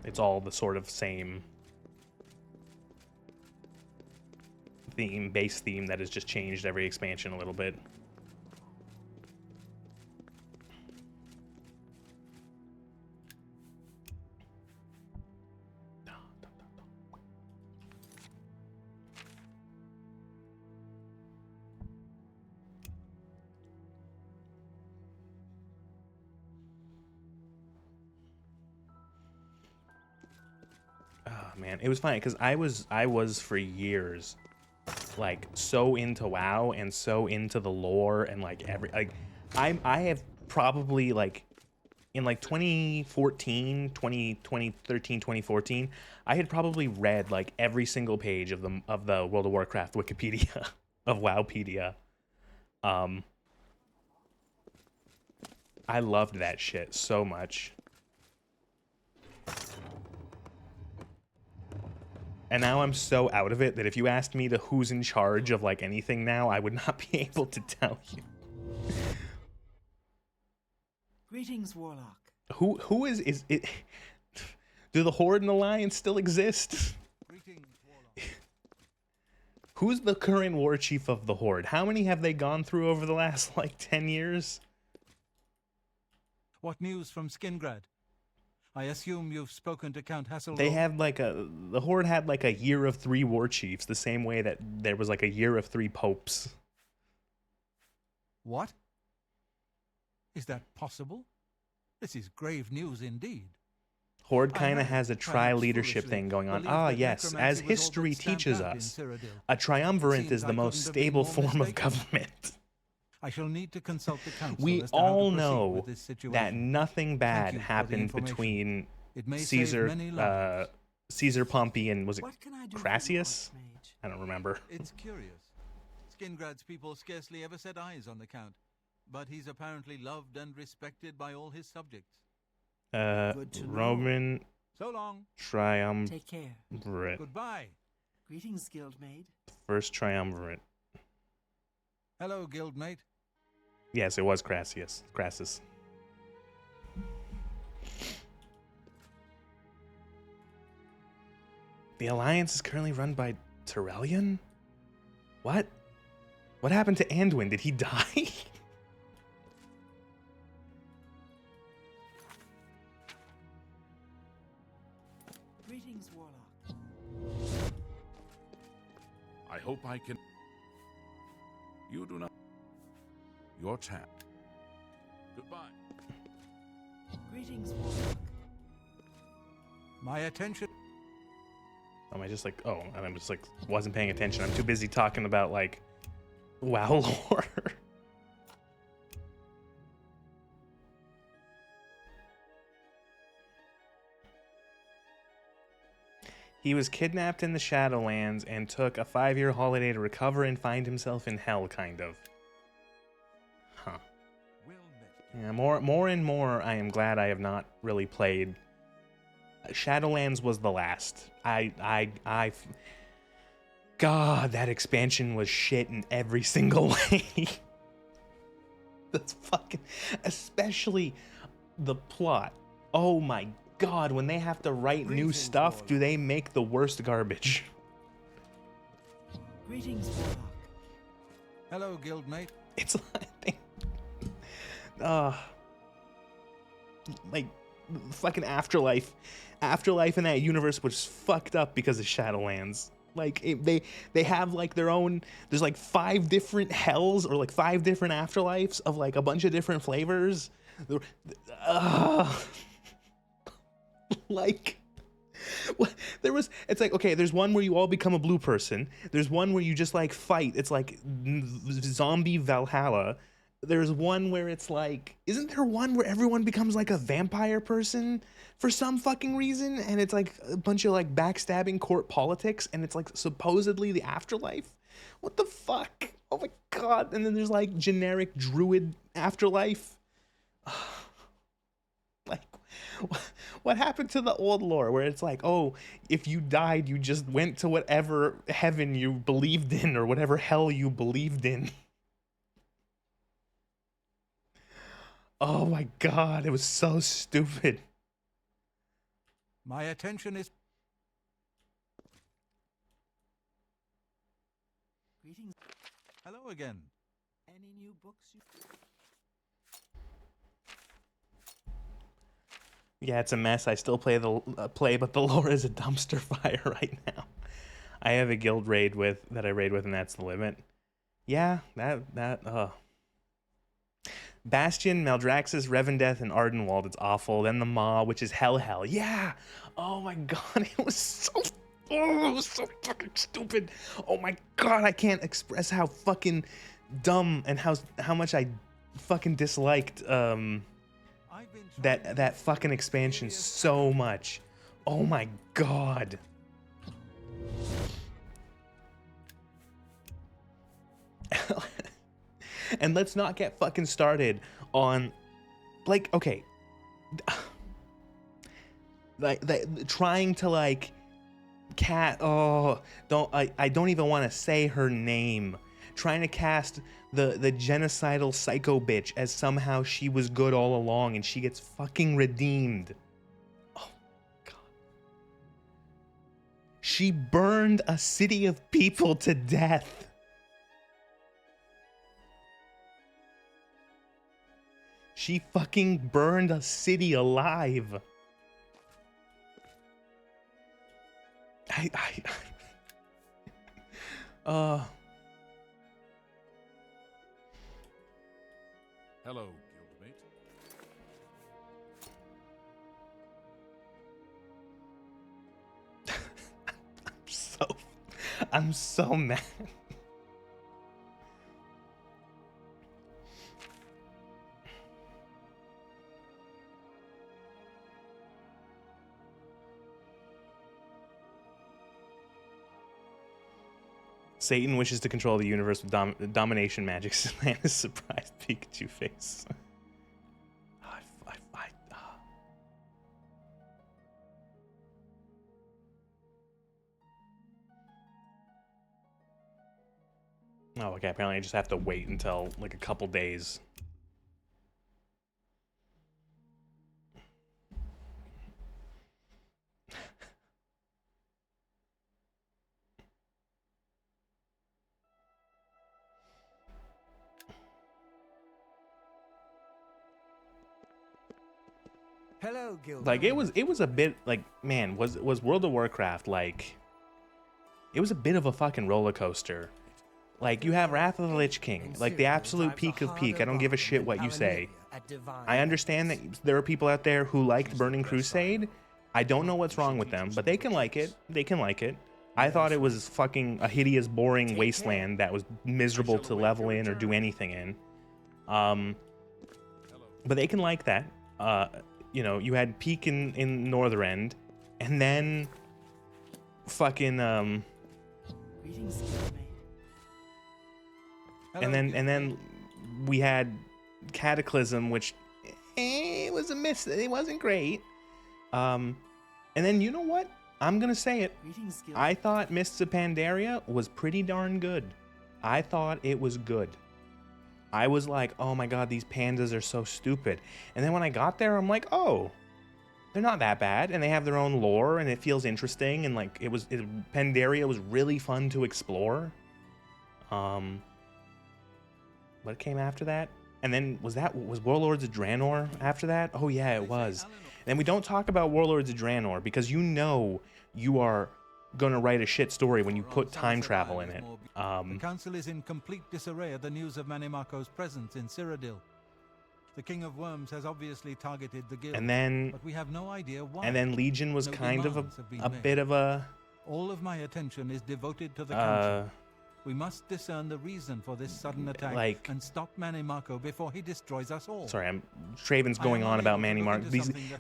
It's all the sort of same theme, base theme that has just changed every expansion a little bit. Oh man, it was funny because I was for years like so into WoW and so into the lore and like I have probably like in like 2014, 2013, 2014, I had probably read like every single page of the World of Warcraft Wikipedia of Wowpedia. I loved that shit so much. And now I'm so out of it that if you asked me to who's in charge of like anything now, I would not be able to tell you. Greetings, Warlock. Who is it? Do the Horde and Alliance still exist? Greetings, Warlock. Who's the current war chief of the Horde? How many have they gone through over the last like 10 years? What news from Skingrad? I assume you've spoken to Count Hasselhoff. They had like the Horde had like a year of 3 war chiefs, the same way that there was like a year of 3 popes. What? Is that possible? This is grave news indeed. Horde kind of I has a perhaps tri-leadership foolishly thing going on. believed Ah, that yes, necromancy as was history all but stamped teaches out in us, Cyrodiil. a triumvirate It is seems the I most couldn't have been stable more form of mistaken. government. I shall need to consult the council We as to how all to proceed know with this situation. that nothing bad you for the happened information. between It may save Caesar, many lives. Caesar Pompey and was it What can I do for you, Crassus? Archmage? I don't remember. It's curious. Skingrad's people scarcely ever set eyes on the Count, but he's apparently loved and respected by all his subjects. Good to know. Roman So long. Take care. triumvirate. Goodbye. Greetings, Guildmaid. First triumvirate. Hello, guildmate. Yes, it was Crassus. The Alliance is currently run by Tyrellian? What? What happened to Anduin? Did he die? Greetings, Warlock. I hope I can... You do not... You're tapped. Goodbye. Greetings, Warlock. My attention. Am I just like, oh, and I'm just like, wasn't paying attention. I'm too busy talking about like WoW lore. He was kidnapped in the Shadowlands and took a 5-year holiday to recover and find himself in hell, kind of. Huh. Well met. Yeah, more and more, I am glad I have not really played. Shadowlands was the last. God, that expansion was shit in every single way. That's fucking, especially the plot. Oh my God, when they have to write new Greetings, stuff, Warlock. do they make the worst garbage? Greetings, Warlock. Hello, guildmate. It's like, like fucking Afterlife in that universe was fucked up because of Shadowlands. Like they have like their own. There's like 5 different hells or like 5 different afterlives of like a bunch of different flavors. Like there was. It's like, okay, there's one where you all become a blue person. There's one where you just like fight. It's like zombie Valhalla. There's one where it's like, isn't there one where everyone becomes like a vampire person for some fucking reason? And it's like a bunch of like backstabbing court politics, and it's like supposedly the afterlife. What the fuck? Oh my God. And then there's like generic druid afterlife. Like, what happened to the old lore where it's like, oh, if you died, you just went to whatever heaven you believed in or whatever hell you believed in? Oh my God, it was so stupid. My attention is. Hello again. Any new books you... Yeah, it's a mess. I still play but the lore is a dumpster fire right now. I have a guild raid that I raid with, and that's the limit. Yeah, Bastion, Maldraxxus, Revendeth, and Ardenwald. It's awful. Then the Maw, which is Hell. Yeah. Oh my god, it was so fucking stupid. Oh my god, I can't express how fucking dumb and how much I fucking disliked that fucking expansion so much. Oh my god. And let's not get fucking started on, like, okay, like trying to like I don't even want to say her name. Trying to cast the genocidal psycho bitch as somehow she was good all along and she gets fucking redeemed. Oh god. She burned a city of people to death. She fucking burned a city alive. Hello, guildmate. I'm so mad. Satan wishes to control the universe with domination magic. Samantha's surprised Pikachu face. Oh, okay. Apparently I just have to wait until like a couple days. Hello, Guild. Like it was a bit like, man, was World of Warcraft like, it was a bit of a fucking roller coaster. Like you have Wrath of the Lich King, like the absolute peak of peak. I don't give a shit what you say. I understand that there are people out there who liked Burning Crusade. I don't know what's wrong with them, but they can like it. They can like it. I thought it was fucking a hideous, boring wasteland that was miserable to level in or do anything in. But they can like that. You know, you had peak in Northern End, and then fucking and then we had Cataclysm, which it was a miss. It wasn't great. And then you know what? I'm gonna say it. I thought Mists of Pandaria was pretty darn good. I thought it was good. I was like, oh my god, these pandas are so stupid. And then when I got there, I'm like, oh, they're not that bad, and they have their own lore, and it feels interesting, and like Pandaria was really fun to explore. What came after that? And then was Warlords of Draenor after that? Oh yeah, it was. And we don't talk about Warlords of Draenor because you know you are gonna write a shit story when you put time travel in it. The council is in complete disarray at the news of Manimako's presence in Cyrodiil. The King of Worms has obviously targeted the guild, but we have no idea why. And then Legion was kind of a bit of a... All of my attention is devoted to the council. We must discern the reason for this sudden attack and stop Manimako before he destroys us all. Sorry, Traven's going on about Manimako.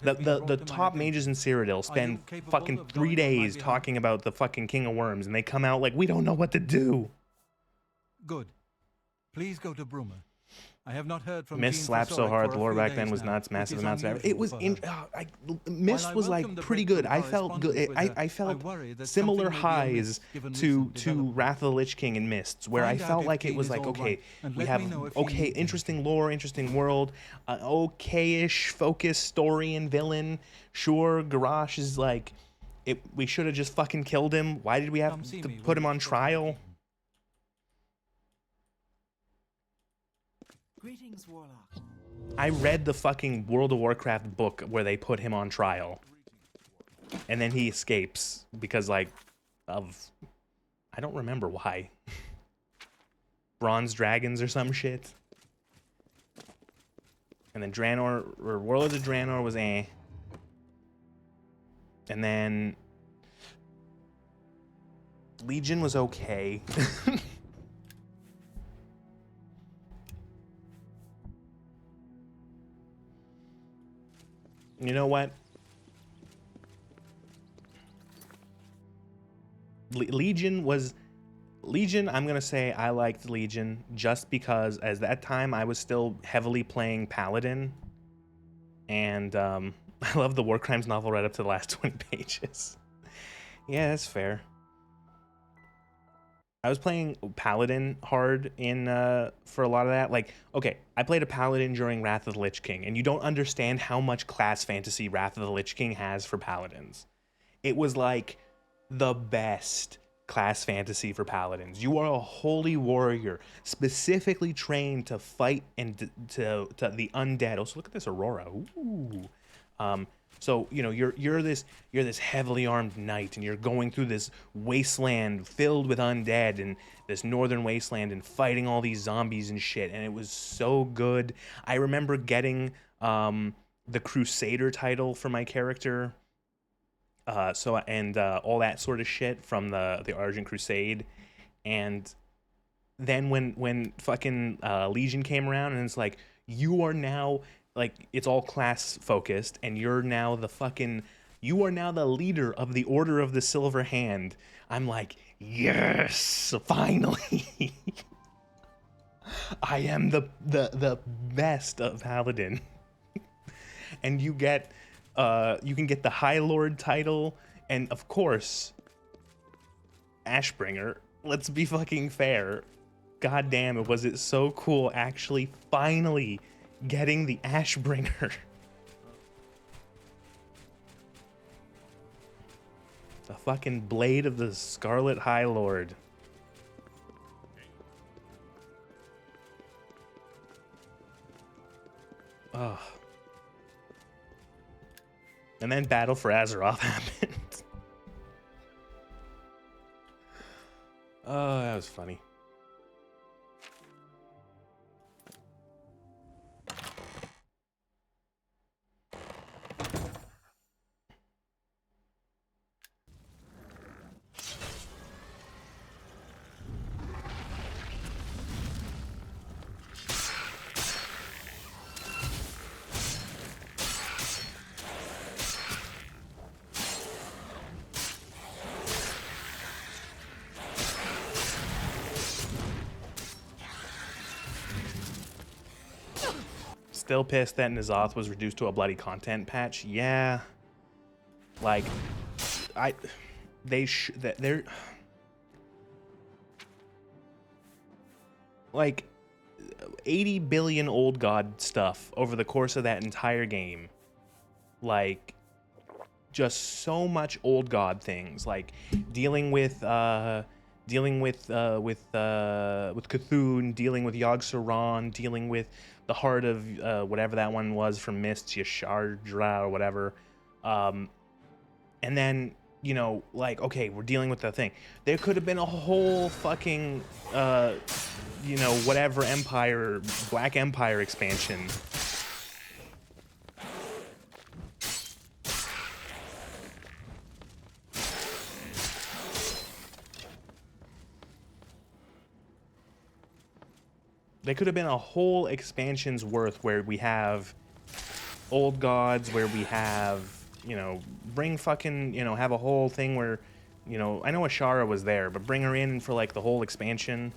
The top mages in Cyrodiil spend fucking 3 days talking about the fucking King of Worms, and they come out like, we don't know what to do. Good. Please go to Bruma. I have not heard from Mist slapped so hard, the lore back then was nuts, massive amounts of... It was... Mist was like pretty good. I felt good. I felt similar highs to Wrath of the Lich King and Mists, where I felt like it was like, okay, we have interesting lore, interesting world, okay-ish focused story and villain. Sure, Garrosh is like, we should have just fucking killed him. Why did we have to put him on trial? Greetings, Warlock. I read the fucking World of Warcraft book where they put him on trial. And then he escapes because, like, of... I don't remember why. Bronze dragons or some shit. And then Draenor, or Warlords of Draenor was eh. And then... Legion was okay. You know what? Legion, I'm gonna say I liked Legion just because at that time I was still heavily playing Paladin, and I love the War Crimes novel right up to the last 20 pages. Yeah, that's fair. I was playing Paladin hard in for a lot of that. Like, okay, I played a Paladin during Wrath of the Lich King, and you don't understand how much class fantasy Wrath of the Lich King has for Paladins. It was like the best class fantasy for Paladins. You are a holy warrior, specifically trained to fight and to the undead. Also, look at this Aurora. Ooh. So, you know, you're this heavily armed knight, and you're going through this wasteland filled with undead, and this northern wasteland, and fighting all these zombies and shit, and it was so good. I remember getting the Crusader title for my character, all that sort of shit from the Argent Crusade, and then when fucking Legion came around, and it's like, you are now... Like, it's all class focused, and you're now you are now the leader of the Order of the Silver Hand. I'm like, yes, finally. I am the best of Paladin. And you can get the High Lord title, and of course, Ashbringer. Let's be fucking fair. God damn it, was it so cool actually finally getting the Ashbringer. The fucking blade of the Scarlet High Lord. Ugh. And then Battle for Azeroth happened. Oh, that was funny. Still pissed that N'Zoth was reduced to a bloody content patch. Yeah, like they're like 80 billion old god stuff over the course of that entire game. Like, just so much old god things, like dealing with Cthulhu, dealing with Yogg-Saron, dealing with the heart of whatever that one was from Mist, Yashardra or whatever. And then, you know, like, okay, we're dealing with the thing. There could have been a whole fucking, you know, whatever Empire, Black Empire expansion. There could have been a whole expansion's worth where we have old gods, where we have, you know, bring fucking, you know, have a whole thing where, you know, I know Ashara was there, but bring her in for like the whole expansion.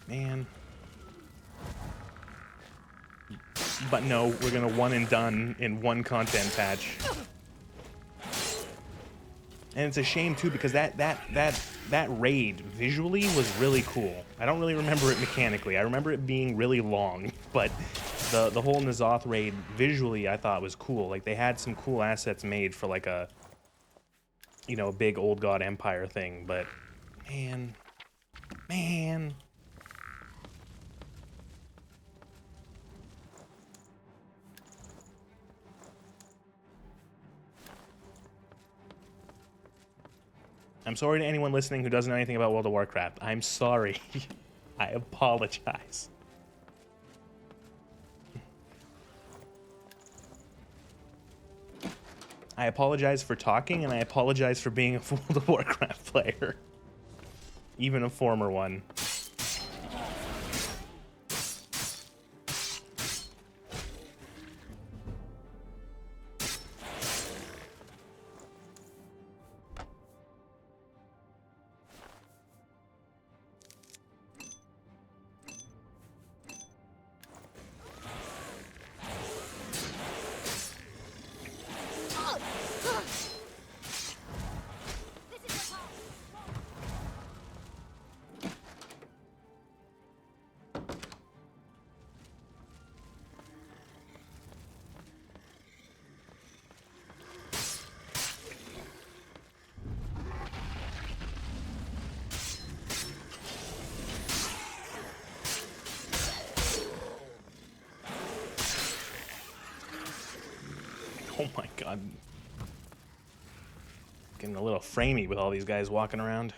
Man. But no, we're gonna one and done in one content patch. And it's a shame too, because that raid visually was really cool. I don't really remember it mechanically. I remember it being really long, but the whole N'Zoth raid visually I thought was cool. Like they had some cool assets made for like a, you know, big old god empire thing, but man. I'm sorry to anyone listening who doesn't know anything about World of Warcraft. I'm sorry. I apologize. I apologize for talking, and I apologize for being a World of Warcraft player. Even a former one. Oh my god. Getting a little framey with all these guys walking around.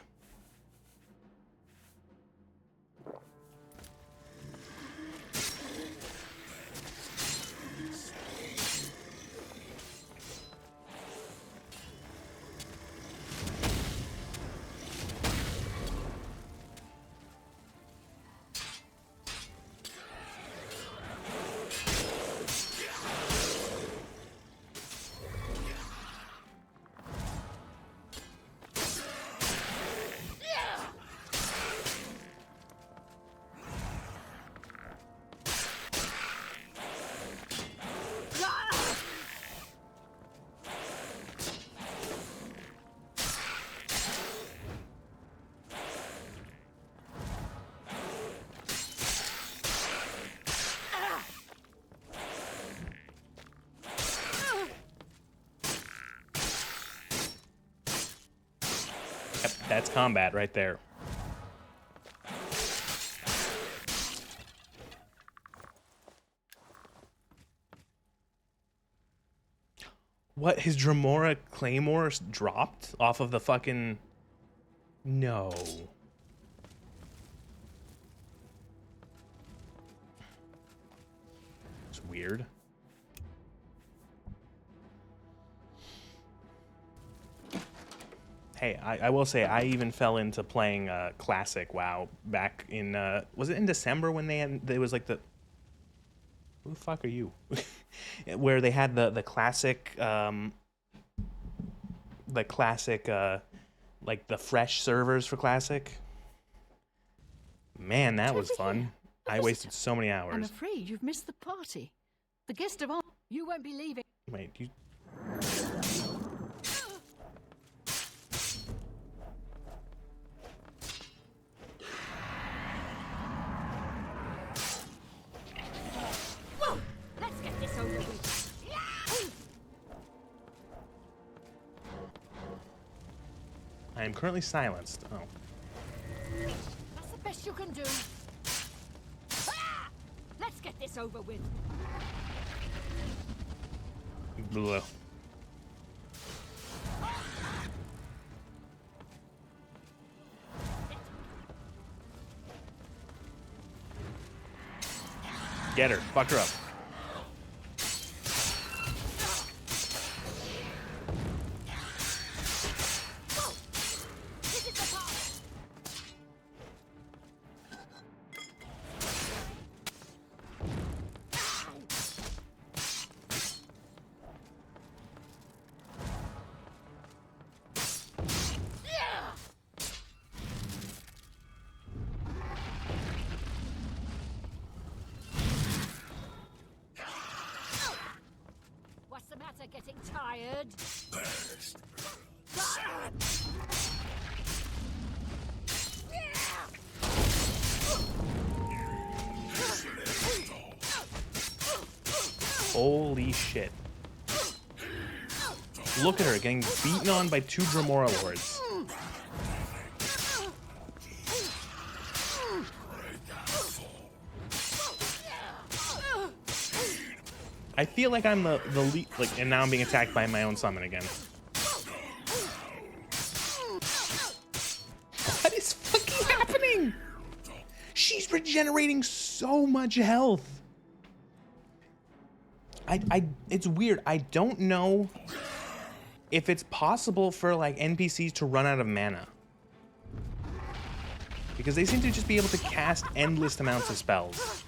That's combat right there. What? His Dremora Claymore dropped off of the fucking... No. It's weird. Hey, I will say I even fell into playing classic WoW back in was it in December when there was like the who the fuck are you where they had the classic like the fresh servers for classic. Man, that was fun. I wasted so many hours. I'm afraid you've missed the party. The guest of honor. You won't be leaving. Wait, you. Let's get this over with. I am currently silenced. Oh. That's the best you can do. Let's get this over with. Blah. Get her. Fuck her up. This is the part. What's the matter? Getting tired? Holy shit. Look at her getting beaten on by 2 Dremora Lords. I feel like I'm the lead, like, and now I'm being attacked by my own summon again. What is fucking happening? She's regenerating so much health. It's weird. I don't know if it's possible for like NPCs to run out of mana, because they seem to just be able to cast endless amounts of spells.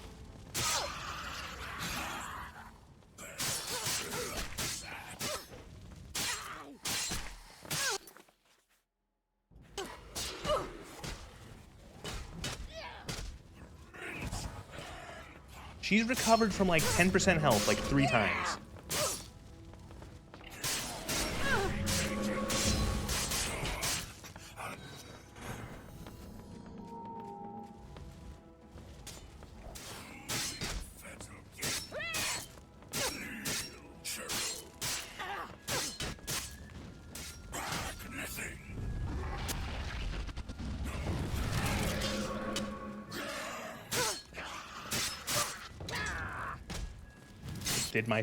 She's recovered from like 10% health like 3 times. Did my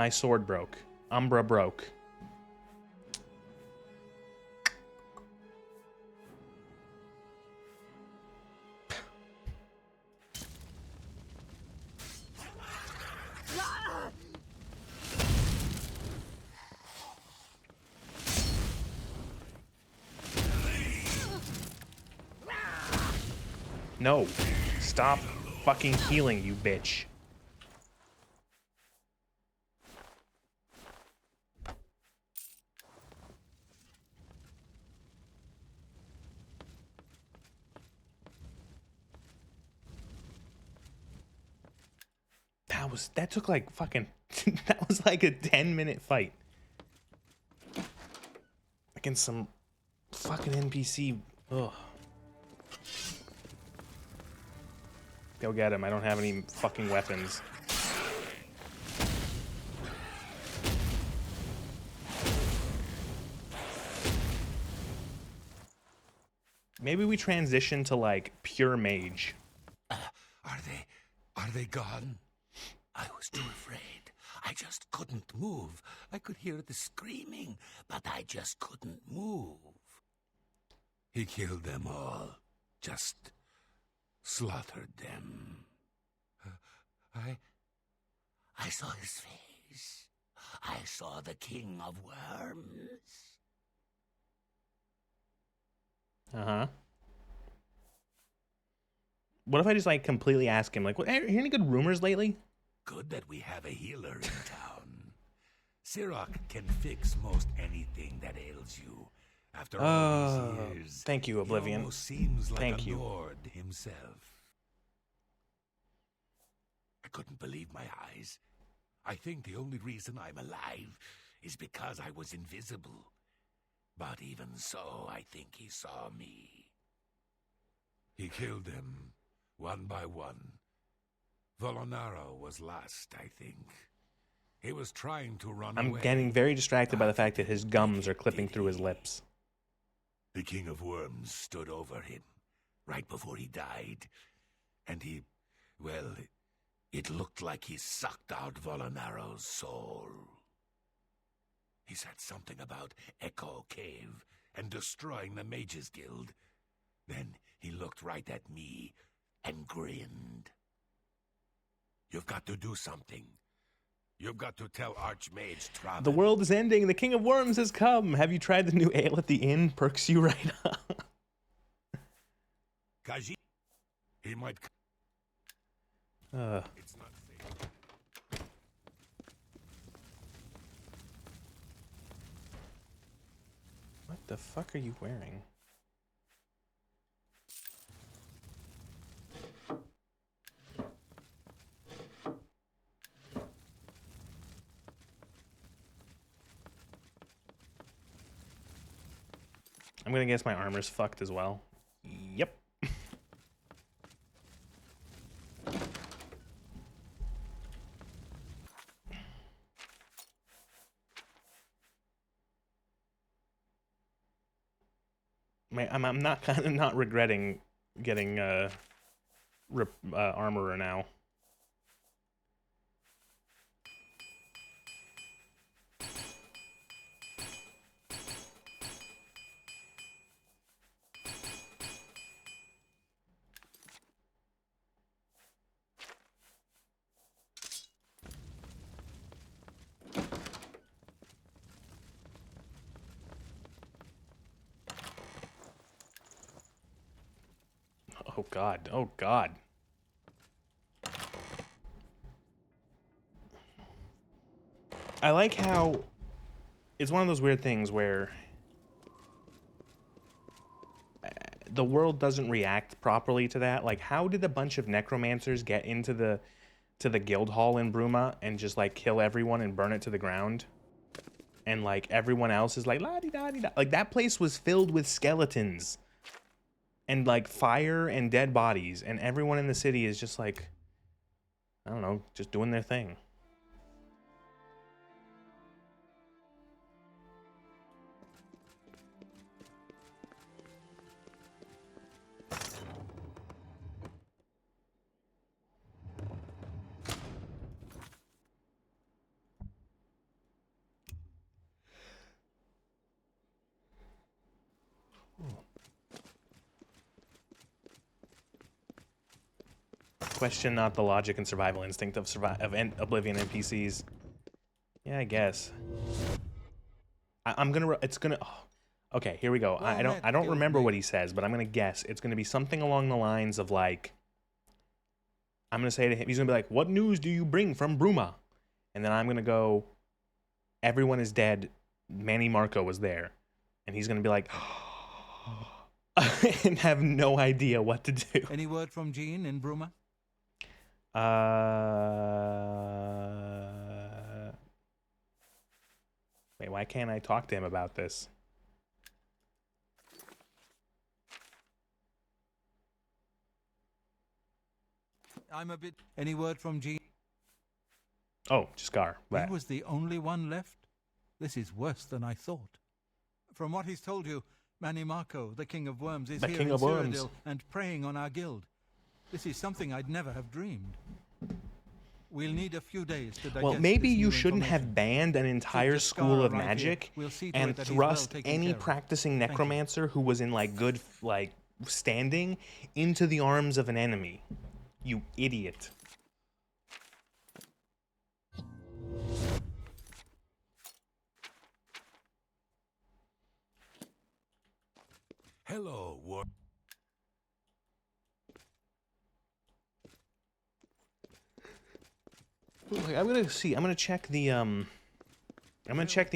sword broke. Umbra broke. No. Stop fucking healing, you bitch. That took like fucking that was like a 10-minute fight against some fucking NPC. Ugh. Go get him. I don't have any fucking weapons. Maybe we transition to like pure mage. Are they gone? I was too afraid. I just couldn't move. I could hear the screaming, but I just couldn't move. He killed them all. Just slaughtered them. I saw his face. I saw the King of Worms. Uh-huh. What if I just like completely ask him, like, what, hear any good rumors lately? Good that we have a healer in town. Sirach can fix most anything that ails you. After all these years, thank you, Oblivion. He almost seems like Thank a you. lord himself. I couldn't believe my eyes. I think the only reason I'm alive is because I was invisible. But even so, I think he saw me. He killed them, one by one. Volonaro was last, I think. He was trying to run away. I'm getting very distracted by the fact that his gums are clipping through his lips. The King of Worms stood over him right before he died. And he, well, it looked like he sucked out Volonaro's soul. He said something about Echo Cave and destroying the Mages Guild. Then he looked right at me and grinned. You've got to do something. You've got to tell Archmage Travis. The world is ending. The King of Worms has come. Have you tried the new ale at the inn? Perks you right up. Kaji, he might. It's not safe. What the fuck are you wearing? I'm gonna guess my armor's fucked as well. Yep. I'm not kind of not regretting getting armorer now. Oh God. Oh God. I like how it's one of those weird things where the world doesn't react properly to that. Like, how did a bunch of necromancers get into the guild hall in Bruma and just like kill everyone and burn it to the ground? And like everyone else is like la di da di da. Like that place was filled with skeletons and like fire and dead bodies, and everyone in the city is just like, I don't know, just doing their thing. Question not the logic and survival instinct of Oblivion NPCs. Yeah, I guess. I'm gonna. It's gonna. Oh, okay, here we go. I don't remember what he says, but I'm gonna guess it's gonna be something along the lines of like. I'm gonna say to him, he's gonna be like, "What news do you bring from Bruma?" And then I'm gonna go, "Everyone is dead. Manny Marco was there," and he's gonna be like, and have no idea what to do. Any word from Jean in Bruma? Wait, why can't I talk to him about this? I'm a bit... Any word from Jean? Oh, Scar. He was the only one left? This is worse than I thought. From what he's told you, Manny Marco, the King of Worms, is here in Cyrodiil and preying on our guild. This is something I'd never have dreamed. We'll need a few days to digest. Well, maybe you shouldn't have banned an entire school of magic and thrust any practicing necromancer who was in like good standing into the arms of an enemy. You idiot. Hello, War. I'm gonna check the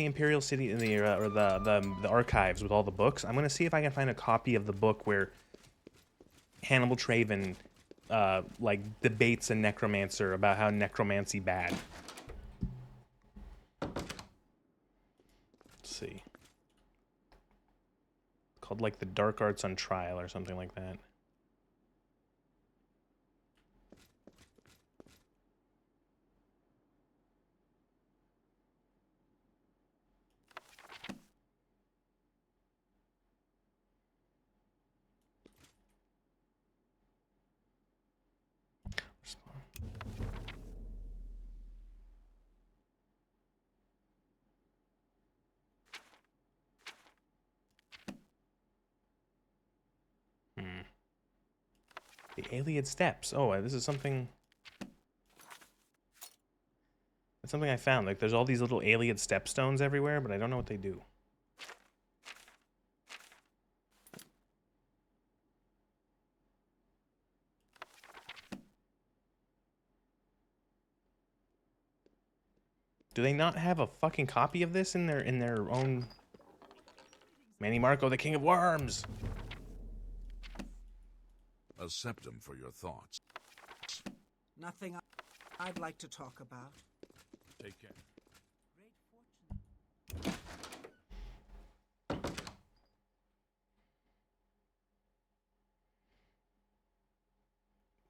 Imperial City in the or the archives with all the books. I'm gonna see if I can find a copy of the book where Hannibal Traven like debates a necromancer about how necromancy bad. Let's see. Called like the Dark Arts on Trial or something like that. The Alien Steps. Oh, this is something... It's something I found. Like, there's all these little Alien stepstones everywhere, but I don't know what they do. Do they not have a fucking copy of this in their own... Manny Marco, the King of Worms! A septum for your thoughts. Nothing I'd like to talk about. Take care.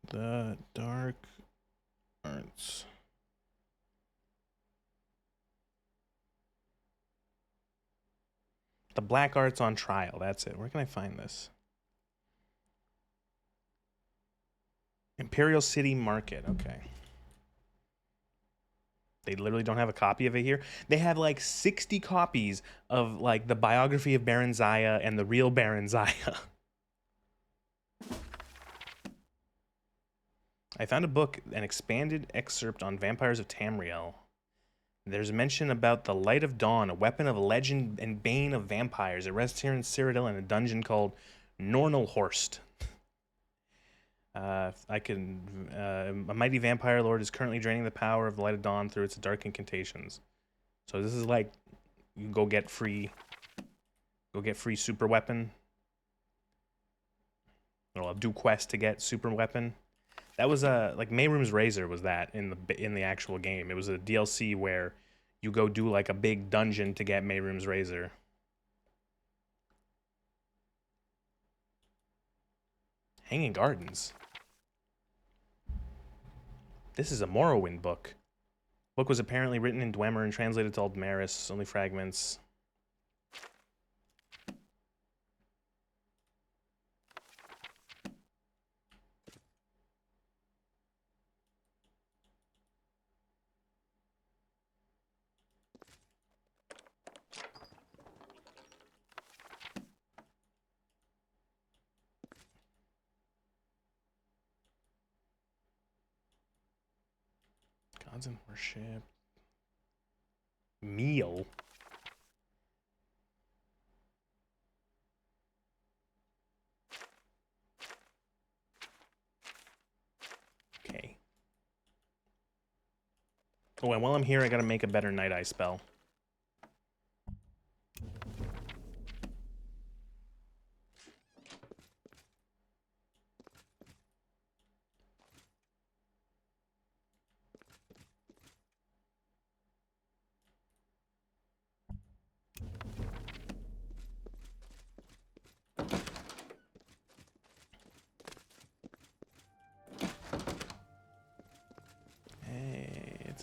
The Dark Arts. The black art's on trial. That's it. Where can I find this? Imperial City Market. Okay. They literally don't have a copy of it here. They have like 60 copies of like the biography of Baron Zaya and the real Baron Zaya. I found a book, an expanded excerpt on vampires of Tamriel. There's mention about the Light of Dawn, a weapon of legend and bane of vampires. It rests here in Cyrodiil in a dungeon called Nornelhorst. A mighty vampire lord is currently draining the power of the Light of Dawn through its dark incantations. So this is like, you go get free super weapon. Or do quest to get super weapon. That was like Mayroom's Razor was that in the actual game. It was a DLC where you go do like a big dungeon to get Mayroom's Razor. Hanging Gardens. This is a Morrowind book. Book was apparently written in Dwemer and translated to Aldmeris, only fragments. Gods and worship. Meal. Okay. Oh, and while I'm here, I gotta make a better Night Eye spell.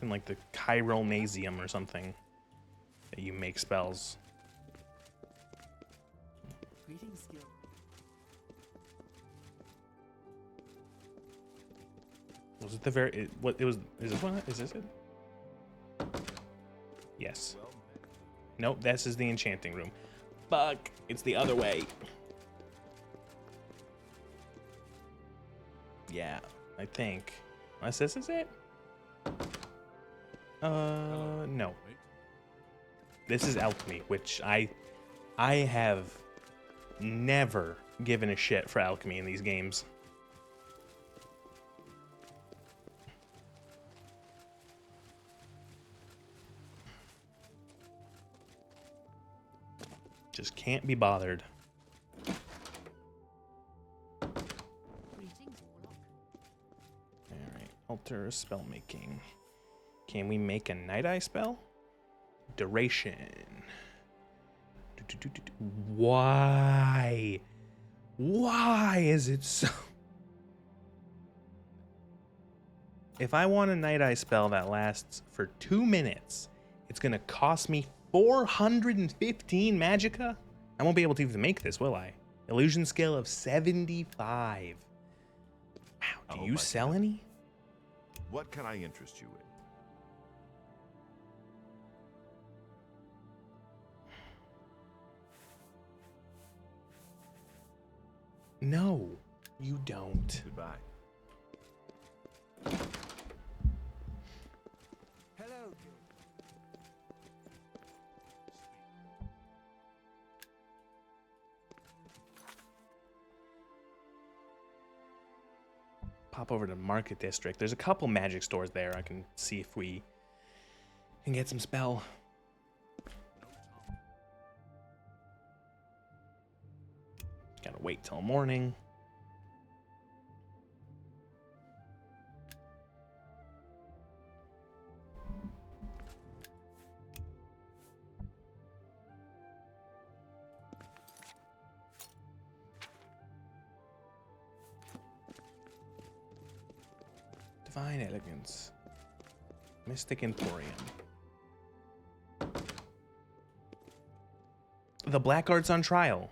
In like the Chiralnasium or something that you make spells. Greetings, Gil. Was it the very? What it was? Is this one? Is this it? Yes. Nope. This is the enchanting room. Fuck! It's the other way. Yeah, I think. Unless this is it. No. This is alchemy, which I have never given a shit for alchemy in these games. Just can't be bothered. Alright, alter spell making. Can we make a Night Eye spell? Duration. Why? Why is it so? If I want a Night Eye spell that lasts for 2 minutes, it's gonna cost me 415 magicka? I won't be able to even make this, will I? Illusion scale of 75. Wow, do you sell any? What can I interest you in? No, you don't. Goodbye. Hello. Pop over to Market District. There's a couple magic stores there. I can see if we can get some spell. Gotta wait till morning. Divine Elegance. Mystic Emporium. The black arts on trial.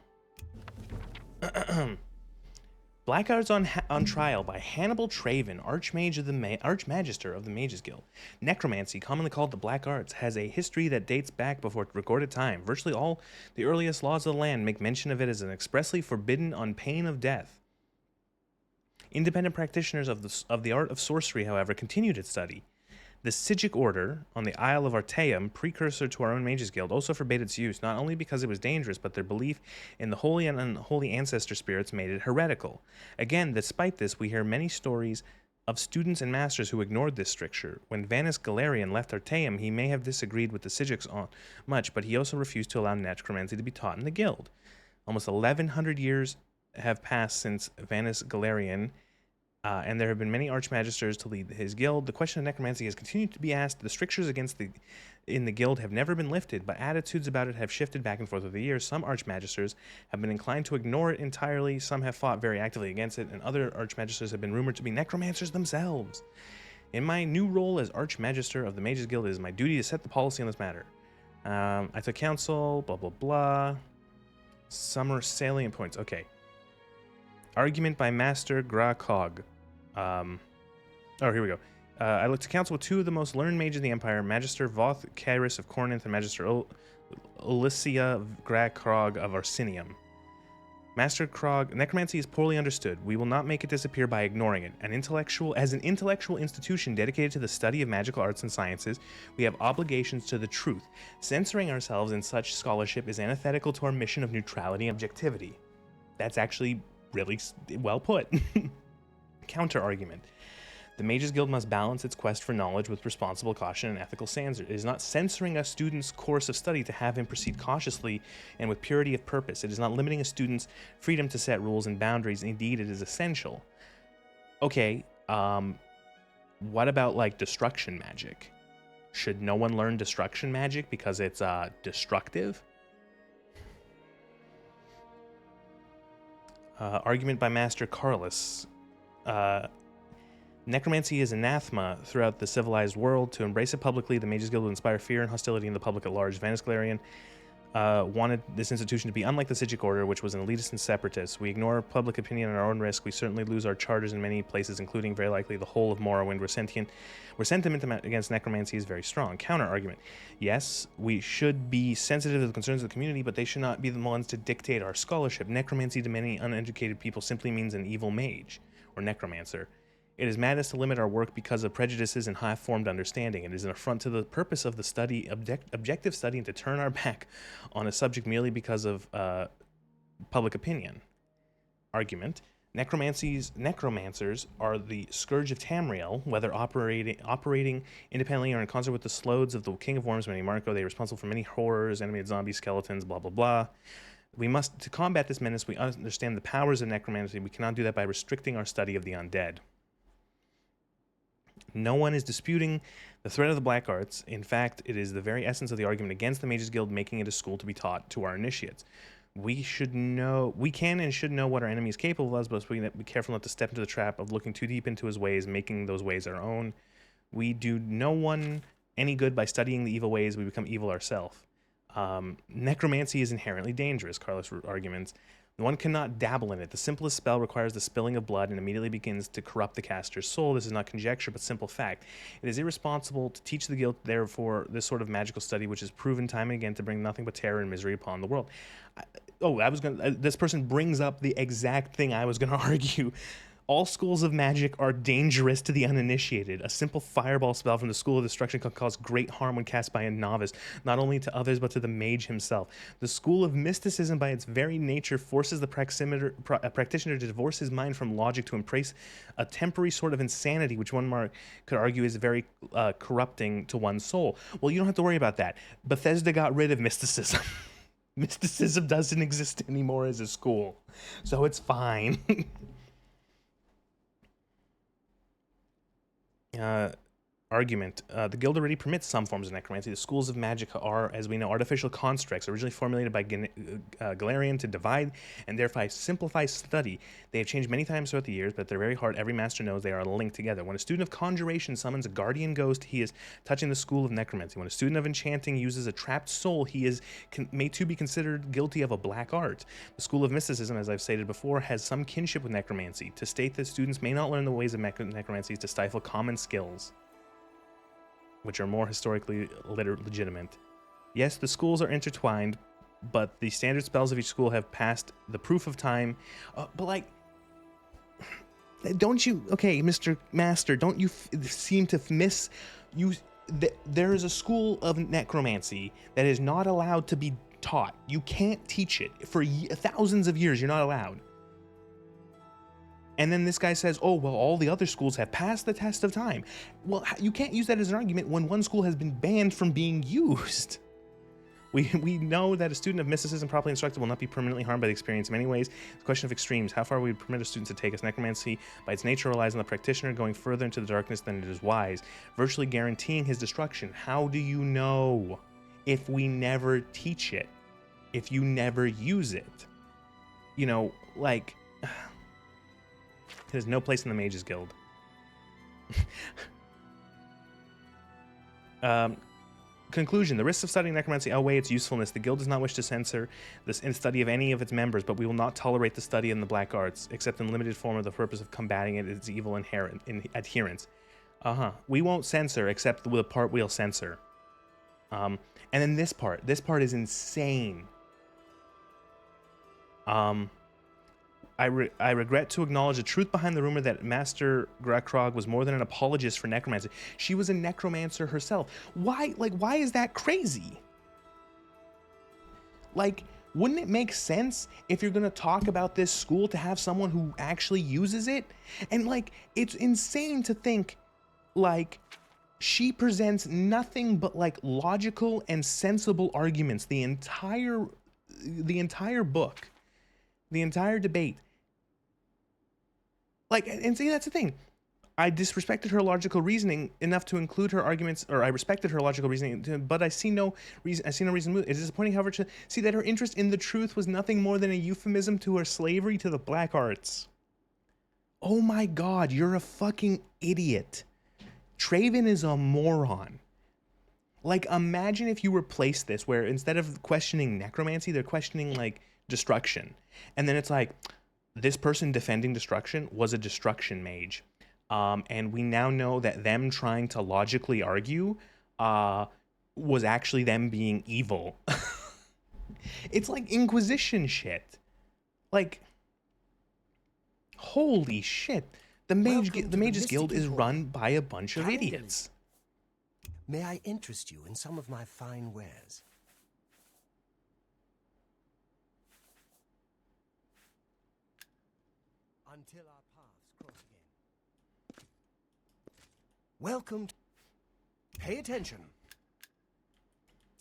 Black arts on trial by Hannibal Traven, Archmagister of the Mages Guild. Necromancy, commonly called the Black Arts, has a history that dates back before recorded time. Virtually all the earliest laws of the land make mention of it as an expressly forbidden on pain of death. Independent practitioners of the art of sorcery, however, continued its study. The Sigic Order on the Isle of Artaeum, precursor to our own Mages Guild, also forbade its use, not only because it was dangerous, but their belief in the holy and unholy ancestor spirits made it heretical. Again, despite this, we hear many stories of students and masters who ignored this stricture. When Vanus Galerian left Artaeum, he may have disagreed with the Sigics on much, but he also refused to allow necromancy to be taught in the guild. Almost 1,100 years have passed since Vanus Galerian, and there have been many archmagisters to lead his guild. The question of necromancy has continued to be asked. The strictures in the guild have never been lifted, but attitudes about it have shifted back and forth over the years. Some archmagisters have been inclined to ignore it entirely. Some have fought very actively against it, and other archmagisters have been rumored to be necromancers themselves. In my new role as Archmagister of the Mages Guild, it is my duty to set the policy on this matter. I took counsel, blah, blah, blah. Summer salient points. Okay. Argument by Master Grakog. Here we go. I looked to counsel with two of the most learned mages in the Empire, Magister Voth Kairis of Corinth and Magister Ulysia Grakog of Arsinium. Master Krog, necromancy is poorly understood. We will not make it disappear by ignoring it. As an intellectual institution dedicated to the study of magical arts and sciences, we have obligations to the truth. Censoring ourselves in such scholarship is antithetical to our mission of neutrality and objectivity. That's actually really well put. Counter argument. The Mages Guild must balance its quest for knowledge with responsible caution and ethical standards. It is not censoring a student's course of study to have him proceed cautiously and with purity of purpose. It is not limiting a student's freedom to set rules and boundaries. Indeed, it is essential. Okay, what about like destruction magic? Should no one learn destruction magic because it's destructive? Argument by Master Carlos. Necromancy is anathema throughout the civilized world. To embrace it publicly, the Mages Guild will inspire fear and hostility in the public at large. Vanus Galerian wanted this institution to be unlike the Sigic Order, which was an elitist and separatist. We ignore public opinion at our own risk. We certainly lose our charters in many places, including, very likely, the whole of Morrowind, where sentiment against necromancy is very strong. Counter-argument. Yes, we should be sensitive to the concerns of the community, but they should not be the ones to dictate our scholarship. Necromancy to many uneducated people simply means an evil mage, or necromancer. It is madness to limit our work because of prejudices and high-formed understanding. It is an affront to the purpose of the study, objective study, and to turn our back on a subject merely because of public opinion. Argument. Necromancers are the scourge of Tamriel, whether operating independently or in concert with the Slodes of the King of Worms, many Marco. They are responsible for many horrors, animated zombies, skeletons, blah, blah, blah. To combat this menace, we understand the powers of necromancy. We cannot do that by restricting our study of the undead. No one is disputing the threat of the black arts. In fact, it is the very essence of the argument against the Mages Guild making it a school to be taught to our initiates. We can and should know what our enemy is capable of, but we be careful not to step into the trap of looking too deep into his ways, making those ways our own. We do no one any good by studying the evil ways. We become evil ourselves. Necromancy is inherently dangerous, Carlos arguments. One cannot dabble in it. The simplest spell requires the spilling of blood and immediately begins to corrupt the caster's soul. This is not conjecture, but simple fact. It is irresponsible to teach the guild, therefore, this sort of magical study, which is proven time and again to bring nothing but terror and misery upon the world. This person brings up the exact thing I was going to argue. All schools of magic are dangerous to the uninitiated. A simple fireball spell from the School of Destruction can cause great harm when cast by a novice, not only to others but to the mage himself. The School of Mysticism, by its very nature, forces the practitioner to divorce his mind from logic to embrace a temporary sort of insanity, which one could argue is very corrupting to one's soul. Well, you don't have to worry about that. Bethesda got rid of mysticism. Mysticism doesn't exist anymore as a school, so it's fine. argument. The guild already permits some forms of necromancy. The schools of magic are, as we know, artificial constructs originally formulated by Galarian to divide and thereby simplify study. They have changed many times throughout the years, but at their very heart, every master knows they are linked together. When a student of conjuration summons a guardian ghost, he is touching the school of necromancy. When a student of enchanting uses a trapped soul, he is may too be considered guilty of a black art. The school of mysticism, as I've stated before, has some kinship with necromancy. To state that students may not learn the ways of necromancy is to stifle common skills, which are more historically legitimate. Yes, the schools are intertwined, but the standard spells of each school have passed the proof of time. But like, don't you, okay, Mr. Master, don't you seem to miss, there is a school of necromancy that is not allowed to be taught. You can't teach it. For thousands of years, you're not allowed. And then this guy says, oh, well, all the other schools have passed the test of time. Well, you can't use that as an argument when one school has been banned from being used. We know that a student of mysticism properly instructed will not be permanently harmed by the experience in many ways. It's a question of extremes. How far we would permit a student to take us? Necromancy, by its nature, relies on the practitioner going further into the darkness than it is wise, virtually guaranteeing his destruction. How do you know if we never teach it? If you never use it? You know, like... There's no place in the Mages Guild. Conclusion. The risks of studying necromancy outweigh its usefulness. The guild does not wish to censor this in study of any of its members, but we will not tolerate the study in the black arts, except in limited form of the purpose of combating it, its evil inherent in adherence. We won't censor, except the part we'll censor. And then this part. This part is insane. I regret to acknowledge the truth behind the rumor that Master Grakrog was more than an apologist for necromancy. She was a necromancer herself. Why is that crazy? Like, wouldn't it make sense if you're gonna talk about this school to have someone who actually uses it? And like, it's insane to think, like, she presents nothing but like logical and sensible arguments the entire book, the entire debate. Like, and see, that's the thing. I disrespected her logical reasoning enough to include her arguments, or I respected her logical reasoning, but I see no reason. I see no reason to move. It's disappointing, however, to see that her interest in the truth was nothing more than a euphemism to her slavery to the black arts. Oh my God, you're a fucking idiot. Traven is a moron. Like, imagine if you replaced this, where instead of questioning necromancy, they're questioning like destruction, and then it's like, this person defending destruction was a destruction mage. And we now know that them trying to logically argue was actually them being evil. It's like Inquisition shit. Like, holy shit. The Mages Guild is run by a bunch of idiots. May I interest you in some of my fine wares? Until our paths cross again. Welcome to... Pay attention.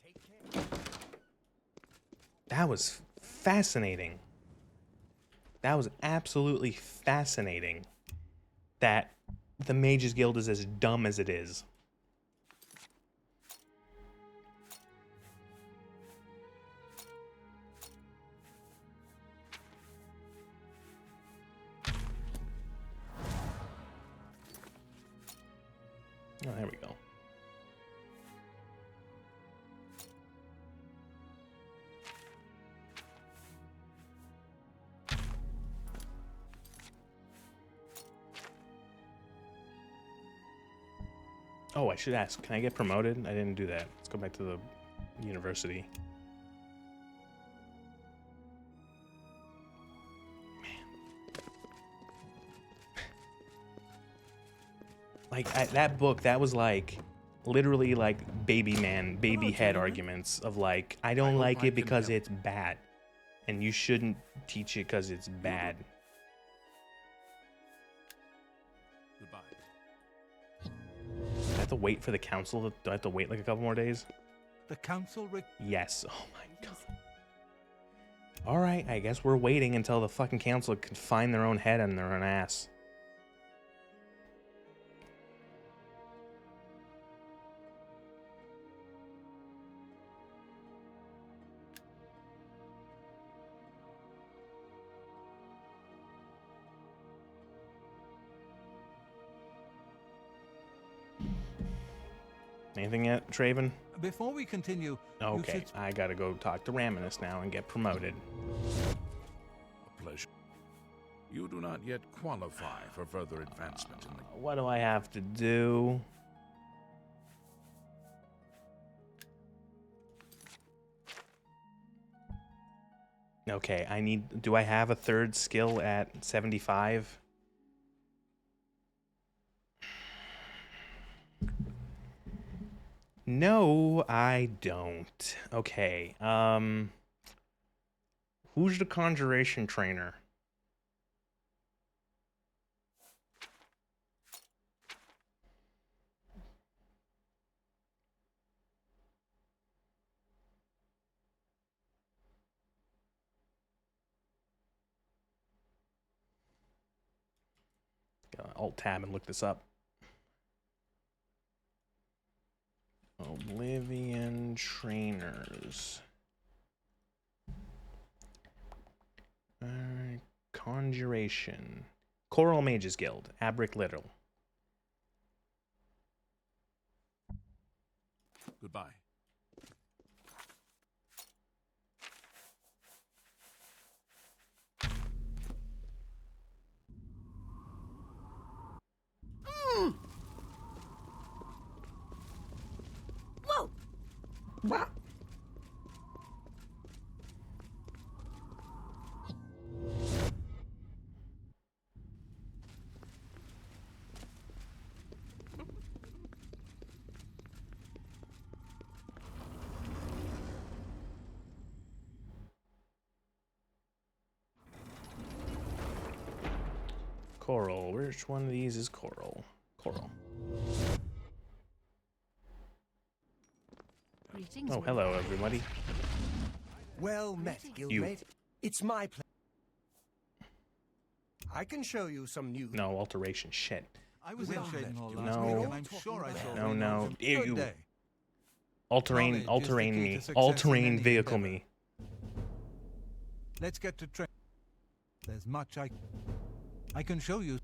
Take care. That was fascinating. That was absolutely fascinating. That the Mages Guild is as dumb as it is. Oh, there we go. Oh, I should ask, can I get promoted? I didn't do that. Let's go back to the university. Like, that book, that was like literally like baby head arguments of like, I don't like it because it's bad, and you shouldn't teach it because it's bad. Goodbye. Do I have to wait for the council? Do I have to wait like a couple more days? The council... Yes. Oh my God. All right, I guess we're waiting until the fucking council can find their own head and their own ass. Anything yet, Traven? Before we continue, you Okay, should... I gotta go talk to Raminus now and get promoted. A pleasure. You do not yet qualify for further advancement in the... What do I have to do? Okay, I need... Do I have a third skill at 75? No, I don't. Okay, who's the conjuration trainer? Alt-tab and look this up. Oblivion trainers. Conjuration. Coral Mages Guild. Abric Little. Goodbye. Whoa! What? Coral. Which one of these is Coral? Coral. Greetings. Oh, hello, everybody. Well met, Guildmate. It's my pleasure. I can show you some new... No, alteration. Shit. I was in Shadenhall last No. week, and I'm sure I saw... No, no. Good Ew. day. All-terrain, Knowledge is the all-terrain key me. to success in All-terrain any vehicle endeavor. me. Let's get to train. There's much I can show you.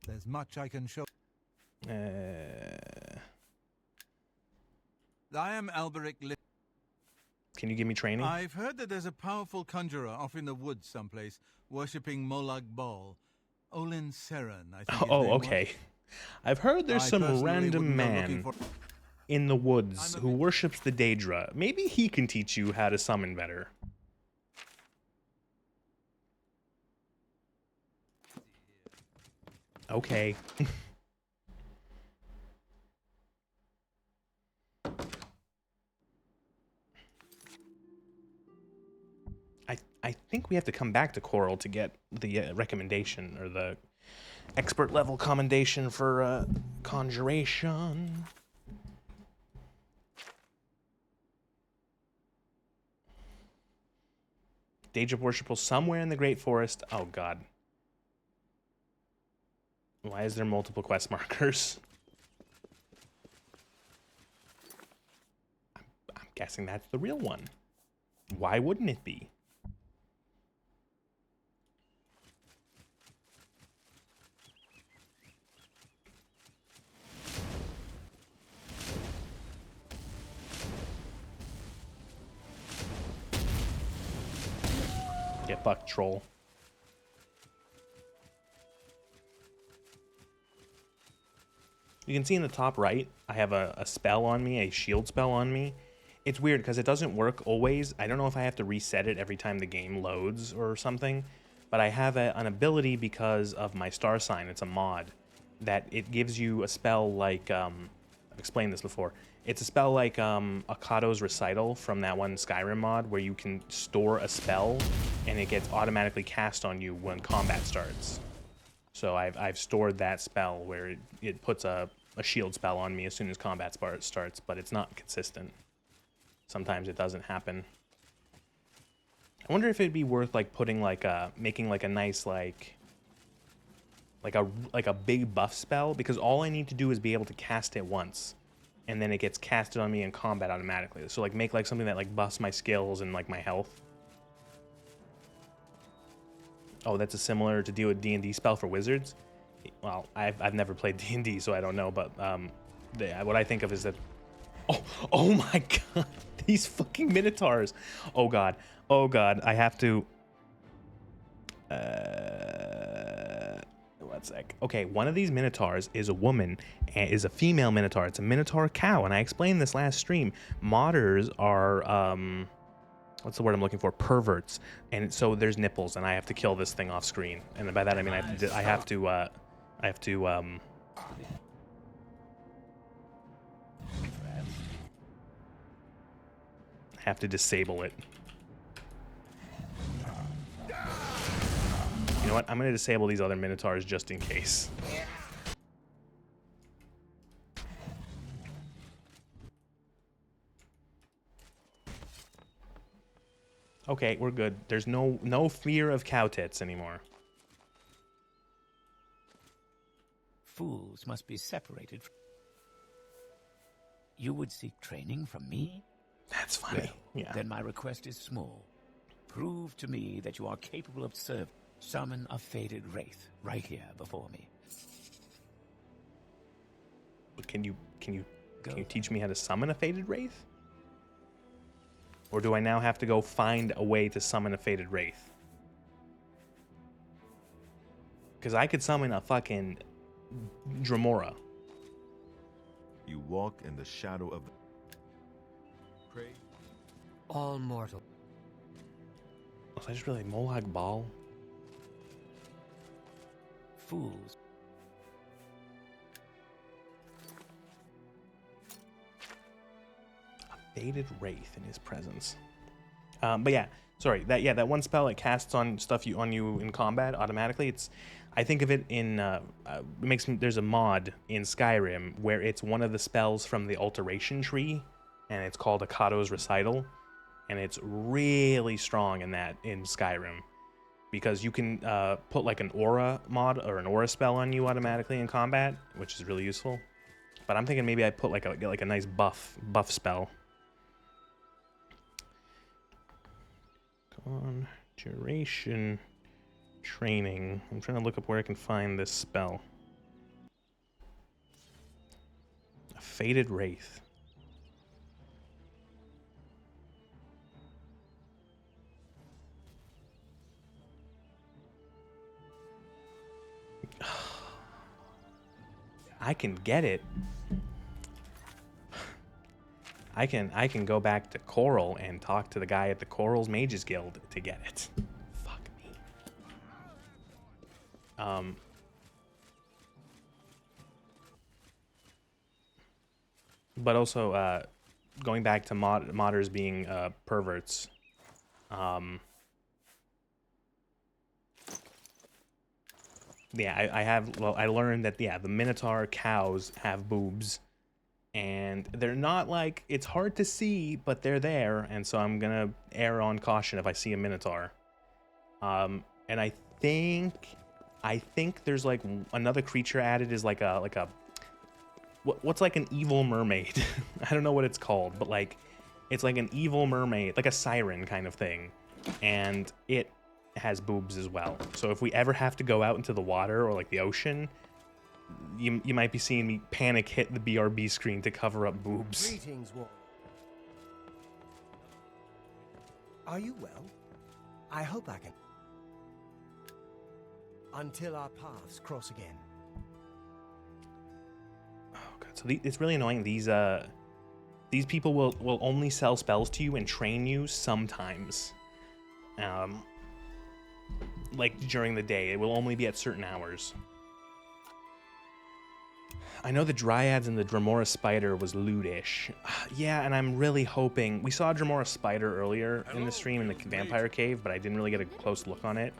There's much I can show. I am Alberic Can you give me training? I've heard that there's a powerful conjurer off in the woods someplace, worshipping Molag Bal. Olin Seren, I think his Oh, name was. okay. I've heard there's I some personally random wouldn't go looking man for- in the woods who worships the Daedra. Maybe he can teach you how to summon better. Okay. I think we have to come back to Coral to get the recommendation or the expert level commendation for conjuration. Daedra worshipful somewhere in the Great Forest. Oh god. Why is there multiple quest markers? I'm guessing that's the real one. Why wouldn't it be? Get fucked, troll. You can see in the top right, I have a spell on me, a shield spell on me. It's weird because it doesn't work always. I don't know if I have to reset it every time the game loads or something, but I have an ability because of my star sign. It's a mod that it gives you a spell like, I've explained this before. It's a spell like Akado's Recital from that one Skyrim mod where you can store a spell and it gets automatically cast on you when combat starts. So I've stored that spell where it puts a shield spell on me as soon as combat starts, but it's not consistent. Sometimes it doesn't happen. I wonder if it'd be worth like putting like making like a nice like a big buff spell, because all I need to do is be able to cast it once, and then it gets casted on me in combat automatically. So like make like something that like buffs my skills and like my health. Oh, that's a similar to deal with D&D spell for wizards. Well, I've never played D&D, so I don't know, but what I think of is that. Oh my god, these fucking minotaurs! Oh god, I have to. One sec. Okay, one of these minotaurs is a woman, and is a female minotaur. It's a minotaur cow, and I explained this last stream. Modders are what's the word I'm looking for? Perverts, and so there's nipples, and I have to kill this thing off screen. And by that I mean I have to disable it. You know what? I'm gonna disable these other minotaurs just in case. Okay, we're good. There's no fear of cow tits anymore. Fools must be separated. You would seek training from me? That's funny. Well, yeah. Then my request is small. Prove to me that you are capable of serving. Summon a faded wraith right here before me. Can you teach me how to summon a faded wraith? Or do I now have to go find a way to summon a faded wraith? Because I could summon a fucking Dremora. You walk in the shadow of the... Pray. All mortal. Was I just really Molag Bal? Fools. A faded wraith in his presence. But yeah, sorry. That one spell it casts on stuff on you in combat automatically. I think of it in there's a mod in Skyrim where it's one of the spells from the alteration tree, and it's called Akato's Recital, and it's really strong in Skyrim. Because you can put like an aura mod or an aura spell on you automatically in combat, which is really useful. But I'm thinking maybe I put like a nice buff spell. Conjuration training. I'm trying to look up where I can find this spell. A faded wraith. I can get it. I can go back to Coral and talk to the guy at the Coral's Mages Guild to get it. Fuck me. But also, going back to modders being perverts. Yeah, I learned that, the Minotaur cows have boobs. And they're not like, it's hard to see, but they're there. And so I'm going to err on caution if I see a Minotaur. And I think there's like another creature added is like a what's like an evil mermaid? I don't know what it's called, but like, it's like an evil mermaid, like a siren kind of thing. And it has boobs as well. So if we ever have to go out into the water or like the ocean, you might be seeing me panic hit the BRB screen to cover up boobs. Greetings, Warlock. Are you well? I hope I can. Until our paths cross again. Oh god, so it's really annoying. These people will only sell spells to you and train you sometimes. Like during the day, it will only be at certain hours. I know the Dryads and the Dremora Spider was loot-ish. Yeah, and I'm really hoping... We saw Dremora Spider earlier in the stream in the Vampire Cave, but I didn't really get a close look on it.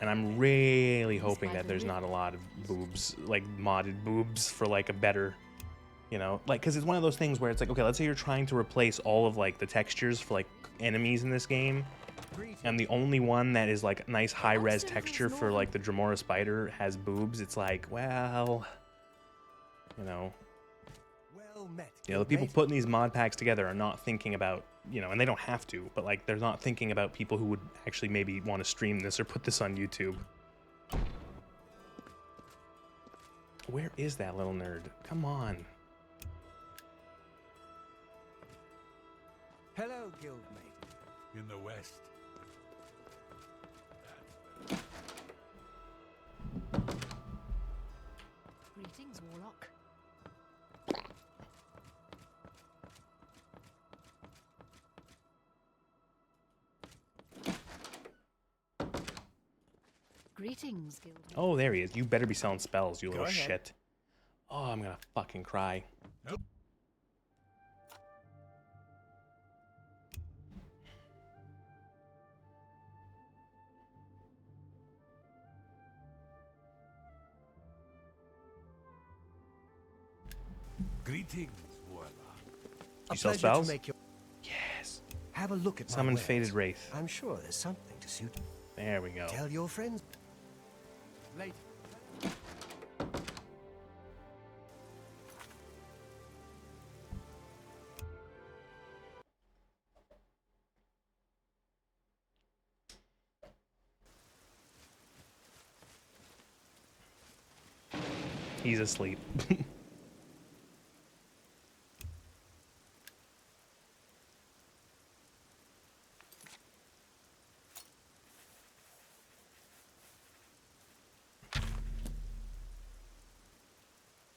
And I'm really hoping that there's not a lot of boobs, like modded boobs for like a better, like, because it's one of those things where it's like, okay, let's say you're trying to replace all of like the textures for like enemies in this game, and the only one that is like nice high-res texture for like the Dremora Spider has boobs. It's like, well... the people putting these mod packs together are not thinking about, and they don't have to, but like they're not thinking about people who would actually maybe want to stream this or put this on YouTube. Where is that little nerd? Come on. Hello, guildmate. In the west. Greetings, Warlock. Greetings, Guild. Oh, there he is. You better be selling spells, you Go little ahead. shit. Oh, I'm gonna fucking cry. Nope. Greetings, Warlock. A You sell pleasure spells? to make your... Yes. Have a look at my Summon wares. Faded Wraith. I'm sure there's something to suit. There we go. Tell your friends. Later. He's asleep.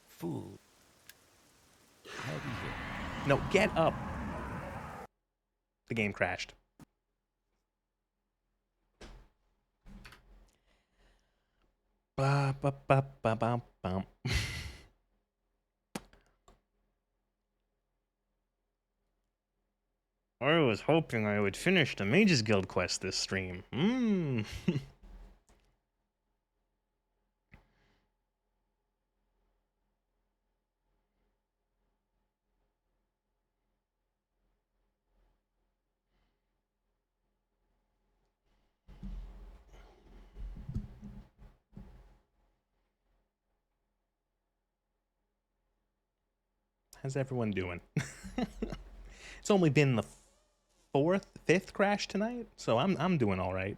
Fool. I'll be here. No, get up. The game crashed. Ba ba ba ba ba bum. I was hoping I would finish the Mages Guild quest this stream. How's everyone doing? It's only been the fifth crash tonight, so I'm doing all right.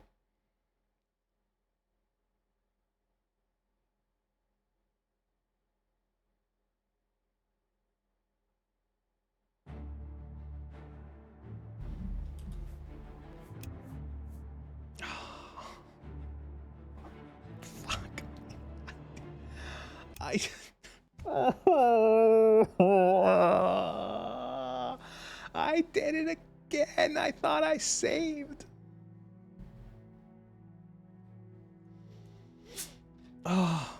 Fuck. I I did it again. I thought I saved. Oh.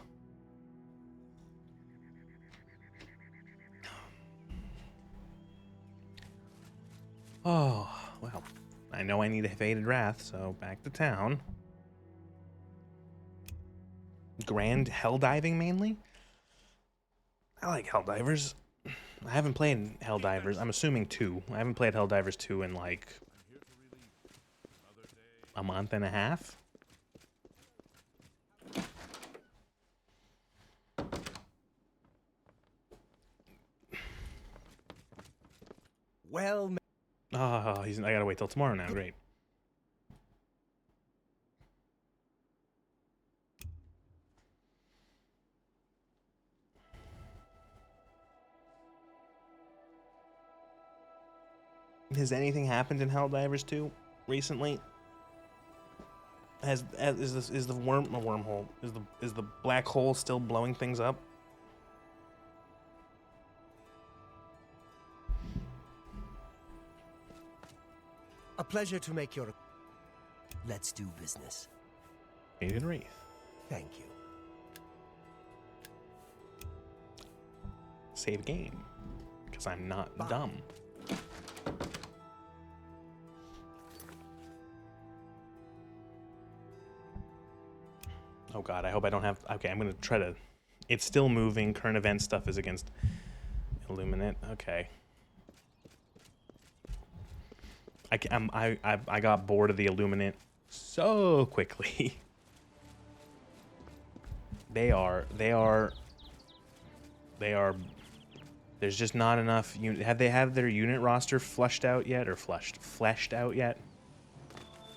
Oh, well. I know I need a Faded Wrath, so back to town. Grand Helldiving mainly? I like Helldivers. I haven't played Helldivers. I'm assuming 2. I haven't played Helldivers 2 in like a month and a half. Well, Oh, I gotta wait till tomorrow now. Great. Has anything happened in Helldivers 2 recently? Is the wormhole is the black hole still blowing things up? a pleasure to make your... Let's do business. Faded Wraith. Thank you. Save game. Because I'm not dumb. Oh god, I hope I don't have... Okay, I'm gonna try to... It's still moving. Current event stuff is against Illuminate. Okay. I got bored of the Illuminate so quickly. They are... There's just not enough... Have they had their unit roster fleshed out yet? Or fleshed out yet?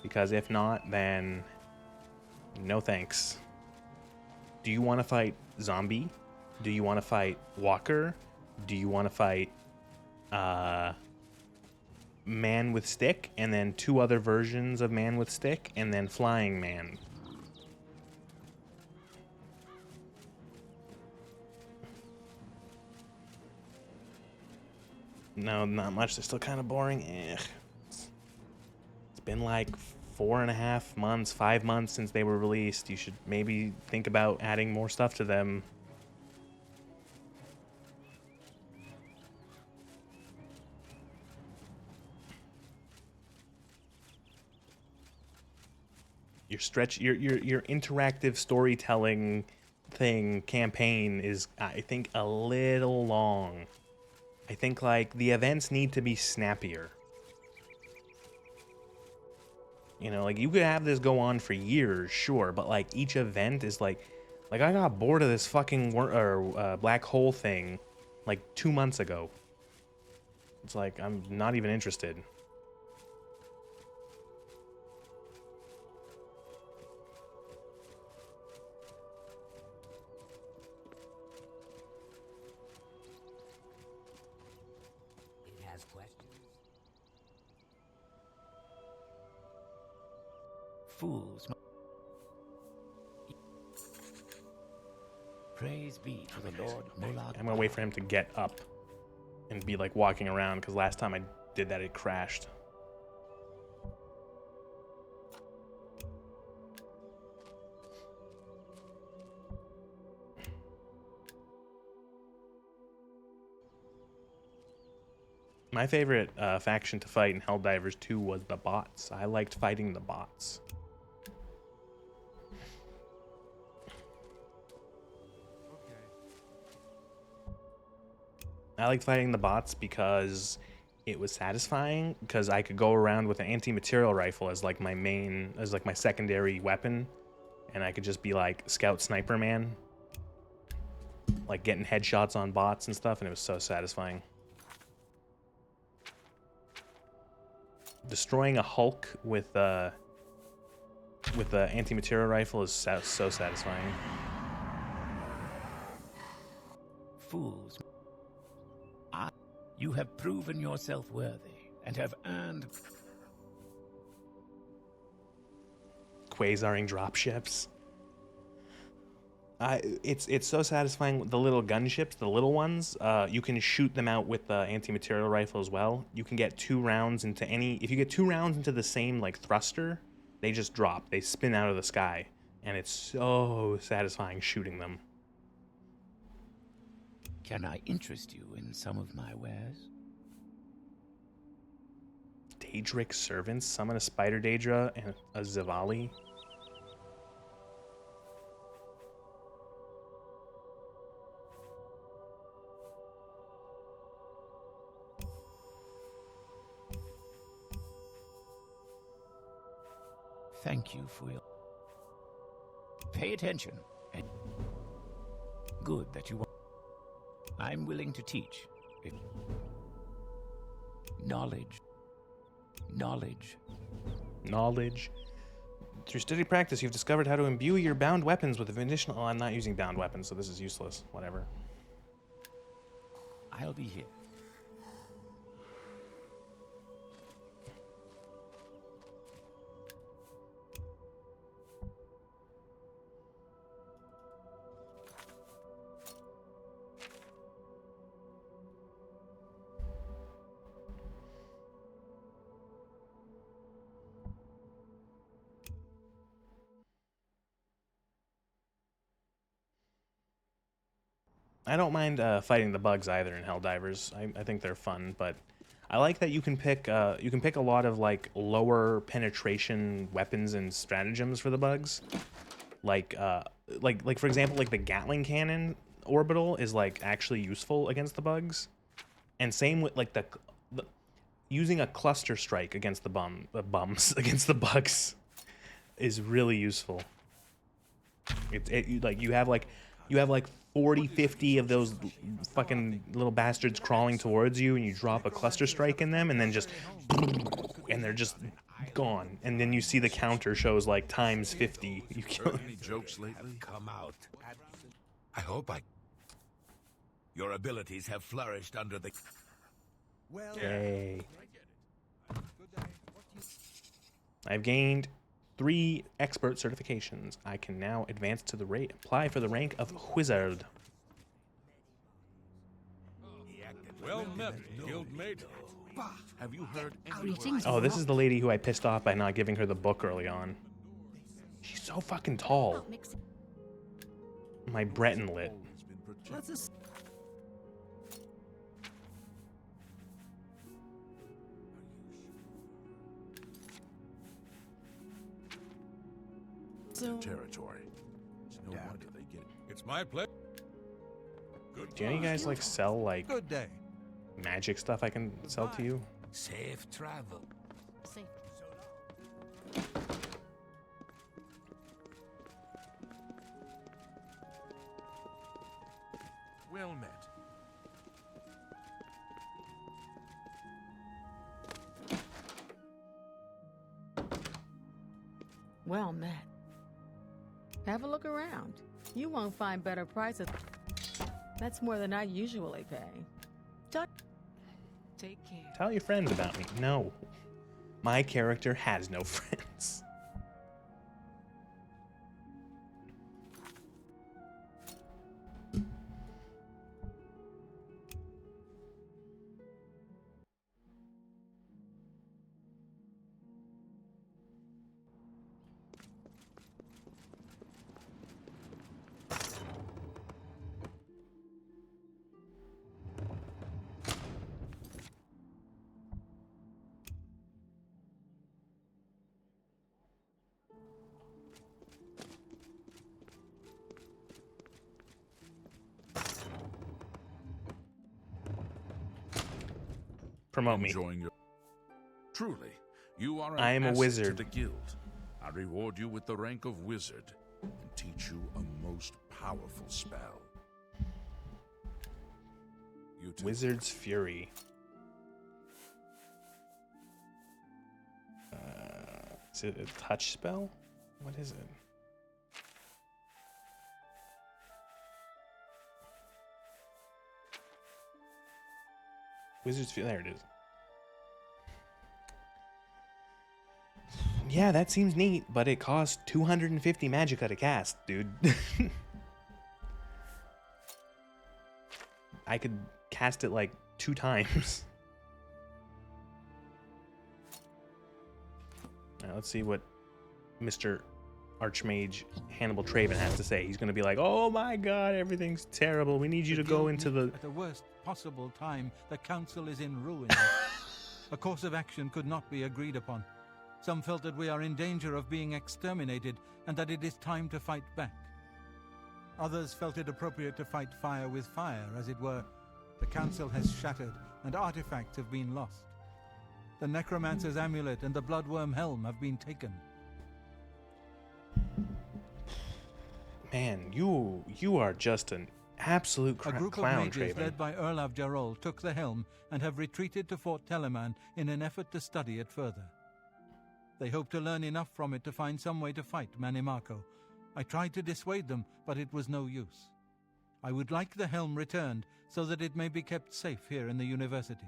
Because if not, then... No thanks. Do you want to fight Zombie? Do you want to fight Walker? Do you want to fight... Man with Stick, and then 2 other versions of Man with Stick, and then Flying Man. No, not much. They're still kind of boring. It's been like 4.5 months, 5 months since they were released. You should maybe think about adding more stuff to them. Your interactive storytelling campaign is, I think, a little long. I think like the events need to be snappier. You know, like you could have this go on for years, sure, but like each event is like I got bored of this fucking black hole thing like 2 months ago. It's like I'm not even interested. It has questions. Fools. Praise be to the Lord Molag. I'm gonna wait for him to get up and be like walking around, because last time I did that it crashed. My favorite faction to fight in Helldivers 2 was the bots. I liked fighting the bots. I liked fighting the bots because it was satisfying, because I could go around with an anti-material rifle as like my main, as like my secondary weapon, and I could just be like scout sniper man, like getting headshots on bots and stuff, and it was so satisfying. Destroying a Hulk with the anti-material rifle is so satisfying. Fools. You have proven yourself worthy and have earned Quasaring dropships. It's so satisfying. The little gunships, the little ones, you can shoot them out with the anti-material rifle as well. You can get 2 rounds into any. If you get 2 rounds into the same like thruster, they just drop. They spin out of the sky, and it's so satisfying shooting them. Can I interest you in some of my wares? Daedric servants, summon a spider Daedra and a Zivali. Thank you for your... Pay attention. And good that you want... I'm willing to teach. Knowledge. Through steady practice, you've discovered how to imbue your bound weapons with additional... Oh, I'm not using bound weapons, so this is useless. Whatever. I'll be here. I don't mind fighting the bugs either in Helldivers. I think they're fun, but I like that you can pick a lot of like lower penetration weapons and stratagems for the bugs. Like for example, like the Gatling cannon orbital is like actually useful against the bugs, and same with like the using a cluster strike against the bums against the bugs is really useful. You have like 40, 50 of those fucking little bastards crawling towards you, and you drop a cluster strike in them, and then just, and they're just gone. And then you see the counter shows like times 50. You kill them. Any jokes lately? Come out. I hope your abilities have flourished under the... Well, Yay. I've gained 3 expert certifications. I can now advance to the rate. Apply for the rank of wizard. Well met, guildmate. Have you heard any Greetings. Oh, this is the lady who I pissed off by not giving her the book early on. She's so fucking tall. My Breton lit. Let's just... territory? It's no wonder they get it. It's my pleasure. Do any of you guys like sell like Good day. magic stuff I can sell to you? Safe travel. Safe. Well met. Well met. Have a look around. You won't find better prices. That's more than I usually pay. Todd, take care. Tell your friends about me. No. My character has no friends. Promote me. Enjoying your... Truly, you are an I am a asset wizard. to the guild. I reward you with the rank of wizard and teach you a most powerful spell. You too. Wizard's Fury. Is it a touch spell? What is it? Wizard's Fury. There it is. Yeah, that seems neat, but it costs 250 magicka to cast, dude. I could cast it like 2 times. Now, let's see what Mr. Archmage Hannibal Traven has to say. He's going to be like, oh my god, everything's terrible. We need you to go into the... At the worst possible time, the council is in ruin. A course of action could not be agreed upon. Some felt that we are in danger of being exterminated and that it is time to fight back. Others felt it appropriate to fight fire with fire, as it were. The council has shattered and artifacts have been lost. The necromancer's amulet and the bloodworm helm have been taken. Man, you are just an absolute A group clown, of mages Traven. led by Erlav Jarol took the helm and have retreated to Fort Telemann in an effort to study it further. They hope to learn enough from it to find some way to fight Manimarco. I tried to dissuade them, but it was no use. I would like the helm returned so that it may be kept safe here in the university.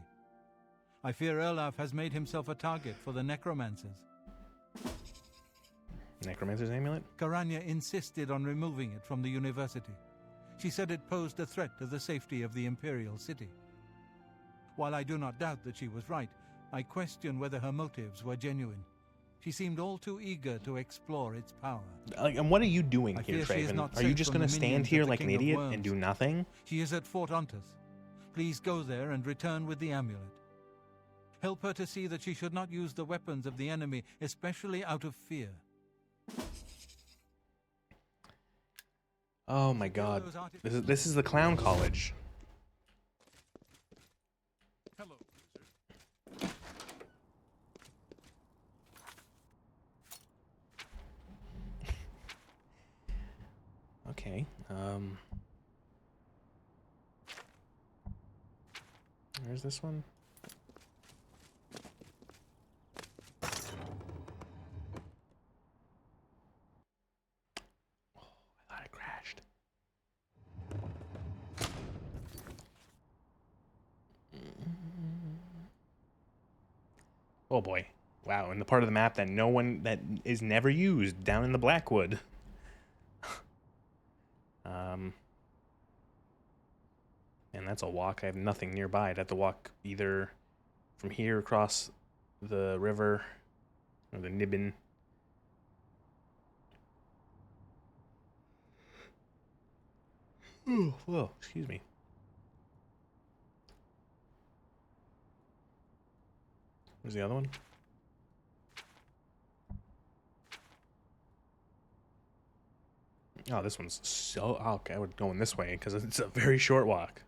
I fear Erlav has made himself a target for the necromancers. Necromancer's amulet? Karanya insisted on removing it from the university. She said it posed a threat to the safety of the Imperial City. While I do not doubt that she was right, I question whether her motives were genuine. She seemed all too eager to explore its power. Like, and what are you doing I here, fear she is Traven? not Are you safe just from going the to stand minions here of the like an King of idiot Worms. and do nothing? She is at Fort Ontus. Please go there and return with the amulet. Help her to see that she should not use the weapons of the enemy, especially out of fear. Oh my god. This is the clown college. Hello, Okay. Where's this one? Oh, I thought it crashed. Oh boy. Wow, in the part of the map that that is never used, down in the Blackwood. And that's a walk. I have nothing nearby. I'd have to walk either from here across the river or the Nibbin. Oh, whoa, excuse me. Where's the other one? Oh, this one's so... Oh, okay, I would go in this way because it's a very short walk.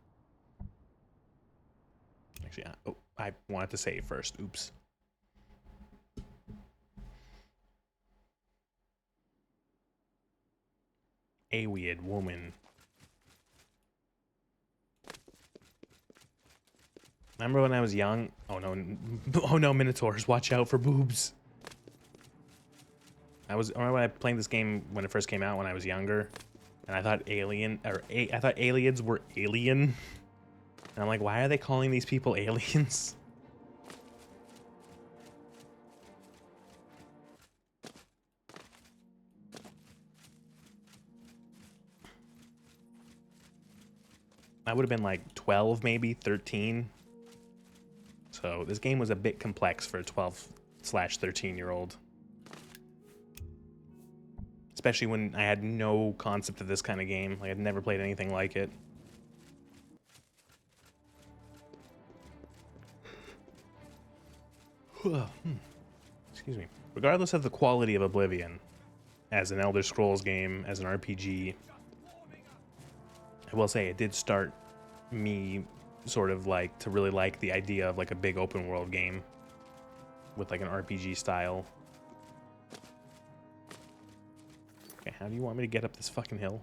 Actually, oh, I wanted to save first. Oops. A weird woman. Remember when I was young? Oh no, oh no, Minotaurs, watch out for boobs. I remember when I played this game when it first came out when I was younger, and I thought I thought aliens were alien. And I'm like, why are they calling these people aliens? I would have been like 12, maybe 13. So this game was a bit complex for a 12/13-year-old. Especially when I had no concept of this kind of game. Like, I'd never played anything like it. Excuse me. Regardless of the quality of Oblivion, as an Elder Scrolls game, as an RPG, I will say it did start me sort of like to really like the idea of like a big open world game with like an RPG style. Okay, how do you want me to get up this fucking hill?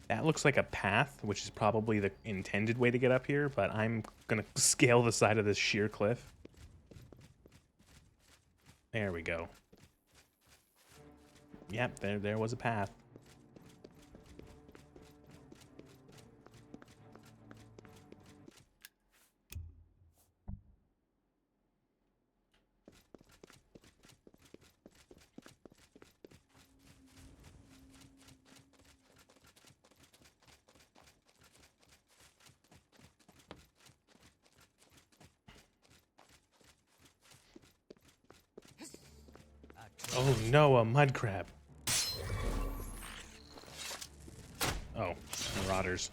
That looks like a path, which is probably the intended way to get up here, but I'm gonna scale the side of this sheer cliff. There we go. Yep, there was a path. Oh no, a mud crab. Oh, marauders.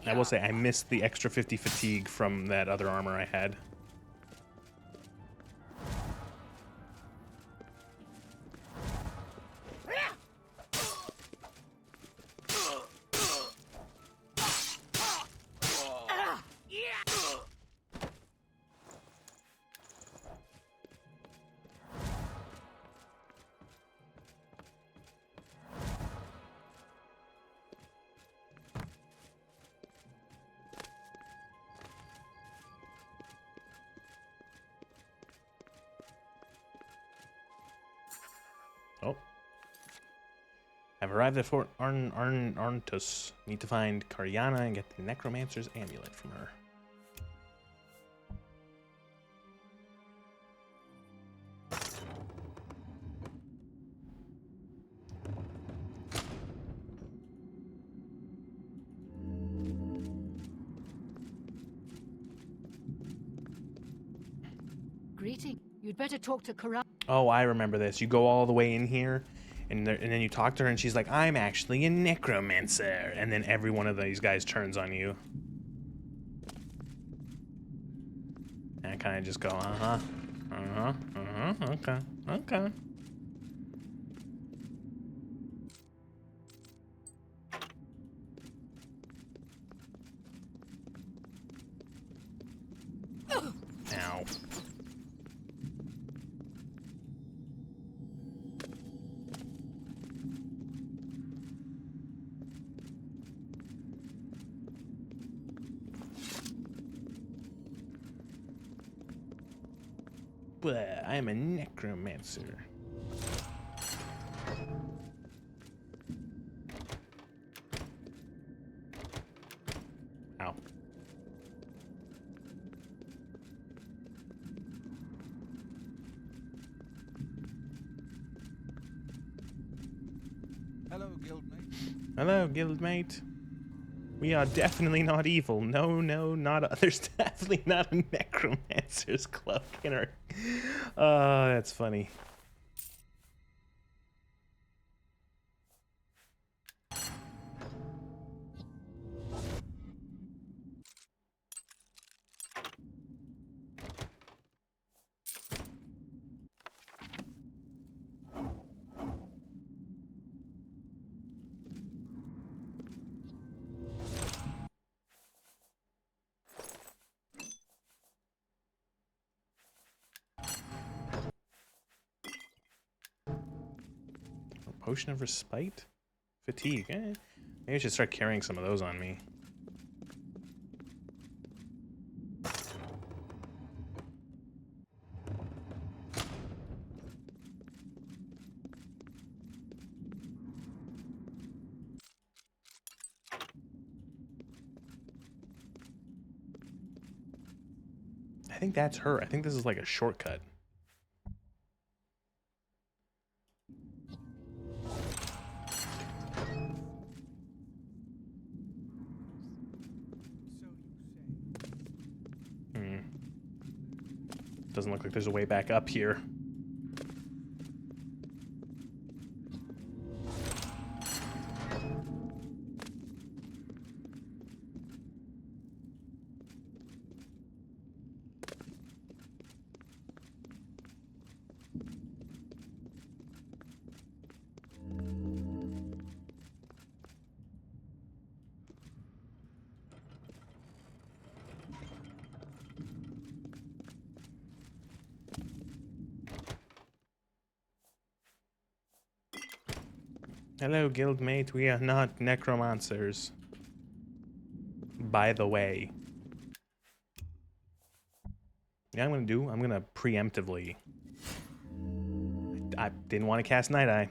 I will say I missed the extra 50 fatigue from that other armor I had. Oh. I've arrived at Fort Arntus. Need to find Karyana and get the Necromancer's amulet from her. Greeting. You'd better talk to Karan. Oh, I remember this. You go all the way in here, and then you talk to her, and she's like, I'm actually a necromancer. And then every one of these guys turns on you. And I kind of just go, okay, okay. But I am a necromancer. Ow. Hello, guildmate. Hello, guildmate. We are definitely not evil. No, no, not. There's definitely not a necromancer's cloak in our. Oh, that's funny. Potion of respite? Fatigue. Maybe I should start carrying some of those on me. I think that's her. I think this is like a shortcut. Doesn't look like there's a way back up here. Hello, guildmate. We are not necromancers. By the way. Yeah, I'm gonna preemptively. I didn't want to cast Night Eye.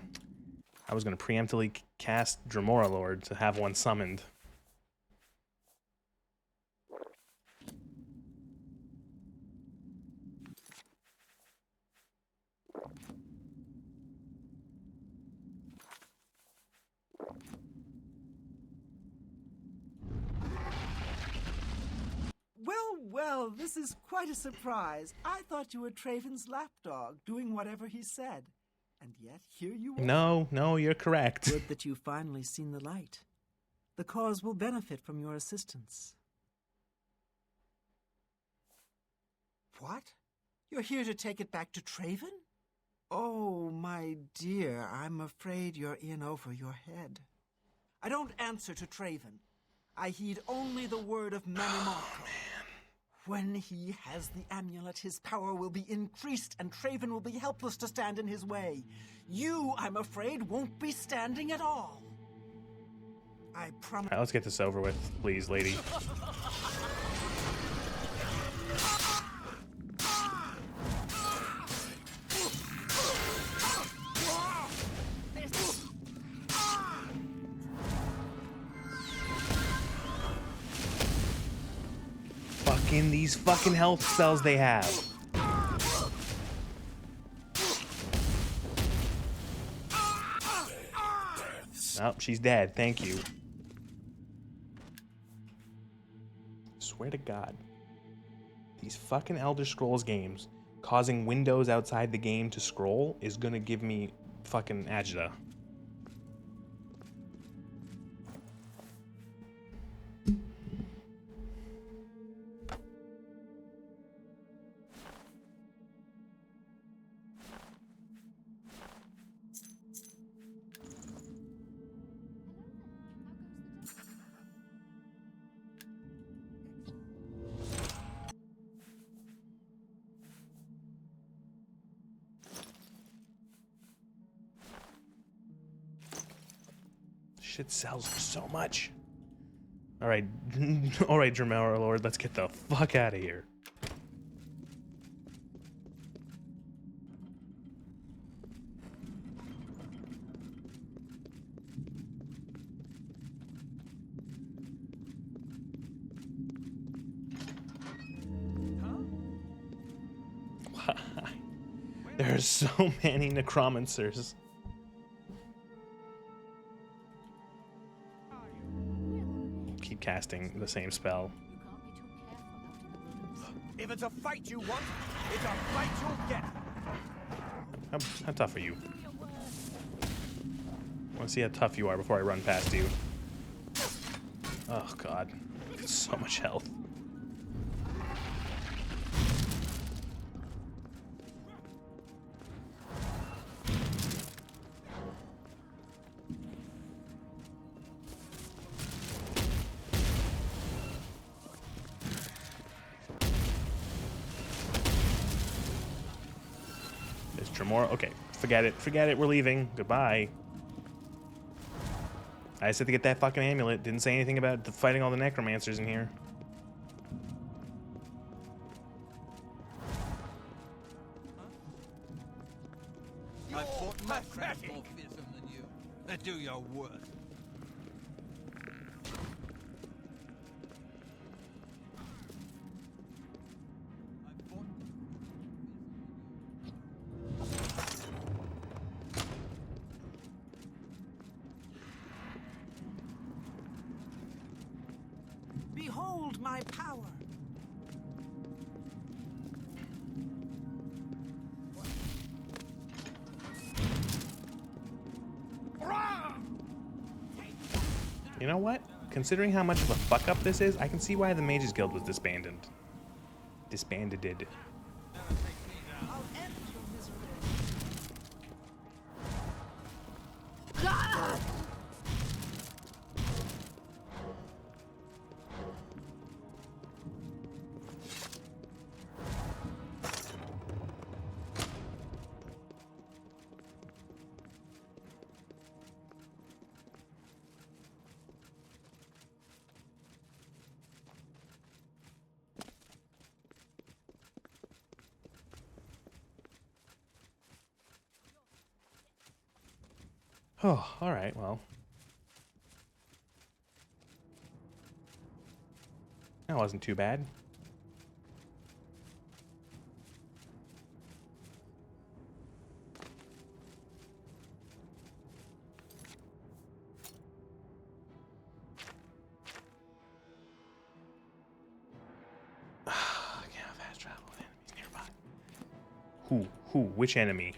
I was gonna preemptively cast Dremora Lord to have one summoned. Well, this is quite a surprise. I thought you were Traven's lapdog, doing whatever he said. And yet, here you are. No, you're correct. Good that you've finally seen the light. The cause will benefit from your assistance. What? You're here to take it back to Traven? Oh, my dear, I'm afraid you're in over your head. I don't answer to Traven. I heed only the word of Manimarco. When he has the amulet, his power will be increased, and Traven will be helpless to stand in his way. You, I'm afraid, won't be standing at all. I promise. All right, let's get this over with, please, lady. In these fucking health spells they have. Oh, she's dead. Thank you. Swear to God. These fucking Elder Scrolls games causing windows outside the game to scroll is gonna give me fucking agita. Shit sells for so much. All right, Dremora Lord, let's get the fuck out of here. There are so many necromancers. Keep casting the same spell. If it's a fight you want, it's a fight you'll get. How tough are you? I want to see how tough you are before I run past you. Oh god, so much health. There's Tremor. Okay, forget it, we're leaving. Goodbye. I just had to get that fucking amulet. Didn't say anything about fighting all the necromancers in here. I fought much more fearsome than you. Do your worst. Behold my power. You know what? Considering how much of a fuck up this is, I can see why the Mages Guild was disbanded. Disbanded. I'll end your misery. Oh, alright, well. That wasn't too bad. I can't fast travel with enemies nearby. Who? Which enemy?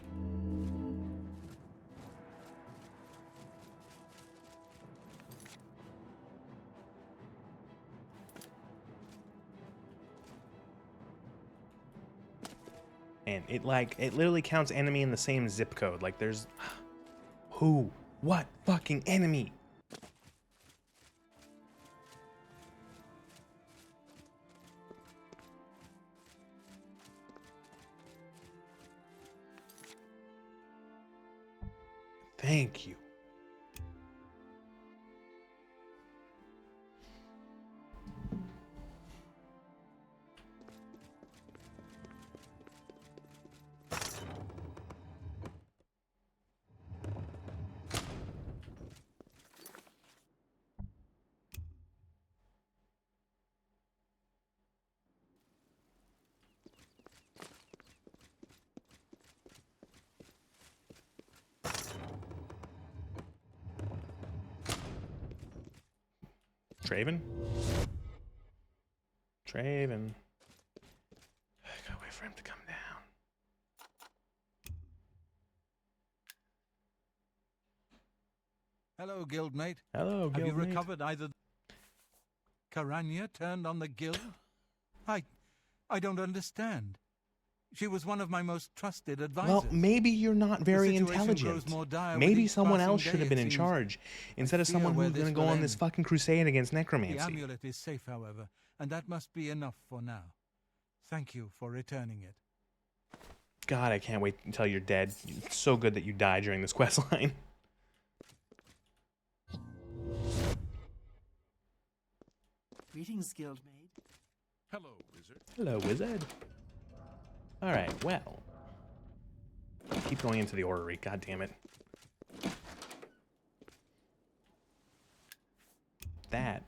And it literally counts enemy in the same zip code. Like there's who? What fucking enemy? Thank you. Traven? Traven. I gotta wait for him to come down. Hello, guildmate. Hello, Have you guildmate. recovered either? Karanya turned on the guild? I don't understand. She was one of my most trusted advisors. Well, maybe you're not very The situation intelligent. grows more dire with Maybe each someone passing else should day, have been it in seems. charge instead of fear someone where who's going this to go will on this end. fucking crusade against The necromancy. amulet is safe, however, and that must be enough for now. Thank you for returning it. God, I can't wait until you're dead. It's so good that you die during this quest line. Greetings, guildmaid. Hello, wizard. Hello, wizard. All right, well. Keep going into the orrery. God damn it. That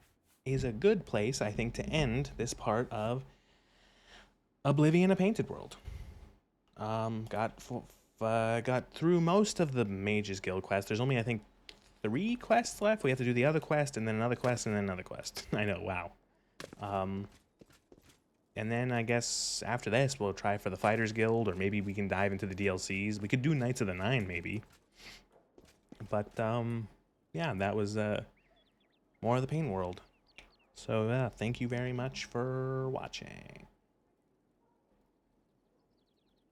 is a good place, I think, to end this part of Oblivion: A Painted World. Got through most of the Mages Guild quest. There's only, I think, 3 quests left. We have to do the other quest, and then another quest, and then another quest. I know, wow. And then I guess after this, we'll try for the Fighters Guild, or maybe we can dive into the DLCs. We could do Knights of the Nine, maybe. But, yeah, that was more of the Pain World. So, thank you very much for watching.